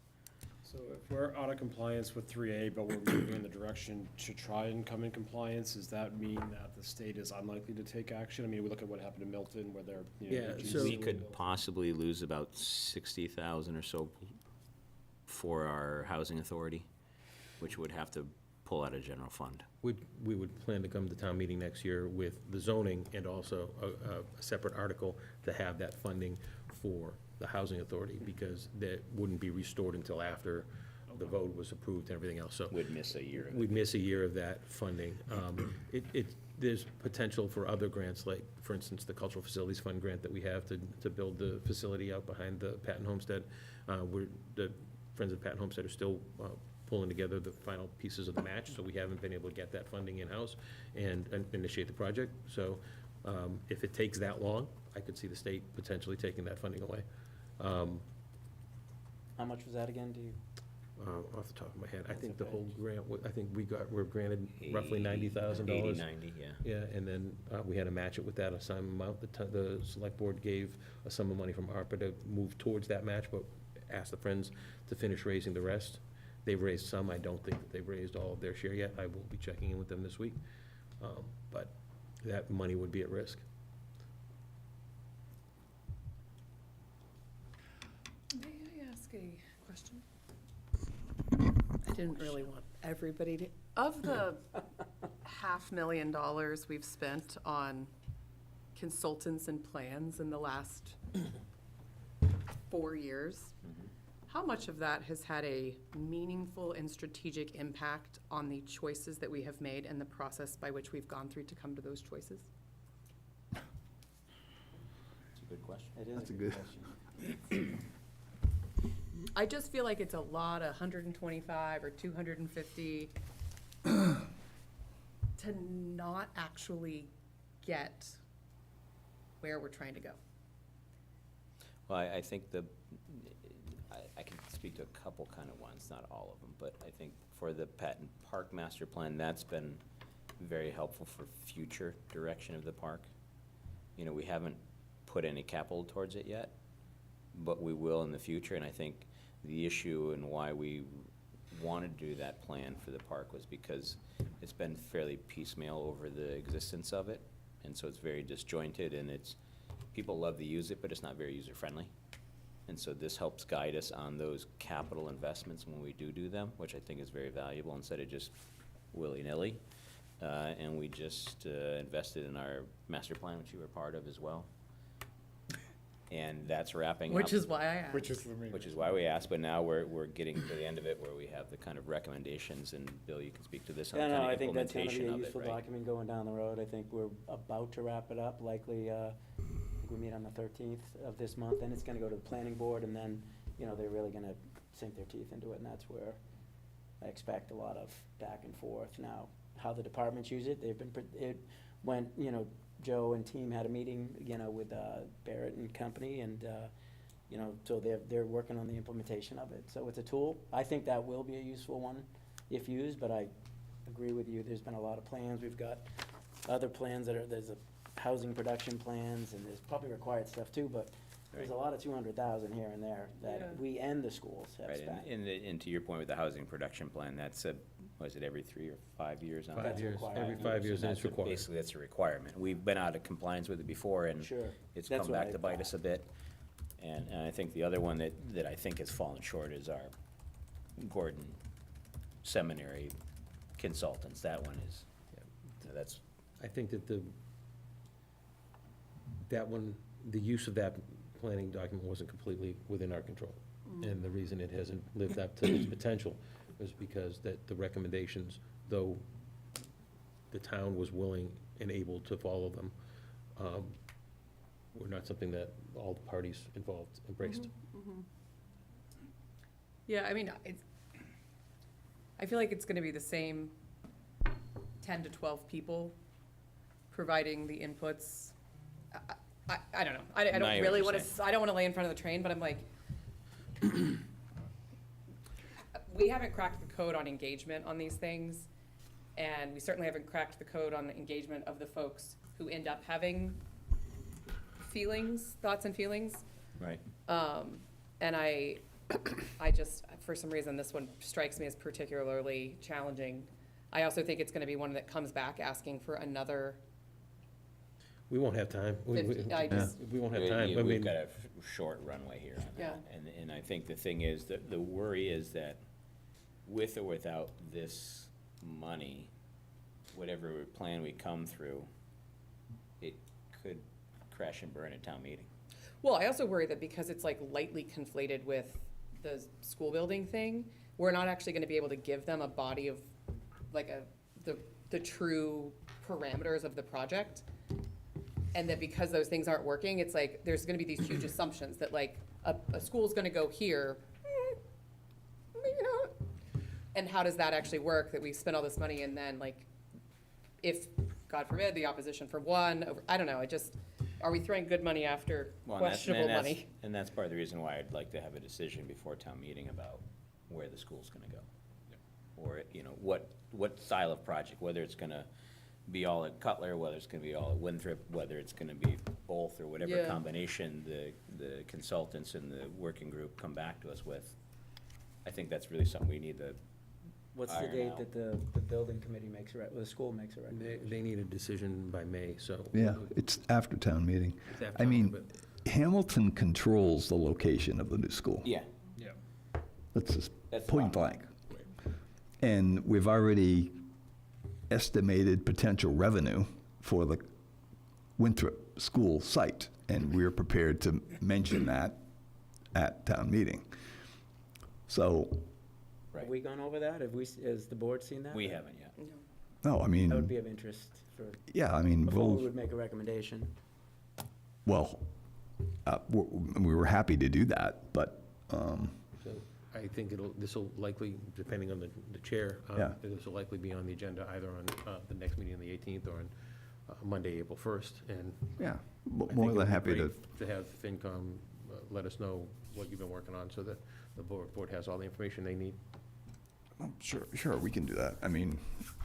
So if we're out of compliance with 3A, but we're moving in the direction to try and come in compliance, does that mean that the state is unlikely to take action? I mean, we look at what happened in Milton, where they're, Yeah, reducing so- We could possibly lose about 60,000 or so for our housing authority, which would have to pull out of general fund. We would plan to come to town meeting next year with the zoning and also a separate article to have that funding for the housing authority, because that wouldn't be restored until after the vote was approved and everything else, so. Would miss a year of it. We'd miss a year of that funding. There's potential for other grants, like, for instance, the Cultural Facilities Fund grant that we have to build the facility out behind the Patton Homestead. The Friends of Patton Homestead are still pulling together the final pieces of the match, so we haven't been able to get that funding in-house and initiate the project. So if it takes that long, I could see the state potentially taking that funding away. How much was that again, do you? Off the top of my head, I think the whole grant, I think we're granted roughly $90,000. 80-90, yeah. Yeah, and then we had to match it with that, a sum amount. The select board gave a sum of money from ARPA to move towards that match, but asked the Friends to finish raising the rest. They've raised some. I don't think that they've raised all of their share yet. I will be checking in with them this week. But that money would be at risk. May I ask a question? I didn't really want everybody to, of the $500,000 we've spent on consultants and plans in the last 4 years, how much of that has had a meaningful and strategic impact on the choices that we have made and the process by which we've gone through to come to those choices? That's a good question. It is That's a a good good- question. I just feel like it's a lot, 125 or 250, to not actually get where we're trying to go. Well, I think I can speak to a couple kind of ones, not all of them, but I think for the Patton Park Master Plan, that's been very helpful for future direction of the park. You know, we haven't put any capital towards it yet, but we will in the future, and I think the issue and why we wanted to do that plan for the park was because it's been fairly piecemeal over the existence of it, and so it's very disjointed, and people love to use it, but it's not very user-friendly. And so this helps guide us on those capital investments when we do them, which I think is very valuable, instead of just willy-nilly. And we just invested in our master plan, which you were part of as well. And that's wrapping up. Which is why I asked. Which is for me. Which is why we asked, but now we're getting to the end of it where we have the kind of recommendations, and Bill, you can speak to this on Yeah, kind no, of I think that's gonna be implementation a of it, useful right? document going down the road. I think we're about to wrap it up, likely, I think we meet on the 13th of this month, and it's gonna go to the planning board, and then, they're really gonna sink their teeth into it, and that's where I expect a lot of back and forth. Now, how the departments use it, it went, Joe and team had a meeting, with Barrett and company, and, so they're working on the implementation of it. So it's a tool. I think that will be a useful one if used, but I agree with you. There's been a lot of plans. We've got other plans there's a housing production plans, and there's probably required stuff too, but there's a lot of 200,000 here and there that Yeah. we and the schools have Right, spent. and to your point with the housing production plan, that's was it every 3 or 5 years? on 5 that? years, required. every 5 years, and it's That's required. Basically, that's a requirement. We've been out of compliance with it before, and Sure. it's That's come what back I to bite thought. us a bit. And I think the other one that I think has fallen short is our Gordon Seminary consultants. That one is, that's, I think that that one, the use of that planning document wasn't completely within our control. And the reason it hasn't lived up to its potential is because the recommendations, though the town was willing and able to follow them, were not something that all the parties involved embraced. Yeah, I mean, I feel like it's gonna be the same 10 to 12 people providing the inputs. I don't know. I No, I don't hear what really you're wanna, saying. I don't wanna lay in front of the train, but I'm like, we haven't cracked the code on engagement on these things, and we certainly haven't cracked the code on the engagement of the folks who end up having thoughts and feelings. right. And I just, for some reason, this one strikes me as particularly challenging. I also think it's gonna be one that comes back asking for another We won't have time. I just- We won't have time. I We've mean, got a short runway here on that. And I think the thing is, that the worry is that with or without this money, whatever plan we come through, it could crash and burn at town meeting. Well, I also worry that because it's like lightly conflated with the school building thing, we're not actually gonna be able to give them a body of, like the true parameters of the project. And that because those things aren't working, it's like, there's gonna be these huge assumptions that like, a school's gonna go here, maybe not. And how does that actually work, that we spend all this money and then like, if, God forbid, the opposition for one, I don't know, are we throwing good money after Well, questionable money? And that's part of the reason why I'd like to have a decision before town meeting about where the school's gonna go. Or, you know, what style of project, whether it's gonna be all at Cutler, whether it's gonna be all at Winthrop, whether it's gonna be both, or whatever Yeah. combination the consultants and the working group come back to us with. I think that's really something we need to What's the iron date out. that the building committee makes, or the school makes a recommendation? they need a decision by May, so. Yeah, it's after town meeting. It's after I town, mean, but- Hamilton controls the location of the new school. Yeah, That's just That's the point bottom blank. And we've already estimated potential revenue for the Winthrop school site, and we're prepared to mention that at town meeting. So, Have we gone over that? Has the board seen that? we haven't yet. no, I That would mean, be of interest for, yeah, I mean, before we we'll, would make a recommendation. well, we were happy to do that, but, So I think this'll likely, depending on the chair, Yeah. this will likely be on the agenda either on the next meeting on the 18th or on Monday, April 1st. And yeah, I more think it than would be happy to. great to have FinCom let us know what you've been working on so that the board has all the information they need. Sure, we can do that. I mean,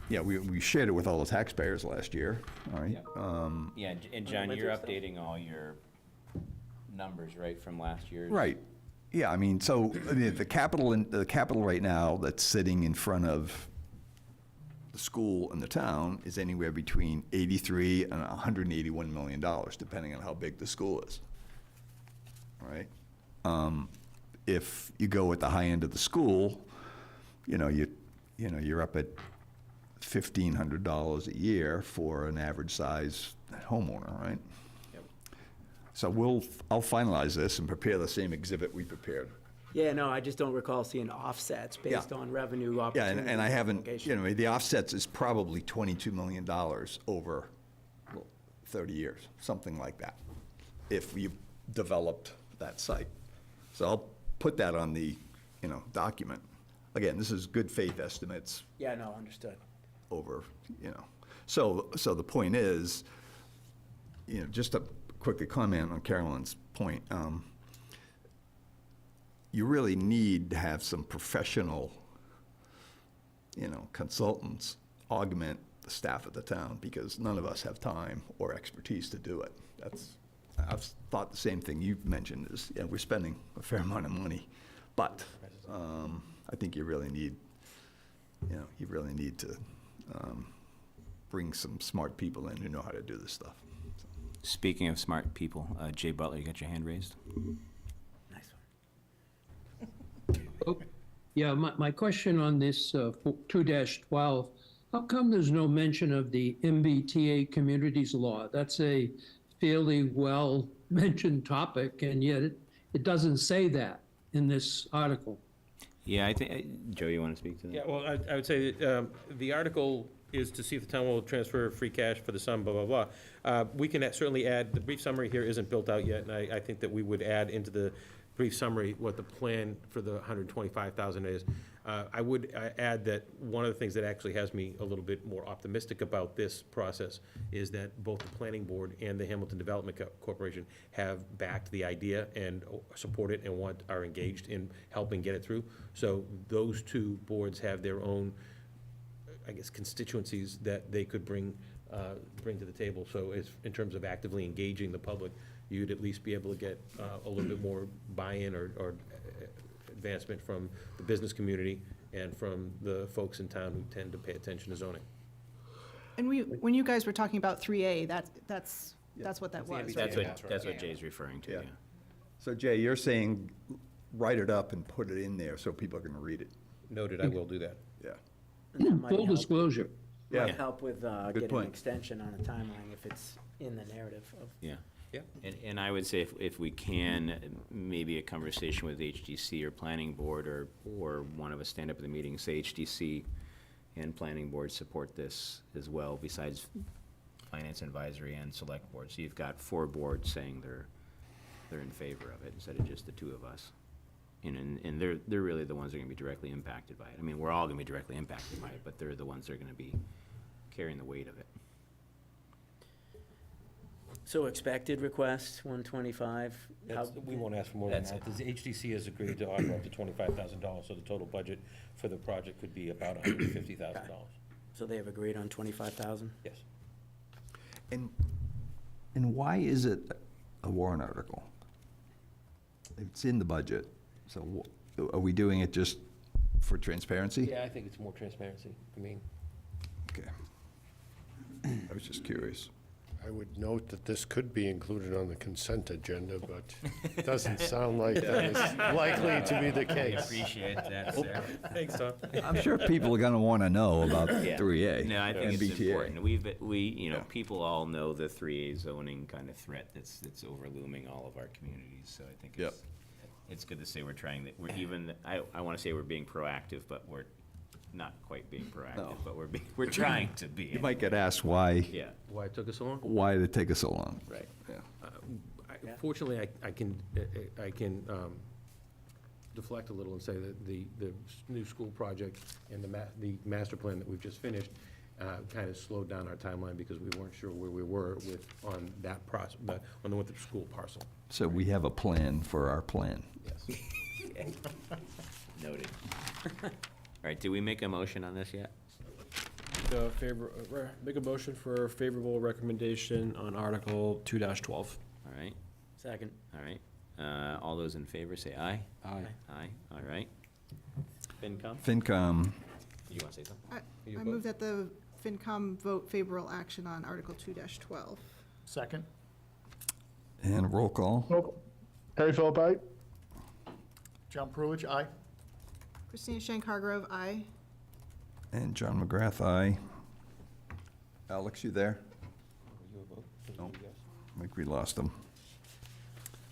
yeah, we shared it with all the taxpayers last year, all right? Yeah, and John, you're updating all your numbers, right, from last year's? Right. Yeah, I mean, so the capital right now that's sitting in front of the school and the town is anywhere between 83 and 181 million dollars, depending on how big the school is. All right? If you go at the high end of the school, you're up at $1,500 a year for an average size homeowner, right? Yep. So I'll finalize this and prepare the same exhibit we prepared. Yeah, no, I just don't recall seeing offsets based Yeah. on revenue Yeah, opportunities. and I haven't, location. the offsets is probably $22 million over 30 years, something like that, if you developed that site. So I'll put that on the, document. Again, this is good faith estimates Yeah, no, understood. over, So the point is, just to quickly comment on Carolyn's point, you really need to have some professional, consultants augment the staff of the town, because none of us have time or expertise to do it. I've thought the same thing you've mentioned is, we're spending a fair amount of money, but I think you really need to bring some smart people in who know how to do this stuff. Speaking of smart people, Jay Butler, you got your hand raised? Nice one. Yeah, my question on this 2-12, how come there's no mention of the MBTA communities law? That's a fairly well-mentioned topic, and yet it doesn't say that in this article. Yeah, I think, Joe, you want to speak to that? Yeah, well, I would say that the article is to see if the town will transfer free cash for the sum, blah, blah, blah. We can certainly add, the brief summary here isn't built out yet, and I think that we would add into the brief summary what the plan for the 125,000 is. I would add that one of the things that actually has me a little bit more optimistic about this process is that both the planning board and the Hamilton Development Corporation have backed the idea and support it and are engaged in helping get it through. So those two boards have their own, I guess, constituencies that they could bring to the table. So in terms of actively engaging the public, you'd at least be able to get a little bit more buy-in or advancement from the business community and from the folks in town who tend to pay attention to zoning. And when you guys were talking about 3A, that's That's what that was, right? That's what Jay's referring to, Yeah. yeah. So Jay, you're saying write it up and put it in there so people are going to read it? Noted, I will do that. Yeah. And that might Full help- disclosure. Yeah. Might help with getting an point. extension on a timeline if it's in the narrative of. Yeah. Yeah. And I would say if we can, maybe a conversation with HDC or planning board, or one of us stand up at the meeting, say HDC and planning board support this as well, besides finance advisory and select board. So you've got 4 boards saying they're in favor of it, instead of just the 2 of us. And they're really the ones that are gonna be directly impacted by it. I mean, we're all gonna be directly impacted by it, but they're the ones that are gonna be carrying the weight of it. So expected request, 125. We won't ask for more than That's that. The HDC has agreed to offer up to $25,000, so the total budget for the project could be about $150,000. So they have agreed on 25,000? Yes. And why is it a warrant article? It's in the budget, so are we doing it just for transparency? Yeah, I think it's more transparency. I mean, Okay. I was just curious. I would note that this could be included on the consent agenda, but it doesn't sound like that is likely to be the case. Appreciate that, sir. thanks, Tom. I'm sure people are going to want to know about Yeah. 3A No, I and think it's BTA. important. People all know the 3A zoning kind of threat that's overlooming all of our communities, so I think Yep. it's good to say we're trying that, I want to say we're being proactive, but we're not quite being proactive, No. but we're trying to be. You might get asked why, Yeah, Why it took us so long? why did it take us so long? right. Yeah. Fortunately, I can deflect a little and say that the new school project and the master plan that we've just finished kind of slowed down our timeline because we weren't sure where we were on that process, on the Winthrop School parcel. So we have a plan for our plan. Yes. Noted. All right, did we make a motion on this yet? Make a motion for favorable recommendation on Article 2-12. All right, Second. all right. All those in favor say aye. Aye. Aye, all right. FinCom, FinCom, you want to say something? I move that the FinCom vote favorable action on Article 2-12. Second? and roll call. Harry Philip, aye. John Prulich, aye. Christina Shank Hargrove, aye. And John McGrath, aye. Alex, you there? No. I think we lost him.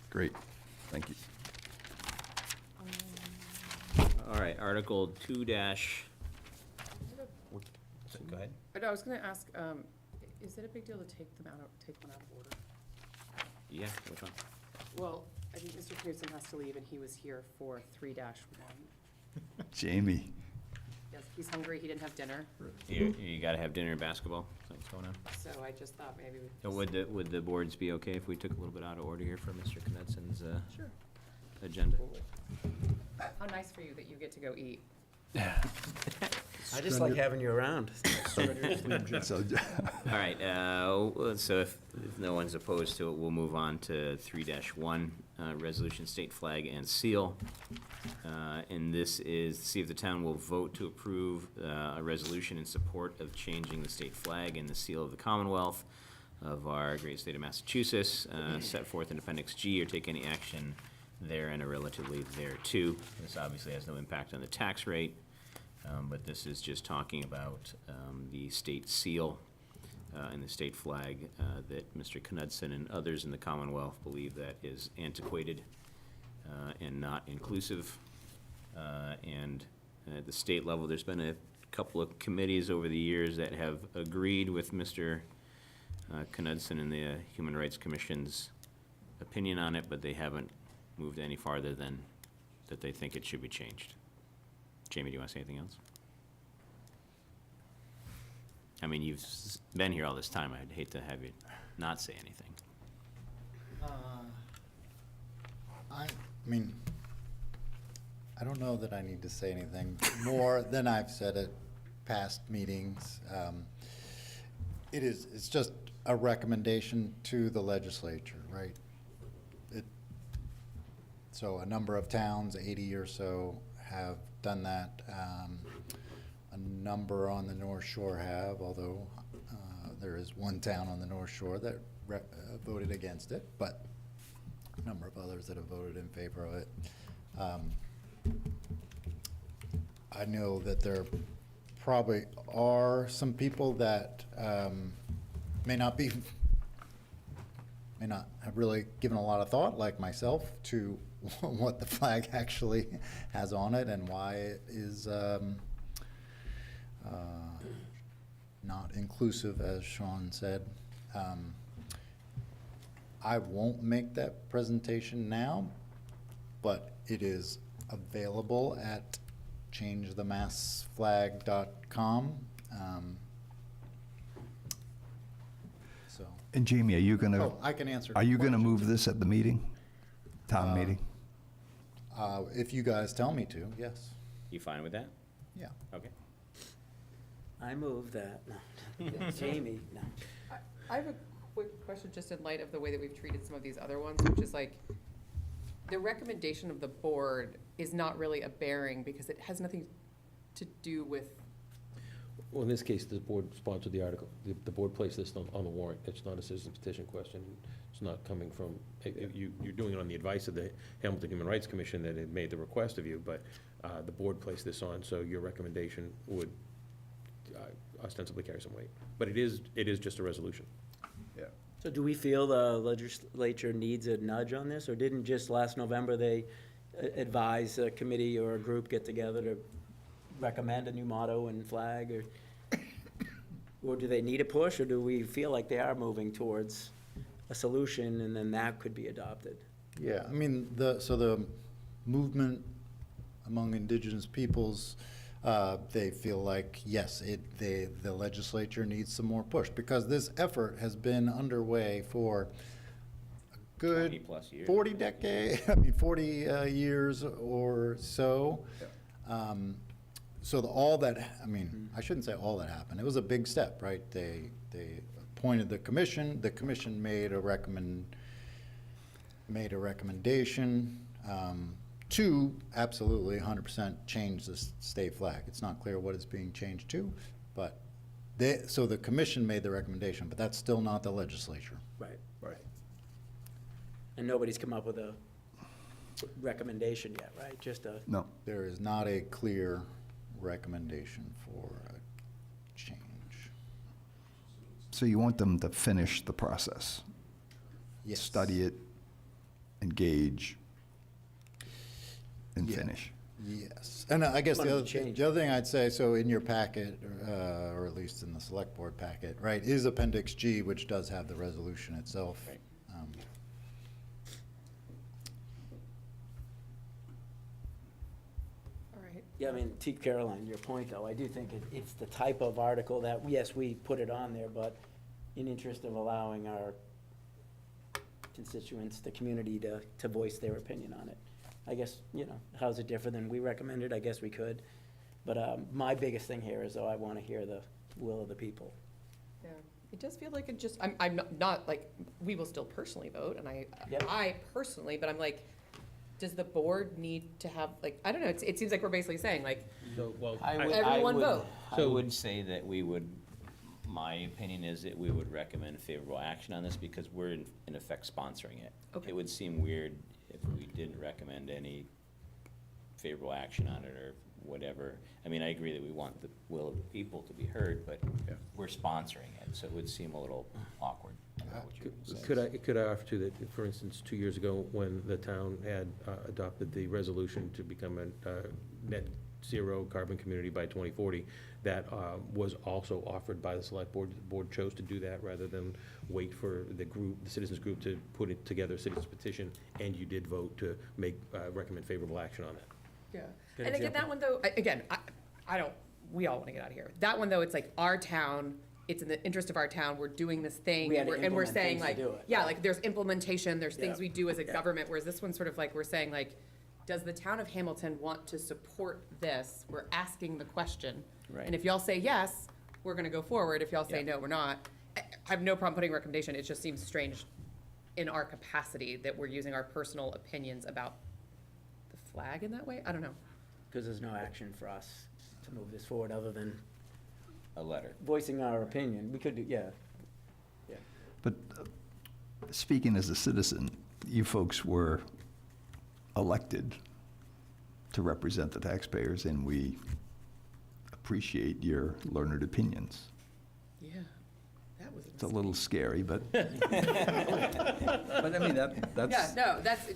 Great, thank you. All right, Article 2 dash, go ahead. I was gonna ask, is it a big deal to take one out of order? Yeah, which one? Well, I think Mr. Knudsen has to leave, and he was here for 3-1. Jamie, Yes, he's hungry, he didn't have dinner, You gotta have dinner and basketball, is that what's going on? so I just thought maybe we. So would the boards be okay if we took a little bit out of order here for Mr. Knudsen's Sure. agenda? How nice for you that you get to go eat. I just like having you around. so, All right, so if no one's opposed to it, we'll move on to 3-1, resolution state flag and seal. And this is, to see if the town will vote to approve a resolution in support of changing the state flag and the seal of the Commonwealth of our great state of Massachusetts, set forth in Appendix G, or take any action there and relatively thereto. This obviously has no impact on the tax rate, but this is just talking about the state seal and the state flag that Mr. Knudsen and others in the Commonwealth believe that is antiquated and not inclusive. And at the state level, there's been a couple of committees over the years that have agreed with Mr. Knudsen and the Human Rights Commission's opinion on it, but they haven't moved any farther than that they think it should be changed. Jamie, do you want to say anything else? I mean, you've been here all this time. I'd hate to have you not say anything. I mean, I don't know that I need to say anything more than I've said at past meetings. It's just a recommendation to the legislature, right? So a number of towns, 80 or so, have done that. A number on the North Shore have, although there is one town on the North Shore that voted against it, but a number of others that have voted in favor of it. I know that there probably are some people that may not have really given a lot of thought, like myself, to what the flag actually has on it and why it is not inclusive, as Sean said. I won't make that presentation now, but it is available at changethemassflag.com. So. And Jamie, are you gonna? Oh, I can answer. Are you gonna questions. move this at the meeting? Town meeting? If you guys tell me to, yes. You fine with that? Yeah. Okay. I move that, no. Jamie, no. I have a quick question, just in light of the way that we've treated some of these other ones, which is like, the recommendation of the board is not really a bearing, because it has nothing to do with, Well, in this case, the board sponsored the article. The board placed this on the warrant. It's not a citizen petition question. It's not coming from, you're doing it on the advice of the Hamilton Human Rights Commission that had made the request of you, but the board placed this on, so your recommendation would ostensibly carry some weight. But it is just a resolution. Yeah. So do we feel the legislature needs a nudge on this, or didn't just last November they advise a committee or a group get together to recommend a new motto and flag, or do they need a push, or do we feel like they are moving towards a solution and then that could be adopted? Yeah, I mean, the movement among indigenous peoples, they feel like, yes, the legislature needs some more push, because this effort has been underway for a good 20+ years. 40 years or so. So all that, I mean, I shouldn't say all that happened. It was a big step, right? They appointed the commission made a recommendation to absolutely 100% change the state flag. It's not clear what it's being changed to, but so the commission made the recommendation, but that's still not the legislature. Right. And nobody's come up with a recommendation yet, right? Just a. No. There is not a clear recommendation for a change. So you want them to finish the process? Yes. Study it, engage, and Yeah. finish? Yes, and I guess Wanted the to other change. thing I'd say, so in your packet, or at least in the select board packet, right, is Appendix G, which does have the resolution itself. Right. all right. Yeah, I mean, T. Caroline, your point, though, I do think it's the type of article that, yes, we put it on there, but in interest of allowing our constituents, the community, to voice their opinion on it. I guess, how's it different than we recommended? I guess we could. But my biggest thing here is, though, I want to hear the will of the people. Yeah, it does feel like it just, I'm not like, we will still personally vote, and Yep. I personally, but I'm like, does the board need to have, like, I don't know, it seems like we're basically saying, like, So, well, Everyone vote. I would say that we would, my opinion is that we would recommend favorable action on this because we're in effect sponsoring it. Okay. It would seem weird if we didn't recommend any favorable action on it or whatever. I mean, I agree that we want the will of the people to be heard, but we're sponsoring it, so it would seem a little awkward. I don't know what you would say. Could I offer to that, for instance, 2 years ago, when the town had adopted the resolution to become a net zero carbon community by 2040, that was also offered by the select board. The board chose to do that rather than wait for the citizens group to put it together, a citizens petition, and you did vote to recommend favorable action on it. yeah. Good And again, example. that one though, I don't, we all want to get out of here. That one though, it's like our town, it's in the interest of our town, we're doing this thing, We had to and we're implement saying things to like, do it. yeah, like there's implementation, there's things Yeah. we do as a Yeah. government, whereas this one's sort of like, we're saying like, does the town of Hamilton want to support this? We're asking the question. Right. And if y'all say yes, we're gonna go forward. If y'all say Yeah. no, we're not. I have no problem putting recommendation. It just seems strange in our capacity that we're using our personal opinions about the flag in that way. I don't know. Because there's no action for us to move this forward other than A letter. voicing our opinion. We could do, yeah. But speaking as a citizen, you folks were elected to represent the taxpayers, and we appreciate your learned opinions. Yeah, that was. It's a little scary, but. But I mean, that's. Yeah, no, that's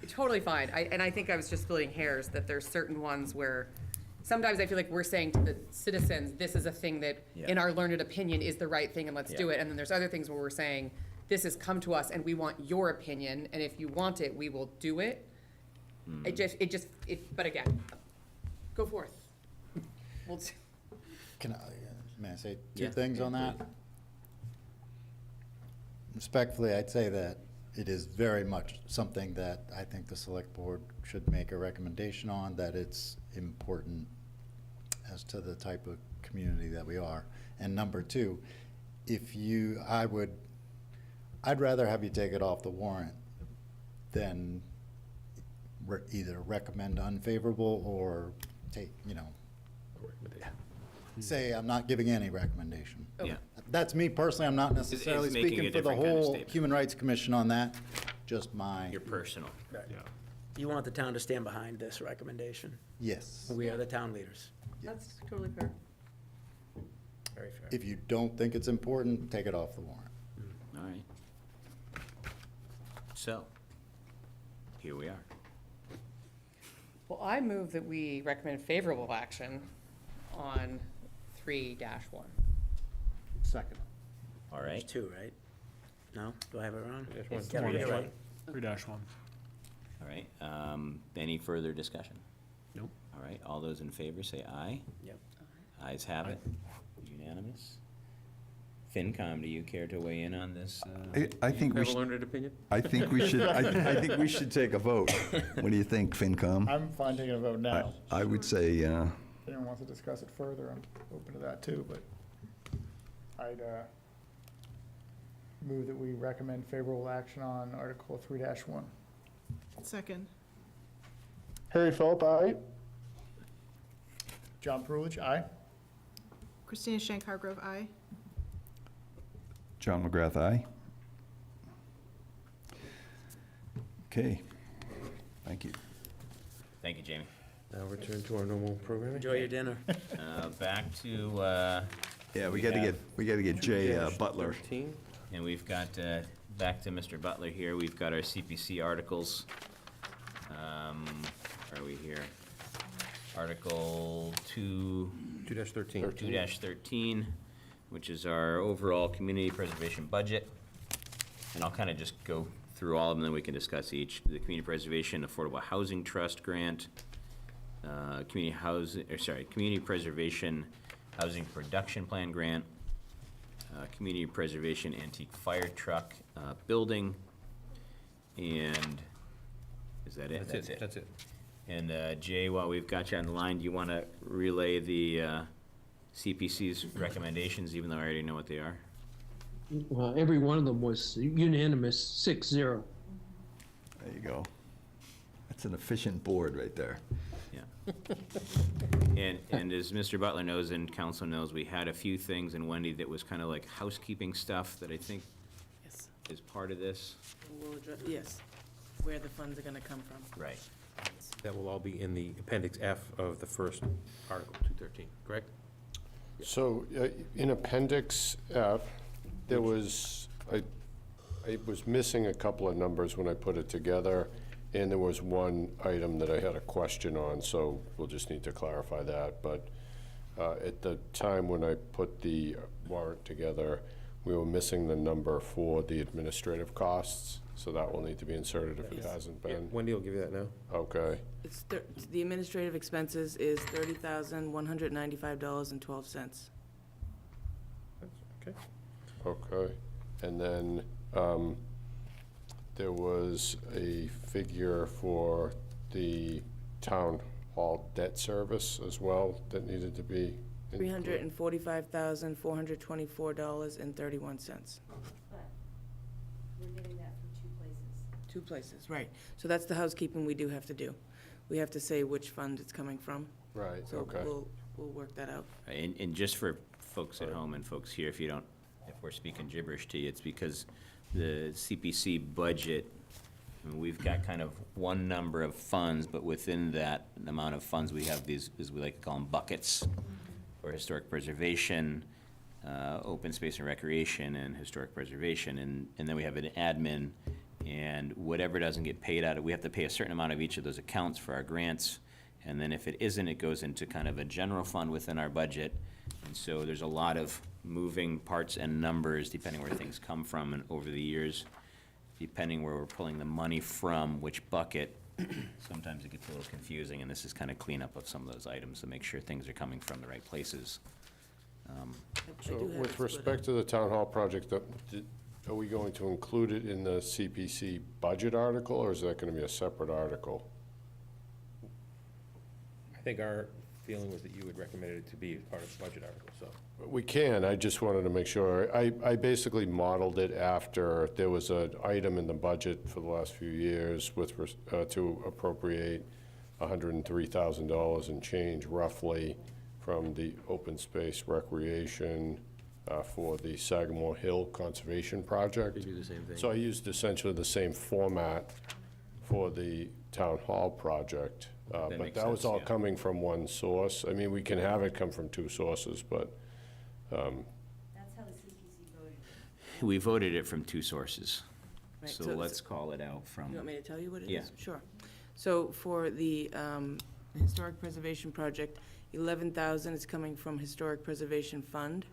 totally fine. And I think I was just splitting hairs, that there's certain ones where sometimes I feel like we're saying to the citizens, this is a thing that, in our learned opinion, is the right thing and let's do it. And then there's other things where we're saying, this has come to us and we want your opinion, and if you want it, we will do it. But again, go forth. We'll do. May I say two things on that? Respectfully, I'd say that it is very much something that I think the select board should make a recommendation on, that it's important as to the type of community that we are. And number two, I'd rather have you take it off the warrant than either recommend unfavorable or take, say I'm not giving any recommendation. Yeah. That's me personally, I'm not necessarily it's making speaking a for the different kind of whole statement. Human Rights Commission on that, just my, Your personal. You want the town to stand behind this recommendation. yes. We are the town leaders. That's totally fair. Very fair. If you don't think it's important, take it off the warrant. All right. So, here we are. Well, I move that we recommend favorable action on 3-1. Second. All There's right. two, right? No? Do I have it wrong? Dash Yeah, one. you're right. 3-1. All right. Any further discussion? Nope. All right. All those in favor say aye. Yep. Ayes have it. Unanimous. FinCom, do you care to weigh in on this? I think we Have a should, learned opinion? I think we should, I think we should take a vote. What do you think, FinCom? I'm fine taking a vote now. I would say, If anyone wants to discuss it further, I'm open to that too, but I'd move that we recommend favorable action on Article 3-1. Second. Harry Philip, aye. John Perulich, aye. Christina Shank Hargrove, aye. John McGrath, aye. Okay, thank you. Thank you, Jamie. Now return to our normal programming. Enjoy your dinner. Back to, Yeah, we We gotta have get Jay Butler. 13. and we've got, back to Mr. Butler here. We've got our CPC articles. Where are we here? Article 2-13. 2-13, which is our overall community preservation budget. And I'll kind of just go through all of them, then we can discuss each. The Community Preservation Affordable Housing Trust Grant, Community Preservation Housing Production Plan Grant, Community Preservation Antique Fire Truck Building, and is that it? That's it. And Jay, while we've got you on the line, do you want to relay the CPC's recommendations, even though I already know what they are? Well, every one of them was unanimous, 6-0. There you go. That's an efficient board right there. Yeah. And as Mr. Butler knows and council knows, we had a few things in Wendy that was kind of like housekeeping stuff that I think Yes. is part of this. We'll address, yes, where the funds are gonna come from. Right. That will all be in the Appendix F of the first Article 213, correct? So, in Appendix F, there was, I was missing a couple of numbers when I put it together, and there was one item that I had a question on, so we'll just need to clarify that. But at the time when I put the warrant together, we were missing the number for the administrative costs, so that will need to be inserted if it hasn't been. Wendy will give you that now. Okay. It's, the administrative expenses is $30,195.12. Okay. Okay, and then, there was a figure for the town hall debt service as well that needed to be included. $345,424.31. We're getting that from two places. Two places, right. So that's the housekeeping we do have to do. We have to say which fund it's coming from. Right, So okay. we'll work that out. And just for folks at home and folks here, if we're speaking gibberish to you, it's because the CPC budget, I mean, we've got kind of one number of funds, but within that amount of funds, we have these, as we like to call them, buckets for historic preservation, open space and recreation, and historic preservation, and then we have an admin, and whatever doesn't get paid out, we have to pay a certain amount of each of those accounts for our grants, and then if it isn't, it goes into kind of a general fund within our budget, and so there's a lot of moving parts and numbers depending where things come from, and over the years, depending where we're pulling the money from, which bucket, sometimes it gets a little confusing, and this is kind of cleanup of some of those items to make sure things are coming from the right places. So with respect to the town hall project, are we going to include it in the CPC budget article, or is that gonna be a separate article? I think our feeling was that you had recommended it to be part of the budget article, so. We can, I just wanted to make sure. I basically modeled it after, there was an item in the budget for the last few years to appropriate $103,000 and change roughly from the open space recreation for the Sagamore Hill Conservation Project. They do the same thing. So I used essentially the same format for the town hall project. But makes that was sense, all yeah. coming from one source. I mean, we can have it come from two sources, but That's how the CPC voted. We voted it from two sources, Right, so so- let's call it out from. You want me to tell you what it is? Yeah. Sure. So for the Historic Preservation Project, 11,000 is coming from Historic Preservation Fund,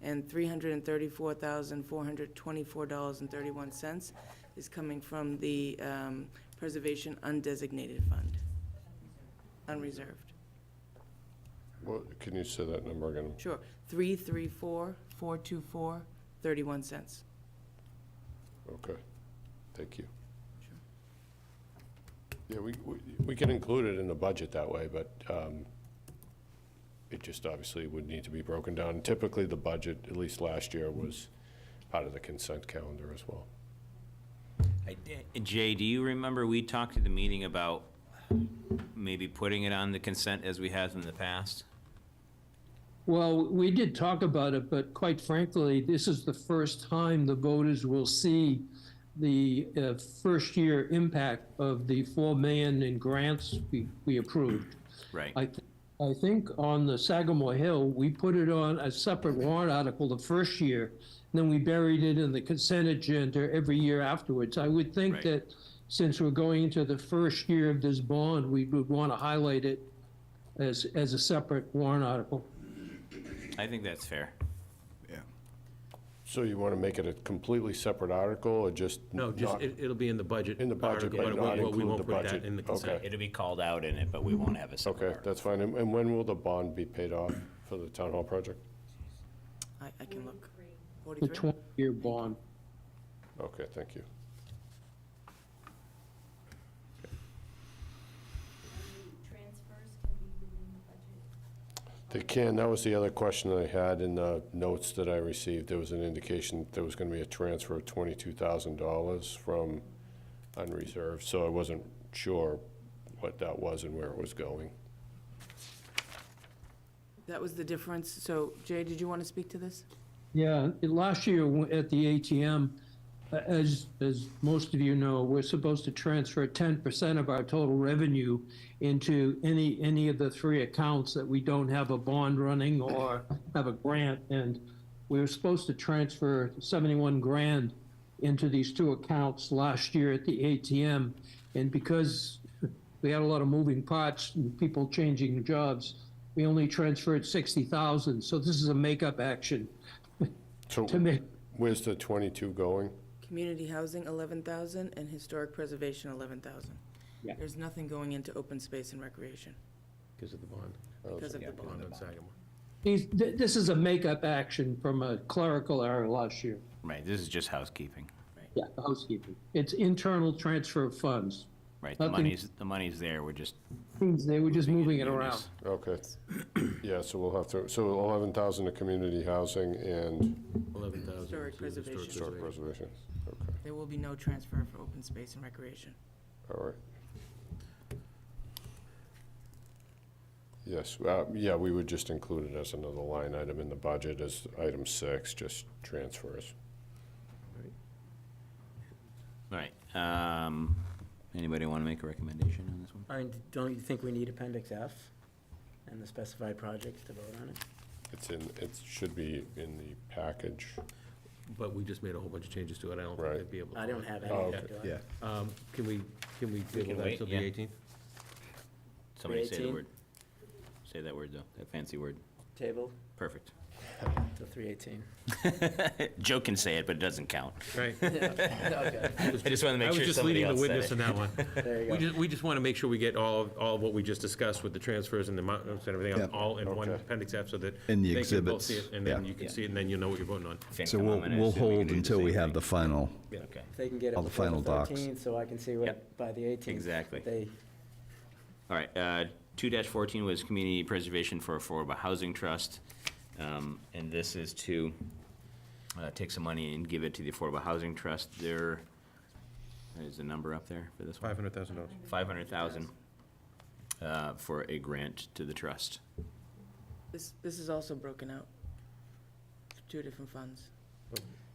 and $334,424.31 is coming from the Preservation Undesignated Fund, unreserved. what, can you say that number again? Sure, 334,424.31. Okay, thank you. Yeah, we can include it in the budget that way, but it just obviously would need to be broken down. Typically, the budget, at least last year, was part of the consent calendar as well. Jay, do you remember we talked at the meeting about maybe putting it on the consent as we have in the past? Well, we did talk about it, but quite frankly, this is the first time the voters will see the first-year impact of the $4 million in grants we approved. Right. I think on the Sagamore Hill, we put it on a separate warrant article the first year, and then we buried it in the consent agenda every year afterwards. I would think Right. that since we're going into the first year of this bond, we would want to highlight it as a separate warrant article. I think that's fair. So you want to make it a completely separate article, or just? No, just, not- it'll be in the budget. In the budget, article, but not we include won't the put that budget. in the consent. Okay. It'll be called out in it, but we won't have a separate Okay, article. that's fine. And when will the bond be paid off for the town hall project? I can look. The 43? 20-year bond. Okay, thank you. They can, that was the other question that I had in the notes that I received. There was an indication that there was gonna be a transfer of $22,000 from unreserved, so I wasn't sure what that was and where it was going. That was the difference. So Jay, did you want to speak to this? Yeah, last year at the ATM, as most of you know, we're supposed to transfer 10% of our total revenue into any of the three accounts that we don't have a bond running or have a grant. And we were supposed to transfer 71 grand into these two accounts last year at the ATM. And because we had a lot of moving parts and people changing jobs, we only transferred 60,000. So this is a makeup action So to make. where's the 22 going? Community housing, 11,000, and historic preservation, 11,000. Yeah. There's nothing going into open space and recreation Because of the bond. because of the Bond bond. on Sagamore. This is a makeup action from a clerical error last year. Right, this is just housekeeping. Yeah, housekeeping. It's internal transfer of funds. Right, the Nothing- money's there, we're just. They were just moving it around. Munis. Okay. Yeah, so we'll have to, so 11,000 to community housing and 11,000. Historic to preservation. historic preservation. Okay, There will be no transfer for open space and recreation. all right. Yes, yeah, we would just include it as another line item in the budget as item 6, just transfers. All right, anybody want to make a recommendation on this one? I mean, don't you think we need Appendix F and the specified projects to vote on it? It should be in the package. But we just made a whole bunch of changes to it. I don't think Right. they'd be able to. I don't have Oh, any. okay. do I? Yeah. Can we We table can that wait, till the yeah. 18th? Somebody say the 318? word. Say that word, though, that fancy word. Table Perfect. to 318. Joe can say it, but it doesn't count. Right. Okay, I just want to make I was sure just somebody leading the else said witness it. in that one. there you go. We just want to make sure we get all of what we just discussed with the transfers and the amounts and everything, Yeah. all in one Okay. appendix F, so that And the they can both exhibits, see it, and then yeah. you can see it, and then you know what you're voting on. So FinCom, we'll, I'm gonna we'll assume we hold can do until we same have thing. the final. Okay, If they can get it All the before final docs. 13th, so I can see what, Yep. by the 18th. Exactly. They, all right, 2-14 was Community Preservation for Affordable Housing Trust. And this is to take some money and give it to the Affordable Housing Trust. There is a number up there for this one? $500,000. $500,000 for a grant to the trust. This is also broken out. Two different funds.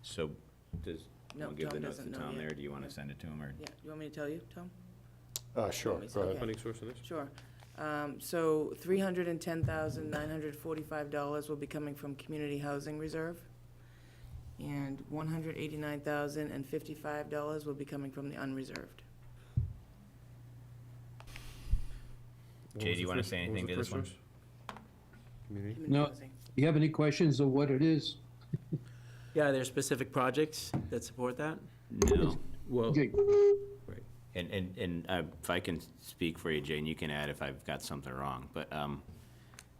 So does, No, I'll give the Tom notes to doesn't know Tom yet. there, do you want to send it to him, or? Yeah, you want me to tell you, Tom? Sure, me to- go ahead. okay. Funding source of this? Sure. So $310,945 will be coming from Community Housing Reserve, and $189,055 will be coming from the unreserved. Jay, do you want to say anything to this one? Community? Community No. Housing. You have any questions of what it is? yeah, are there specific projects that support that? No. Well, Okay. And if I can speak for you, Jay, and you can add if I've got something wrong, but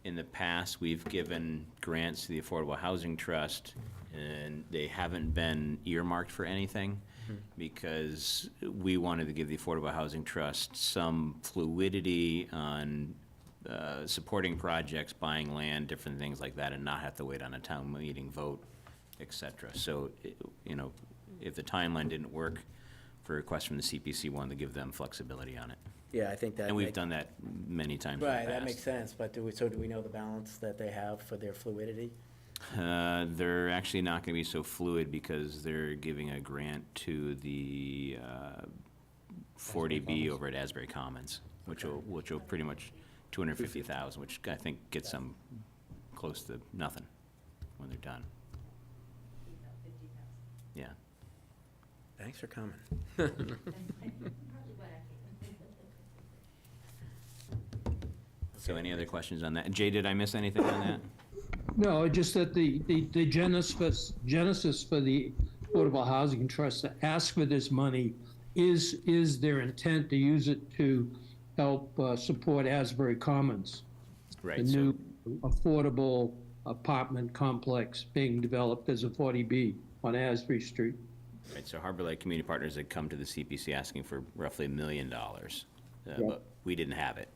in the past, we've given grants to the Affordable Housing Trust, and they haven't been earmarked for anything, because we wanted to give the Affordable Housing Trust some fluidity on supporting projects, buying land, different things like that, and not have to wait on a town meeting vote, et cetera. So, you know, if the timeline didn't work for a request from the CPC, wanted to give them flexibility on it. Yeah, I think that. And we've make- done that many times in the Right, that past. makes sense, but do we know the balance that they have for their fluidity? They're actually not gonna be so fluid because they're giving a grant to the 40B over at Asbury Commons, which will pretty much 250,000, which I think gets them close to nothing when they're done. Yeah. Thanks for coming. So any other questions on that? Jay, did I miss anything on that? No, just that the genesis for the Affordable Housing Trust to ask for this money is their intent to use it to help support Asbury Commons, the Right, so, new affordable apartment complex being developed as a 40B on Asbury Street. right, so Harbor Lake Community Partners had come to the CPC asking for roughly $1 million, but we didn't have it.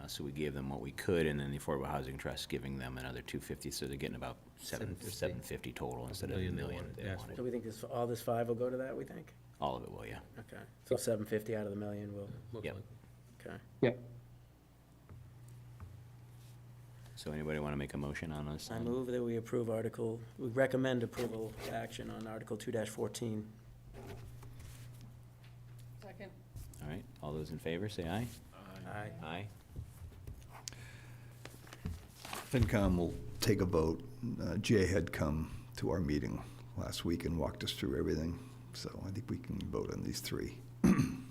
So we gave them what we could, and then the Affordable Housing Trust giving them another 250, so they're getting about 750 total instead of $1 million they wanted. So we think all this 5 will go to that, we think? All of it will, yeah. Okay, so 750 out of the million will, Yep. okay. Yep. So anybody want to make a motion on this? I move that we we recommend approval action on Article 2-14. Second. All right, all those in favor, say aye. Aye. Aye. FinCom will take a vote. Jay had come to our meeting last week and walked us through everything, so I think we can vote on these 3. Can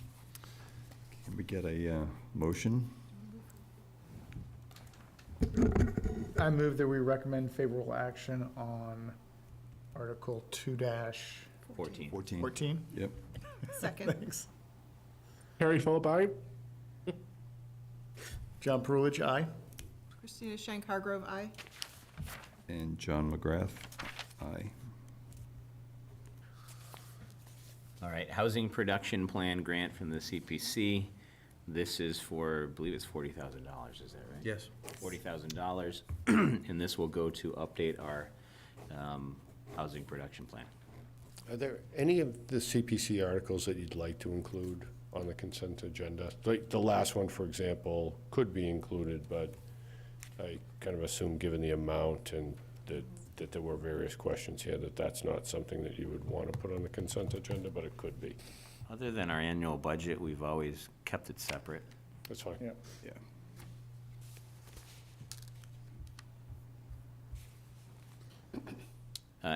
we get a motion? I move that we recommend favorable action on Article 2-14. 14. Yep. Second. Thanks. Harry Philip, aye. John Perulich, aye. Christina Shank Hargrove, aye. And John McGrath, aye. All right, Housing Production Plan Grant from the CPC. This is for, I believe it's $40,000, is that right? Yes. $40,000, and this will go to update our housing production plan. Are there any of the CPC articles that you'd like to include on the consent agenda? Like the last one, for example, could be included, but I kind of assume, given the amount and that there were various questions here, that that's not something that you would want to put on the consent agenda, but it could be. Other than our annual budget, we've always kept it separate. That's fine. Yeah. Yeah.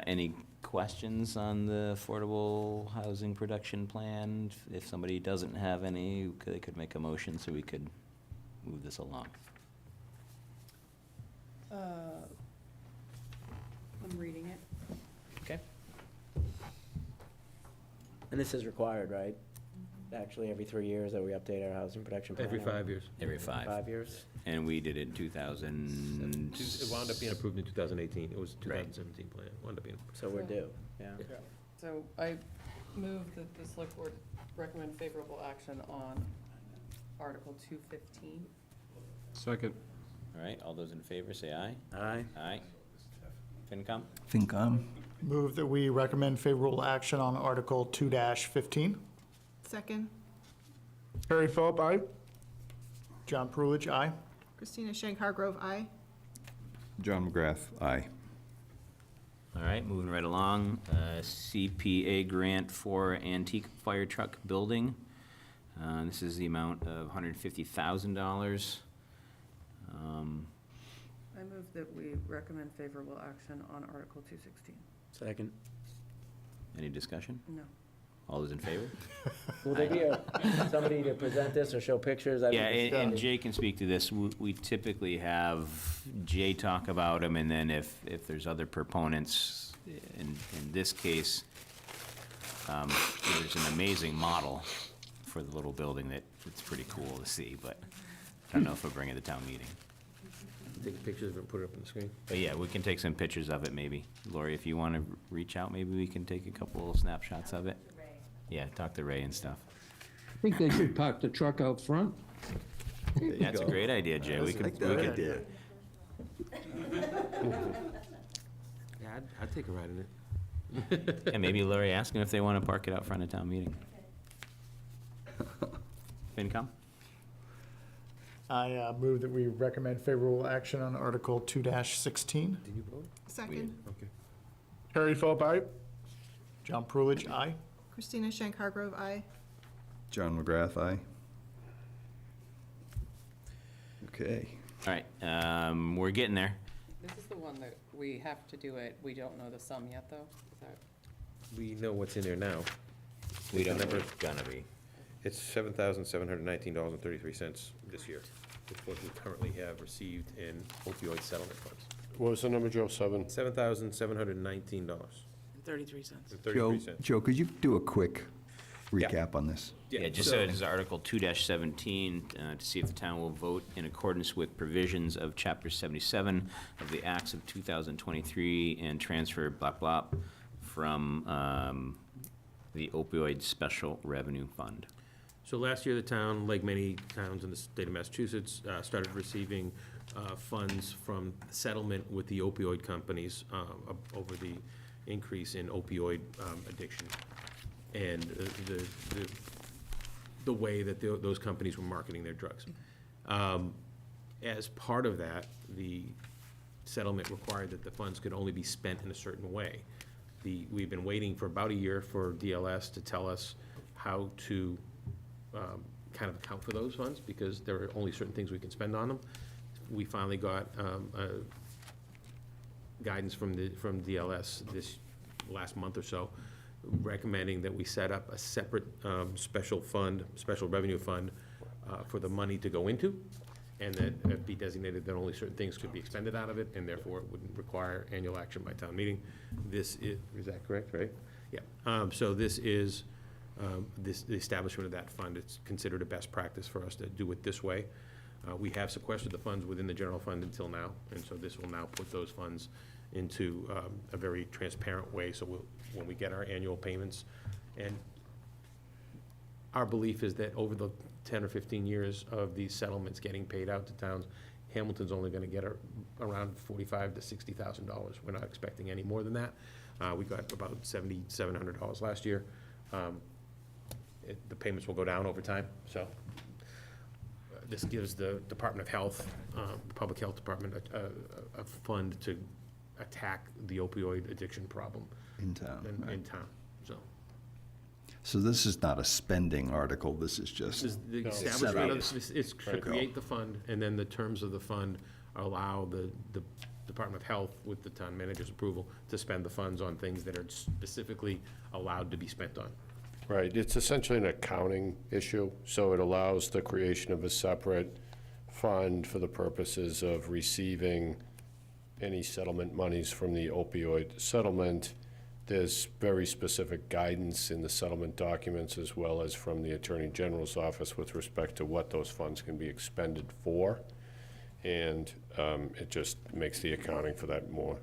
Any questions on the affordable housing production plan? If somebody doesn't have any, they could make a motion so we could move this along. I'm reading it. Okay. And this is required, right? Actually, every 3 years that we update our housing production plan? Every 5 years. Every 5. 5 years? And we did it in 2000. It wound up being approved in 2018. It was 2017 plan. Wound up being. So we're due, yeah. So I move that the select board recommend favorable action on Article 215. Second. All right, all those in favor, say aye. Aye. Aye. FinCom? FinCom, Move that we recommend favorable action on Article 2-15. Second, Harry Philip, aye. John Prulich, aye. Christina Schenk Hargrove, aye. John McGrath, aye. All right, moving right along, CPA grant for antique fire truck building. This is the amount of $150,000. I move that we recommend favorable action on Article 216. Second. Any discussion? No. All those in favor? Will there be somebody to present this or show pictures? I Yeah, think and Jay can speak to this. We typically have Jay talk about them, and then if there's other proponents, in this case, there's an amazing model for the little building that it's pretty cool to see, but I don't know if we'll bring it to town meeting. Take pictures of it and put it up on the screen. But yeah, we can take some pictures of it maybe. Lori, if you want to reach out, maybe we can take a couple snapshots of it. Yeah, talk to Ray and stuff. I think they should park the truck out front. That's a great idea, Jay. We could, idea. Yeah, I'd take a ride in it. and maybe Lori ask them if they want to park it out front of town meeting. FinCom? I move that we recommend favorable action on Article 2-16. Did you vote? Second, Okay. Harry Philip, aye. John Prulich, aye. Christina Schenk Hargrove, aye. John McGrath, aye. Okay. All right, we're getting there. This is the one that we have to do it, we don't know the sum yet, though? Is that? We know what's in there now. We don't know what it's gonna be. It's $7,719.33 this year. It's what we currently have received in opioid settlement funds. What was the number, Joe? $7,719.33. 33 cents. Joe, could you do a quick recap on this? Yeah, just so it is Article 2-17, to see if the town will vote in accordance with provisions of Chapter 77 of the Acts of 2023 and transfer blah blah from the opioid special revenue fund. So last year, the town, like many towns in the state of Massachusetts, started receiving funds from settlement with the opioid companies over the increase in opioid addiction and the way that those companies were marketing their drugs. As part of that, the settlement required that the funds could only be spent in a certain way. We've been waiting for about a year for DLS to tell us how to kind of account for those funds, because there are only certain things we can spend on them. We finally got guidance from DLS this last month or so, recommending that we set up a separate special revenue fund for the money to go into, and that it be designated that only certain things could be expended out of it, and therefore it wouldn't require annual action by town meeting. Is that correct, right? Yeah. So this is the establishment of that fund. It's considered a best practice for us to do it this way. We have sequestered the funds within the general fund until now, and so this will now put those funds into a very transparent way, so when we get our annual payments. And our belief is that over the 10 or 15 years of these settlements getting paid out to towns, Hamilton's only gonna get around $45,000 to $60,000. We're not expecting any more than that. We got about $7,700 last year. The payments will go down over time, so this gives the Department of Health, Public Health Department, a fund to attack the opioid addiction problem In town, right. in town, so. So this is not a spending article, this is just. This is the No. establishment of, it's to Right. create the fund, and then the terms of the fund allow the Department of Health, with the town manager's approval, to spend the funds on things that are specifically allowed to be spent on. Right, it's essentially an accounting issue, so it allows the creation of a separate fund for the purposes of receiving any settlement monies from the opioid settlement. There's very specific guidance in the settlement documents as well as from the Attorney General's office with respect to what those funds can be expended for. And it just makes the accounting for that more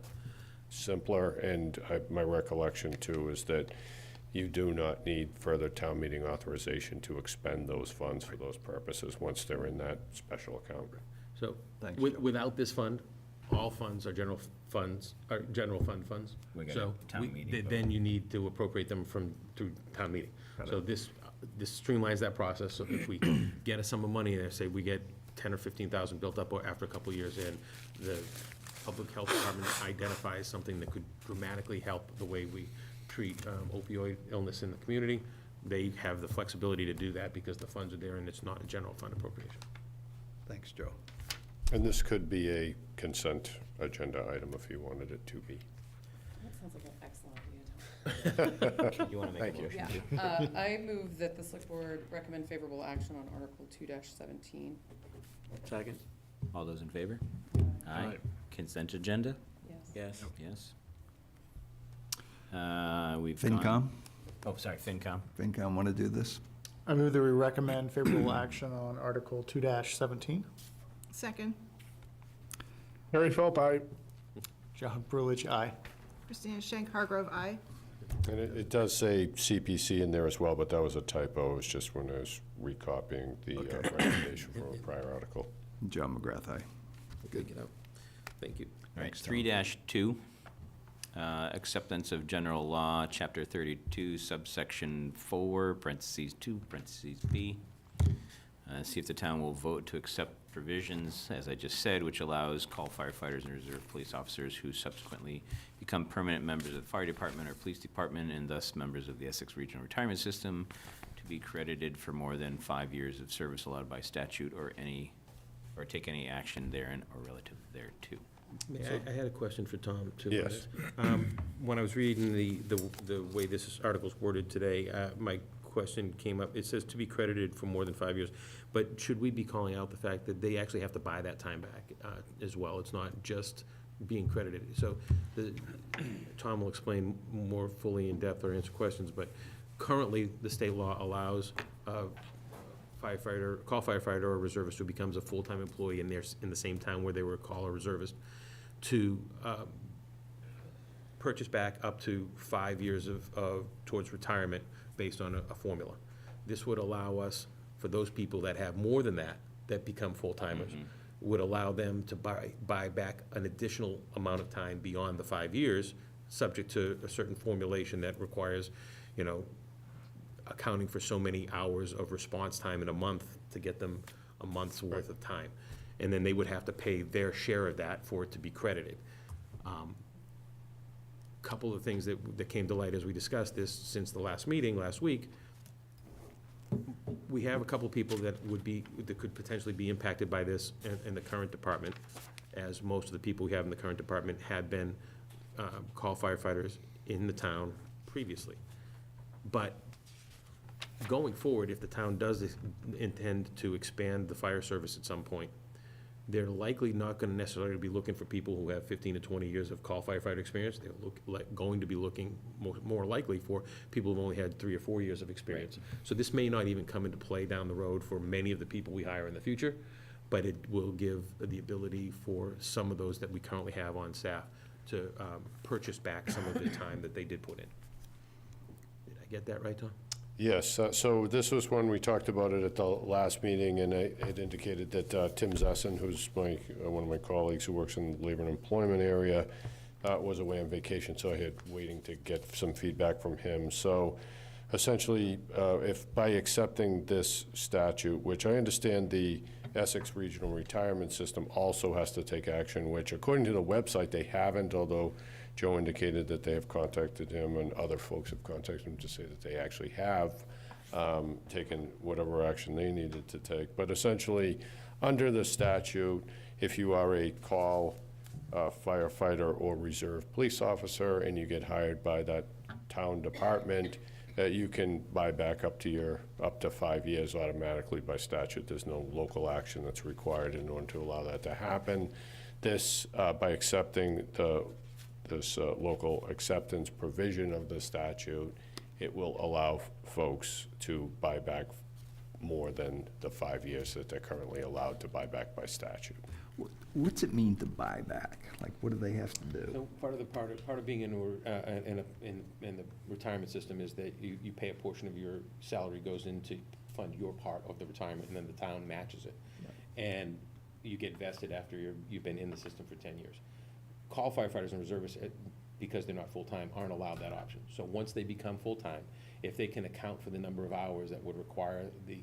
simpler. And my recollection too is that you do not need further town meeting authorization to expend those funds for those purposes once they're in that special account. So, Thanks, Joe. without this fund, all funds are general funds, are general fund funds. We got a So town meeting vote. then you need to appropriate them through town meeting. So this streamlines that process, so if we get a sum of money, and say we get 10 or 15,000 built up after a couple of years in, the public health department identifies something that could dramatically help the way we treat opioid illness in the community. They have the flexibility to do that because the funds are there and it's not a general fund appropriation. Thanks, Joe. And this could be a consent agenda item if you wanted it to be. That sounds like an excellent idea, Tom. You want to make a Thank you. motion? Yeah, I move that the select board recommend favorable action on Article 2-17. Second? All those in favor? Aye. Consent agenda? Yes. Yes. Yes. We've FinCom? gone. Oh, sorry, FinCom. FinCom want to do this? I move that we recommend favorable action on Article 2-17. Second, Harry Philip, aye. John Brulich, aye. Christina Schenk Hargrove, aye. And it does say CPC in there as well, but that was a typo. It was just when I was recopying the recommendation from a prior article. John McGrath, aye. Good. Thank you. All right, Thanks, Tom. 3-2, acceptance of general law, chapter 32, subsection 4, parentheses 2, parentheses B. See if the town will vote to accept provisions, as I just said, which allows call firefighters and reserve police officers who subsequently become permanent members of the fire department or police department and thus members of the Essex Regional Retirement System to be credited for more than 5 years of service allowed by statute or take any action therein or relative thereto. I had a question for Tom, too. Yes. When I was reading the way this article's worded today, my question came up. It says to be credited for more than 5 years, but should we be calling out the fact that they actually have to buy that time back as well? It's not just being credited. So Tom will explain more fully in depth or answer questions, but currently, the state law allows a call firefighter or reservist who becomes a full-time employee in the same town where they were a call or reservist to purchase back up to 5 years towards retirement based on a formula. This would allow us, for those people that have more than that become full-timers, would allow them to buy back an additional amount of time beyond the 5 years, subject to a certain formulation that requires, accounting for so many hours of response time in a month to get them a month's worth of time. And then they would have to pay their share of that for it to be credited. Couple of things that came to light as we discussed this since the last meeting last week. We have a couple people that could potentially be impacted by this in the current department, as most of the people we have in the current department had been call firefighters in the town previously. But going forward, if the town does intend to expand the fire service at some point, they're likely not going to necessarily be looking for people who have 15 to 20 years of call firefighter experience. They're going to be looking more likely for people who've only had 3 or 4 years of experience. So this may not even come into play down the road for many of the people we hire in the future, but it will give the ability for some of those that we currently have on staff to purchase back some of the time that they did put in. Did I get that right, Tom? Yes, so this was when we talked about it at the last meeting, and I had indicated that Tim Zessen, who's one of my colleagues who works in the labor and employment area, was away on vacation, so I had waiting to get some feedback from him. So essentially, if by accepting this statute, which I understand the Essex Regional Retirement System also has to take action, which according to the website, they haven't, although Joe indicated that they have contacted him, and other folks have contacted him to say that they actually have taken whatever action they needed to take. But essentially, under the statute, if you are a call firefighter or reserve police officer and you get hired by that town department, you can buy back up to 5 years automatically by statute. There's no local action that's required in order to allow that to happen. This, by accepting this local acceptance provision of the statute, it will allow folks to buy back more than the 5 years that they're currently allowed to buy back by statute. What's it mean to buy back? Like, what do they have to do? So part of being in the retirement system is that you pay a portion of your salary goes in to fund your part of the retirement, and then the town matches it. And you get vested after you've been in the system for 10 years. Call firefighters and reservists, because they're not full-time, aren't allowed that option. So once they become full-time, if they can account for the number of hours that would require the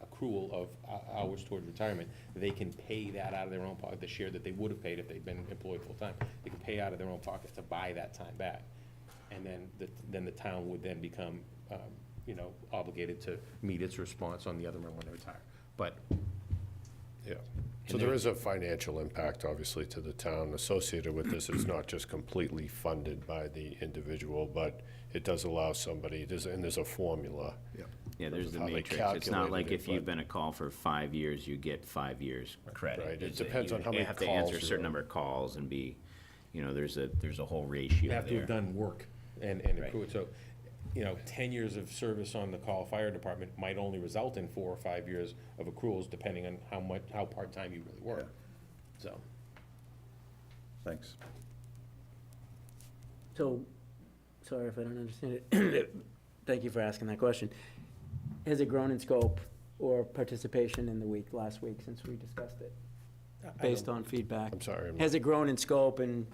accrual of hours toward retirement, they can pay that out of their own pocket, the share that they would have paid if they'd been employed full-time. They can pay out of their own pocket to buy that time back. And then the town would then become, obligated to meet its response on the other end when they retire. But Yeah. So there is a financial impact, obviously, to the town associated with this. It's not just completely funded by the individual, but it does allow somebody, and there's a formula. Yeah, there's the How they matrix. It's not calculated like it, if you've but- been a call for 5 years, you get 5 years credit. Right, it It's depends on how many You have to answer a calls certain you- number of calls and be, there's a whole ratio you have to have there. done work and accrue it. So, 10 years of service on the call fire department might only result in 4 or 5 years of accruals, depending on how part-time you really work. So, Thanks. So, sorry if I don't understand it. Thank you for asking that question. Has it grown in scope or participation in the last week since we discussed it? Based on feedback? I'm sorry. Has it grown in scope and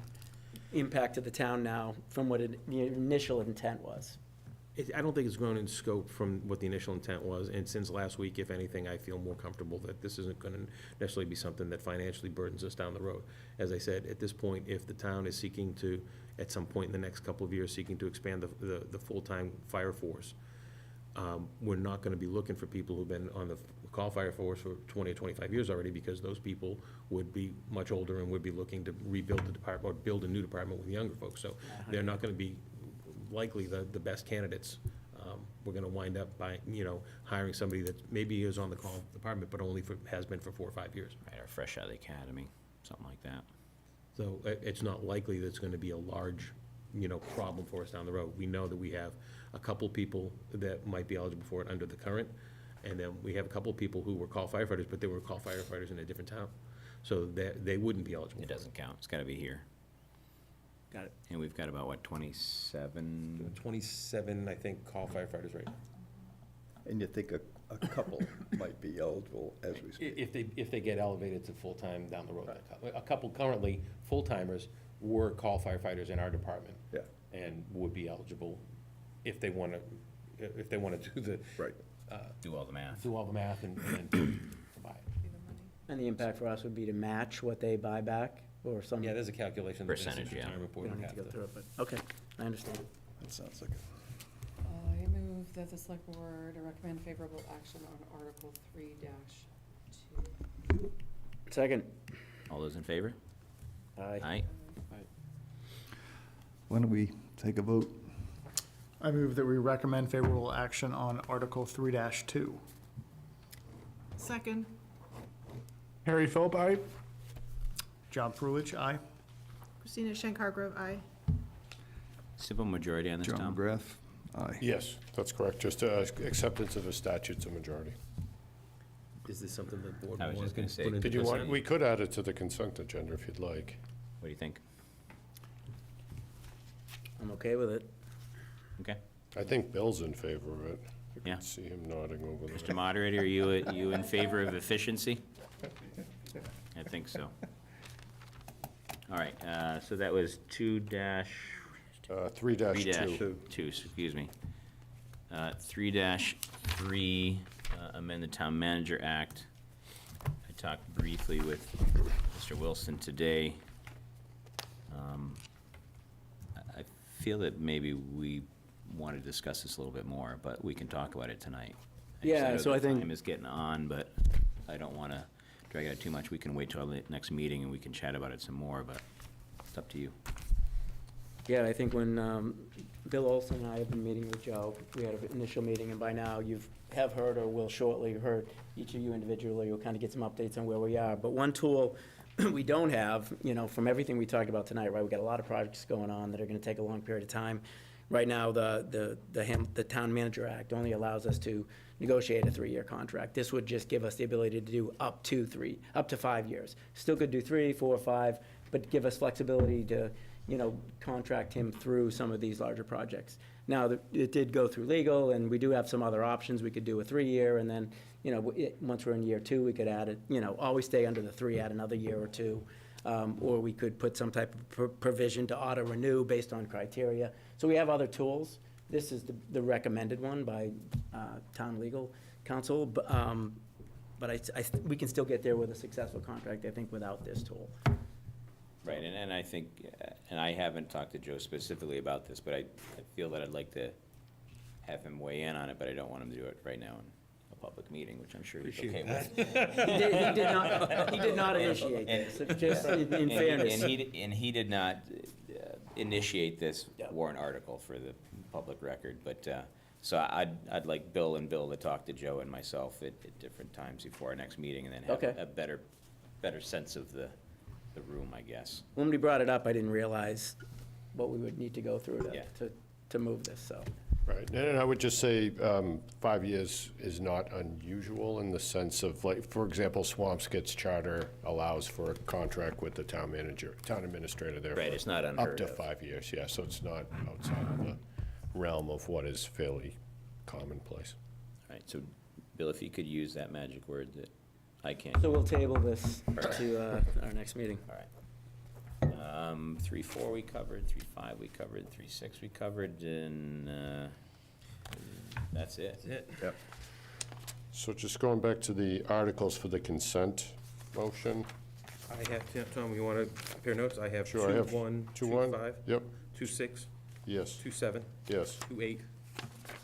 impact to the town now from what the initial intent was? I don't think it's grown in scope from what the initial intent was, and since last week, if anything, I feel more comfortable that this isn't gonna necessarily be something that financially burdens us down the road. As I said, at this point, if the town is seeking to, at some point in the next couple of years, seeking to expand the full-time fire force, we're not gonna be looking for people who've been on the call fire force for 20 or 25 years already, because those people would be much older and would be looking to rebuild the department, or build a new department with younger folks, so they're not gonna be likely the best candidates. We're gonna wind up by, hiring somebody that maybe is on the call department, but only has been for 4 or 5 years. Right, or fresh out of the academy, something like that. So it's not likely that it's gonna be a large, problem for us down the road. We know that we have a couple people that might be eligible for it under the current, and then we have a couple people who were call firefighters, but they were call firefighters in a different town. So they wouldn't be eligible. It doesn't count. It's gotta be here. Got it. And we've got about, 27? 27, I think, call firefighters right now. And you think a couple might be eligible as we speak? If they get elevated to full-time down the road. A couple currently, full-timers, were call firefighters in our department. Yeah. And would be eligible if they wanna do the. Right. Do all the math. Do all the math and buy it. And the impact for us would be to match what they buy back, or some? Yeah, there's a calculation. that the Percentage, yeah. retirement We board don't would need to have go through it, but, okay, I understand. That sounds like it. I move that the select board recommend favorable action on Article 3-2. Second. All those in favor? Aye. Aye. Why don't we take a vote? I move that we recommend favorable action on Article 3-2. Second. Harry Philip, aye. John Frulich, aye. Christina Schenk-Hargrove, aye. Simple majority on this, John Tom? McGrath? Aye. Yes, that's correct. Just acceptance of the statute's a majority. Is this something the board I was wants just gonna to say, put into Did you want, consent? we could add it to the consent agenda if you'd like. What do you think? I'm okay with it. Okay. I think Bill's in favor of it. I Yeah. can see him nodding over there. Mr. Moderator, are you in favor of efficiency? I think so. All right, so that was 3-2. 3-2, excuse me. 3-3, amend the Town Manager Act. I talked briefly with Mr. Wilson today. feel that maybe we want to discuss this a little bit more, but we can talk about it tonight. Yeah, know so the I think- Time is getting on, but I don't want to drag it out too much. We can wait till the next meeting and we can chat about it some more, but it's up to you. Yeah, I think when Bill Olson and I have been meeting with Joe, we had an initial meeting, and by now you have heard or will shortly heard, each of you individually will kind of get some updates on where we are. But one tool we don't have, from everything we talked about tonight, right, we got a lot of projects going on that are going to take a long period of time. Right now, the Town Manager Act only allows us to negotiate a 3-year contract. This would just give us the ability to do up to 5 years. Still could do 3, 4, 5, but give us flexibility to, contract him through some of these larger projects. Now, it did go through legal, and we do have some other options. We could do a 3-year, and then, once we're in year 2, we could add it, always stay under the 3, add another year or 2. Or we could put some type of provision to auto-renew based on criteria. So we have other tools. This is the recommended one by Town Legal Counsel, but we can still get there with a successful contract, I think, without this tool. Right, and I think, and I haven't talked to Joe specifically about this, but I feel that I'd like to have him weigh in on it, but I don't want him to do it right now in a public meeting, which I'm sure he's okay with. He did not initiate this, just in fairness. And he did not initiate this warrant article for the public record, but, so I'd like Bill to talk to Joe and myself at different times before our next meeting, and then have Okay. a better sense of the room, I guess. When we brought it up, I didn't realize what we would need to go through to move this, so. Right, and I would just say, 5 years is not unusual in the sense of, like, for example, Swampscott's charter allows for a contract with the town administrator there. Right, for it's not up unheard to of. 5 years, yeah, so it's not outside of the realm of what is fairly commonplace. All right, so Bill, if you could use that magic word that I can't. So we'll table this to our next meeting. All right. 3.4 we covered, 3.5 we covered, 3.6 we covered, and that's it. Yep. So just going back to the articles for the consent motion. I have, Tom, you want to compare notes? I have Sure, I have 2.1, 2.1, 2.5. yep. 2.6, Yes, 2.7, yes, 2.8,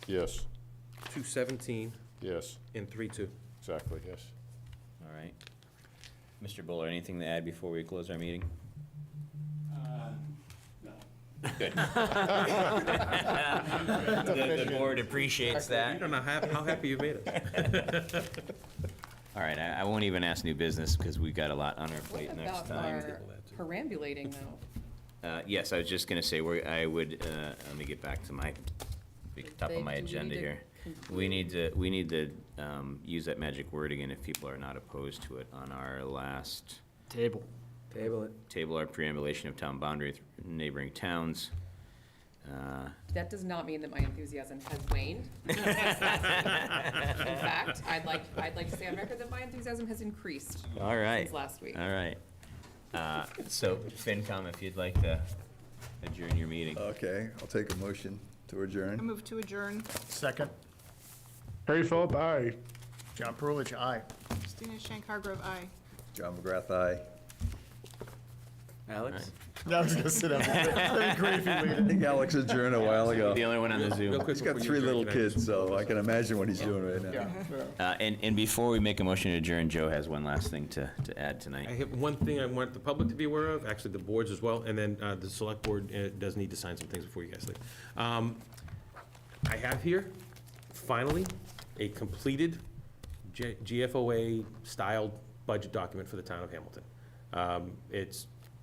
yes, 2.17, yes, and 3.2. exactly, yes. All right. Mr. Buller, anything to add before we close our meeting? Good. The board appreciates that. You don't know how happy you made it. All right, I won't even ask new business because we've got a lot on our What plate next about time. our perambulating, though? Yes, I was just gonna say, I would, let me get back to my, top of my Do we agenda need to here. We need to use that magic word again if people are not opposed to it on our last. Table. Table it. Table our preambulation of town boundary with neighboring towns. That does not mean that my enthusiasm has waned. In fact, I'd like to say on record that my enthusiasm has increased All right. since last week. All right. So FinCom, if you'd like to adjourn your meeting. Okay, I'll take a motion to I adjourn. move to adjourn. Second. Harry Philip, aye. John Perulich, aye. Christina Shank Hargrove, aye. John McGrath, aye. Alex? I was gonna sit up. That'd be great if you I waited. think Alex adjourned a while ago. The only one on the Zoom. Real quick He's got before you 3 adjourn, little can I kids, just- so I can imagine what he's doing right now. And before we make a motion to adjourn, Joe has one last thing to add I tonight. have one thing I want the public to be aware of, actually the boards as well, and then the select board does need to sign some things before you guys leave. I have here, finally, a completed GFOA-styled budget document for the town of Hamilton.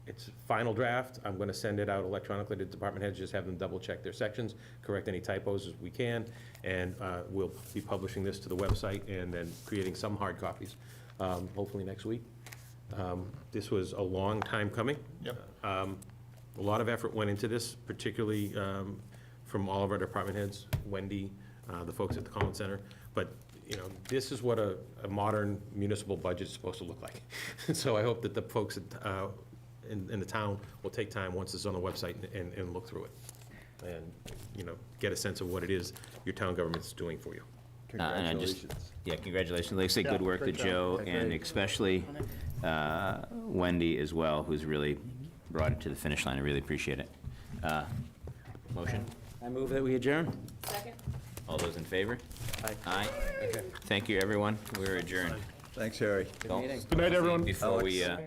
It's final draft. I'm going to send it out electronically to department heads, just have them double-check their sections, correct any typos as we can, and we'll be publishing this to the website and then creating some hard copies, hopefully next week. This was a long time coming. Yep. A lot of effort went into this, particularly from all of our department heads, Wendy, the folks at the Collins Center. But, this is what a modern municipal budget is supposed to look like. So I hope that the folks in the town will take time, once it's on the website, and look through it. And, get a sense of what it is your town government's doing for you. And I just- Congratulations. Yeah, congratulations. Like I say, good work to great job. Joe, Yeah, and great. especially Wendy as well, who's really brought it to the finish line. I really appreciate it. Motion? I move that we adjourn. Second? All those in favor? Aye. Aye. Okay. Thank you, everyone. We're adjourned. Thanks, Harry. Don't- meeting. Good night, everyone. Before we, Alex.